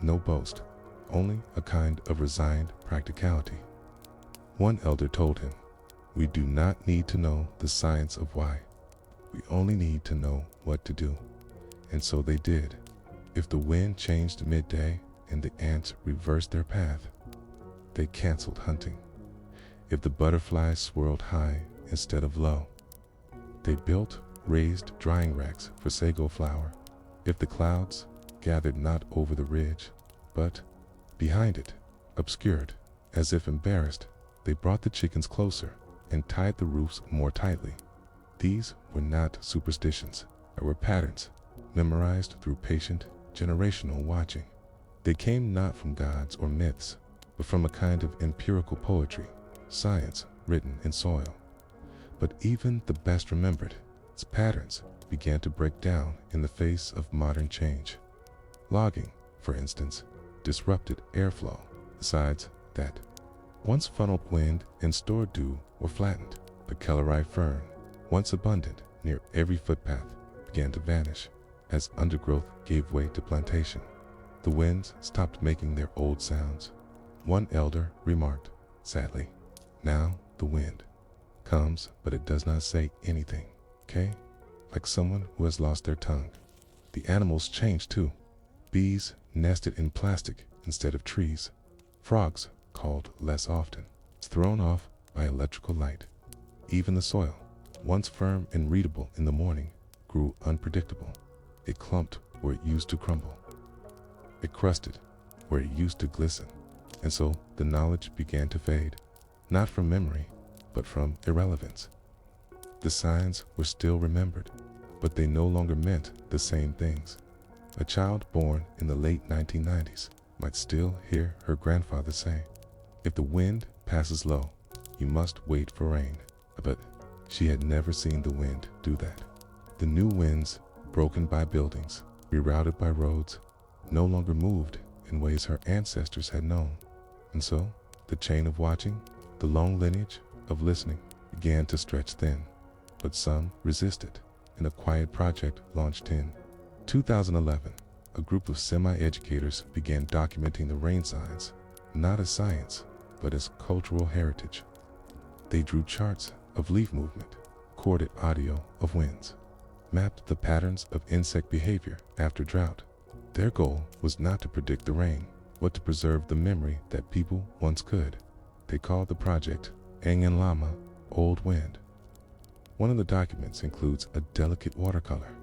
no boast, only a kind of resigned practicality. One elder told him, "We do not need to know the science of why. We only need to know what to do." And so they did. If the wind changed midday and the ants reversed their path, they canceled hunting. If the butterflies swirled high instead of low, they built raised drying racks for sago flour. If the clouds gathered not over the ridge, but behind it, obscured, as if embarrassed, they brought the chickens closer and tied the roofs more tightly. These were not superstitions, they were patterns, memorized through patient, generational watching. They came not from gods or myths, but from a kind of empirical poetry, science written in soil. But even the best remembered, its patterns began to break down in the face of modern change. Logging, for instance, disrupted airflow. Besides that, once funneled wind and stored dew were flattened. The Kellerai fern, once abundant near every footpath, began to vanish as undergrowth gave way to plantation. The winds stopped making their old sounds. One elder remarked, sadly, "Now the wind comes, but it does not say anything, okay? Like someone who has lost their tongue." The animals changed too. Bees nested in plastic instead of trees. Frogs called less often, thrown off by electrical light. Even the soil, once firm and readable in the morning, grew unpredictable. It clumped where it used to crumble. It crusted where it used to glisten. And so the knowledge began to fade, not from memory, but from irrelevance. The signs were still remembered, but they no longer meant the same things. A child born in the late 1990s might still hear her grandfather say, "If the wind passes low, you must wait for rain." But she had never seen the wind do that. The new winds, broken by buildings, rerouted by roads, no longer moved in ways her ancestors had known. And so, the chain of watching, the long lineage of listening, began to stretch thin. But some resisted, and a quiet project launched in 2011. A group of semi-educators began documenting the rain signs, not as science, but as cultural heritage. They drew charts of leaf movement, recorded audio of winds, mapped the patterns of insect behavior after drought. Their goal was not to predict the rain, but to preserve the memory that people once could. They called the project Angin Lama, Old Wind. One of the documents includes a delicate watercolor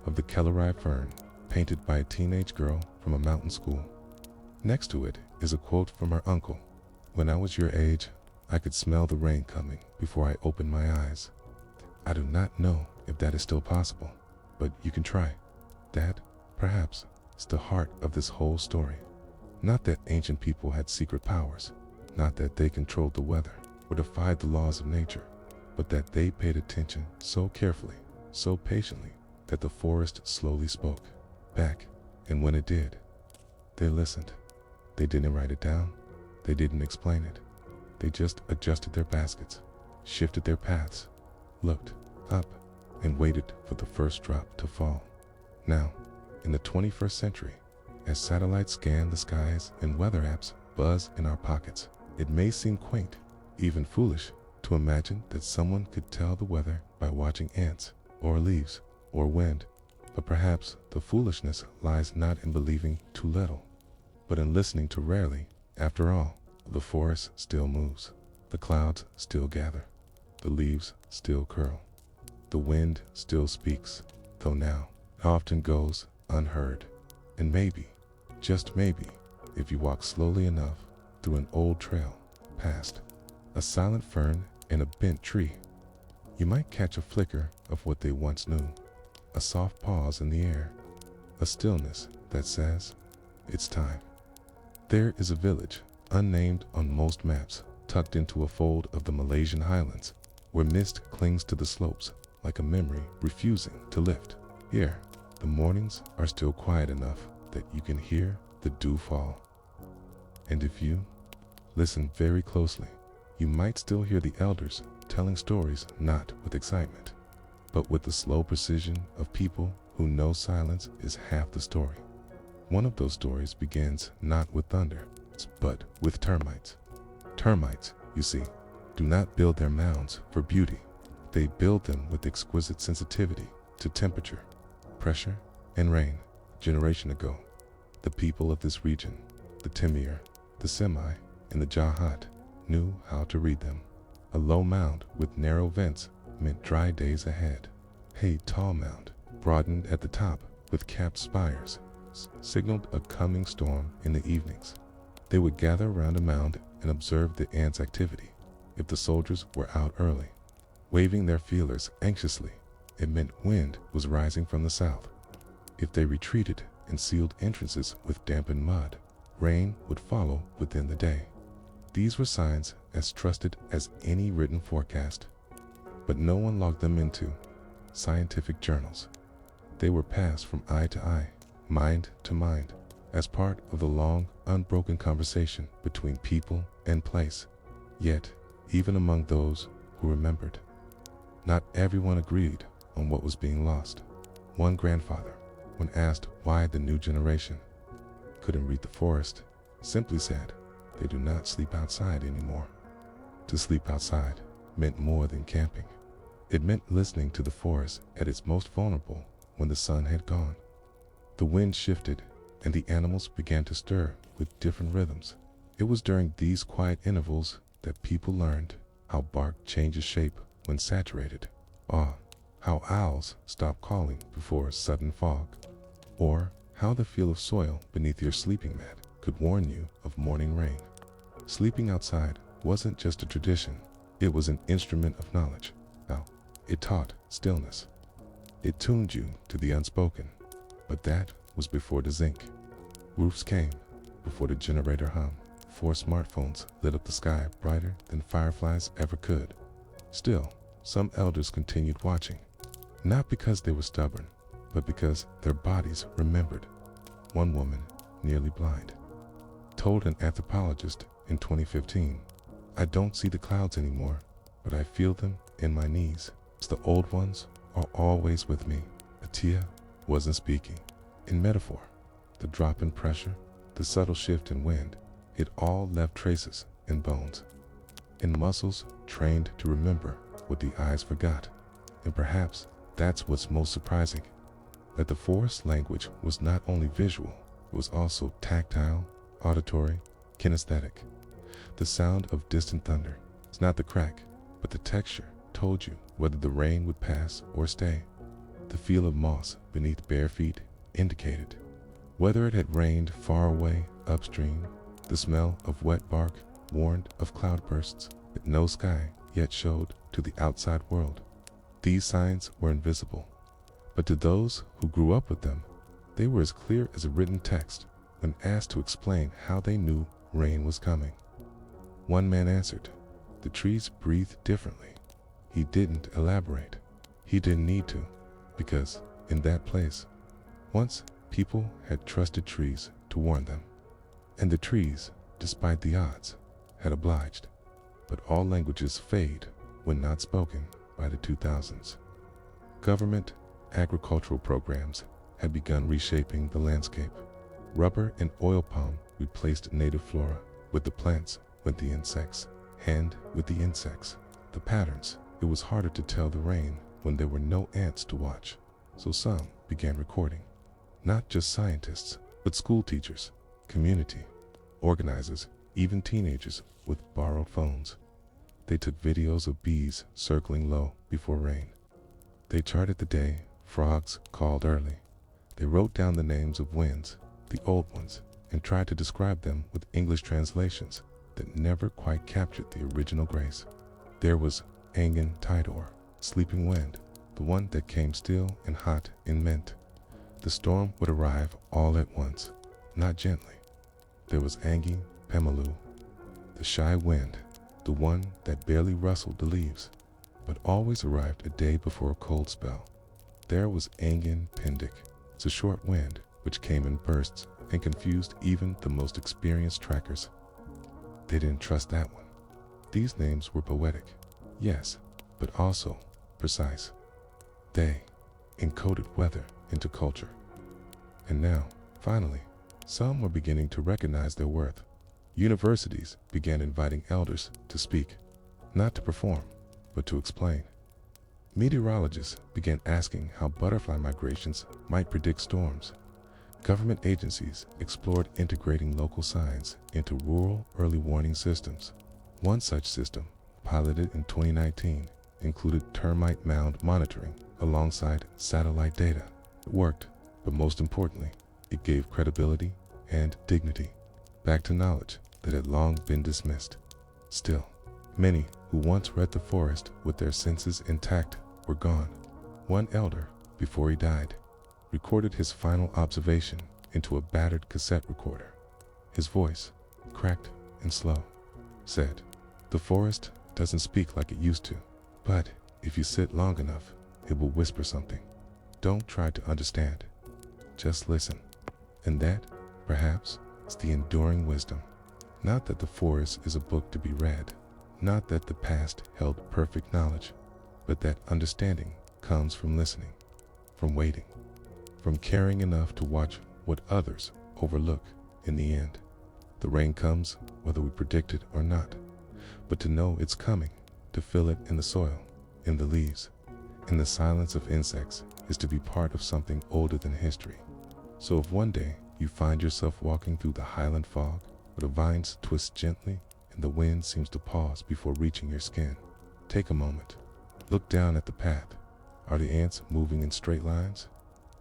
of the Kellerai fern, painted by a teenage girl from a mountain school. Next to it is a quote from her uncle. "When I was your age, I could smell the rain coming before I opened my eyes." I do not know if that is still possible, but you can try. That, perhaps, is the heart of this whole story. Not that ancient people had secret powers, not that they controlled the weather or defied the laws of nature, but that they paid attention so carefully, so patiently, that the forest slowly spoke back, and when it did, they listened. They didn't write it down, they didn't explain it. They just adjusted their baskets, shifted their paths, looked up, and waited for the first drop to fall. Now, in the 21st century, as satellites scan the skies and weather apps buzz in our pockets, it may seem quaint, even foolish, to imagine that someone could tell the weather by watching ants, or leaves, or wind. But perhaps the foolishness lies not in believing too little, but in listening too rarely. After all, the forest still moves, the clouds still gather, the leaves still curl, the wind still speaks, though now it often goes unheard. And maybe, just maybe, if you walk slowly enough through an old trail, past a silent fern and a bent tree, you might catch a flicker of what they once knew, a soft pause in the air, a stillness that says, "It's time." There is a village, unnamed on most maps, tucked into a fold of the Malaysian highlands, where mist clings to the slopes like a memory refusing to lift. Here, the mornings are still quiet enough that you can hear the dew fall. And if you Listen very closely. You might still hear the elders telling stories, not with excitement, but with the slow precision of people who know silence is half the story. One of those stories begins not with thunder, but with termites. Termites, you see, do not build their mounds for beauty. They build them with exquisite sensitivity to temperature, pressure, and rain. Generation ago, the people of this region, the Timir, the Semi, and the Jahat, knew how to read them. A low mound with narrow vents meant dry days ahead. A tall mound, broadened at the top with capped spires, signaled a coming storm in the evenings. They would gather around a mound and observe the ants' activity. If the soldiers were out early, waving their feelers anxiously, it meant wind was rising from the south. If they retreated and sealed entrances with dampened mud, rain would follow within the day. These were signs as trusted as any written forecast, but no one logged them into scientific journals. They were passed from eye to eye, mind to mind, as part of the long, unbroken conversation between people and place. Yet, even among those who remembered, not everyone agreed on what was being lost. One grandfather, when asked why the new generation couldn't read the forest, simply said, "They do not sleep outside anymore." To sleep outside meant more than camping. It meant listening to the forest at its most vulnerable when the sun had gone. The wind shifted and the animals began to stir with different rhythms. It was during these quiet intervals that people learned how bark changes shape when saturated, or how owls stop calling before a sudden fog, or how the feel of soil beneath your sleeping mat could warn you of morning rain. Sleeping outside wasn't just a tradition, it was an instrument of knowledge. Now, it taught stillness. It tuned you to the unspoken, but that was before the zinc. Roofs came before the generator hummed. 4 smartphones lit up the sky brighter than fireflies ever could. Still, some elders continued watching, not because they were stubborn, but because their bodies remembered. One woman, nearly blind, told an anthropologist in 2015, "I don't see the clouds anymore, but I feel them in my knees. The old ones are always with me." Atia wasn't speaking. In metaphor, the drop in pressure, the subtle shift in wind, it all left traces in bones, in muscles trained to remember what the eyes forgot. And perhaps that's what's most surprising, that the forest language was not only visual, it was also tactile, auditory, kinesthetic. The sound of distant thunder, it's not the crack, but the texture, told you whether the rain would pass or stay. The feel of moss beneath bare feet indicated whether it had rained far away upstream. The smell of wet bark warned of cloudbursts that no sky yet showed to the outside world. These signs were invisible, but to those who grew up with them, they were as clear as a written text when asked to explain how they knew rain was coming. One man answered, "The trees breathe differently." He didn't elaborate. He didn't need to, because in that place, once people had trusted trees to warn them. And the trees, despite the odds, had obliged. But all languages fade when not spoken by the 2000s. Government agricultural programs had begun reshaping the landscape. Rubber and oil palm replaced native flora. With the plants went the insects, and with the insects, the patterns. It was harder to tell the rain when there were no ants to watch, so some began recording. Not just scientists, but school teachers, community organizers, even teenagers with borrowed phones. They took videos of bees circling low before rain. They charted the day frogs called early. They wrote down the names of winds, the old ones, and tried to describe them with English translations that never quite captured the original grace. There was Angan Tidor, sleeping wind, the one that came still and hot and meant the storm would arrive all at once, not gently. There was Angi Pemalu, the shy wind, the one that barely rustled the leaves, but always arrived a day before a cold spell. There was Angan Pendik, it's a short wind which came in bursts and confused even the most experienced trackers. They didn't trust that one. These names were poetic, yes, but also precise. They encoded weather into culture. And now, finally, some were beginning to recognize their worth. Universities began inviting elders to speak, not to perform, but to explain. Meteorologists began asking how butterfly migrations might predict storms. Government agencies explored integrating local science into rural early warning systems. One such system, piloted in 2019, included termite mound monitoring alongside satellite data. It worked, but most importantly, it gave credibility and dignity back to knowledge that had long been dismissed. Still, many who once read the forest with their senses intact were gone. One elder, before he died, recorded his final observation into a battered cassette recorder. His voice, cracked and slow, said, "The forest doesn't speak like it used to, but if you sit long enough, it will whisper something. Don't try to understand, just listen." And that, perhaps, is the enduring wisdom. Not that the forest is a book to be read, not that the past held perfect knowledge, but that understanding comes from listening, from waiting, from caring enough to watch what others overlook. In the end, the rain comes whether we predict it or not, but to know it's coming, to feel it in the soil, in the leaves, in the silence of insects, is to be part of something older than history. So if one day you find yourself walking through the highland fog, where the vines twist gently and the wind seems to pause before reaching your skin, take a moment. Look down at the path. Are the ants moving in straight lines?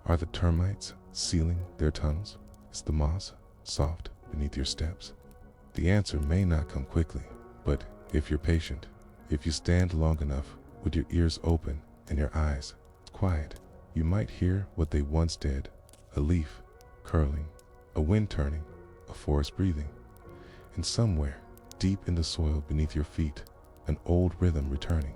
Are the termites sealing their tunnels? Is the moss soft beneath your steps? The answer may not come quickly, but if you're patient, if you stand long enough with your ears open and your eyes quiet, you might hear what they once did: a leaf curling, a wind turning, a forest breathing. And somewhere, deep in the soil beneath your feet, an old rhythm returning.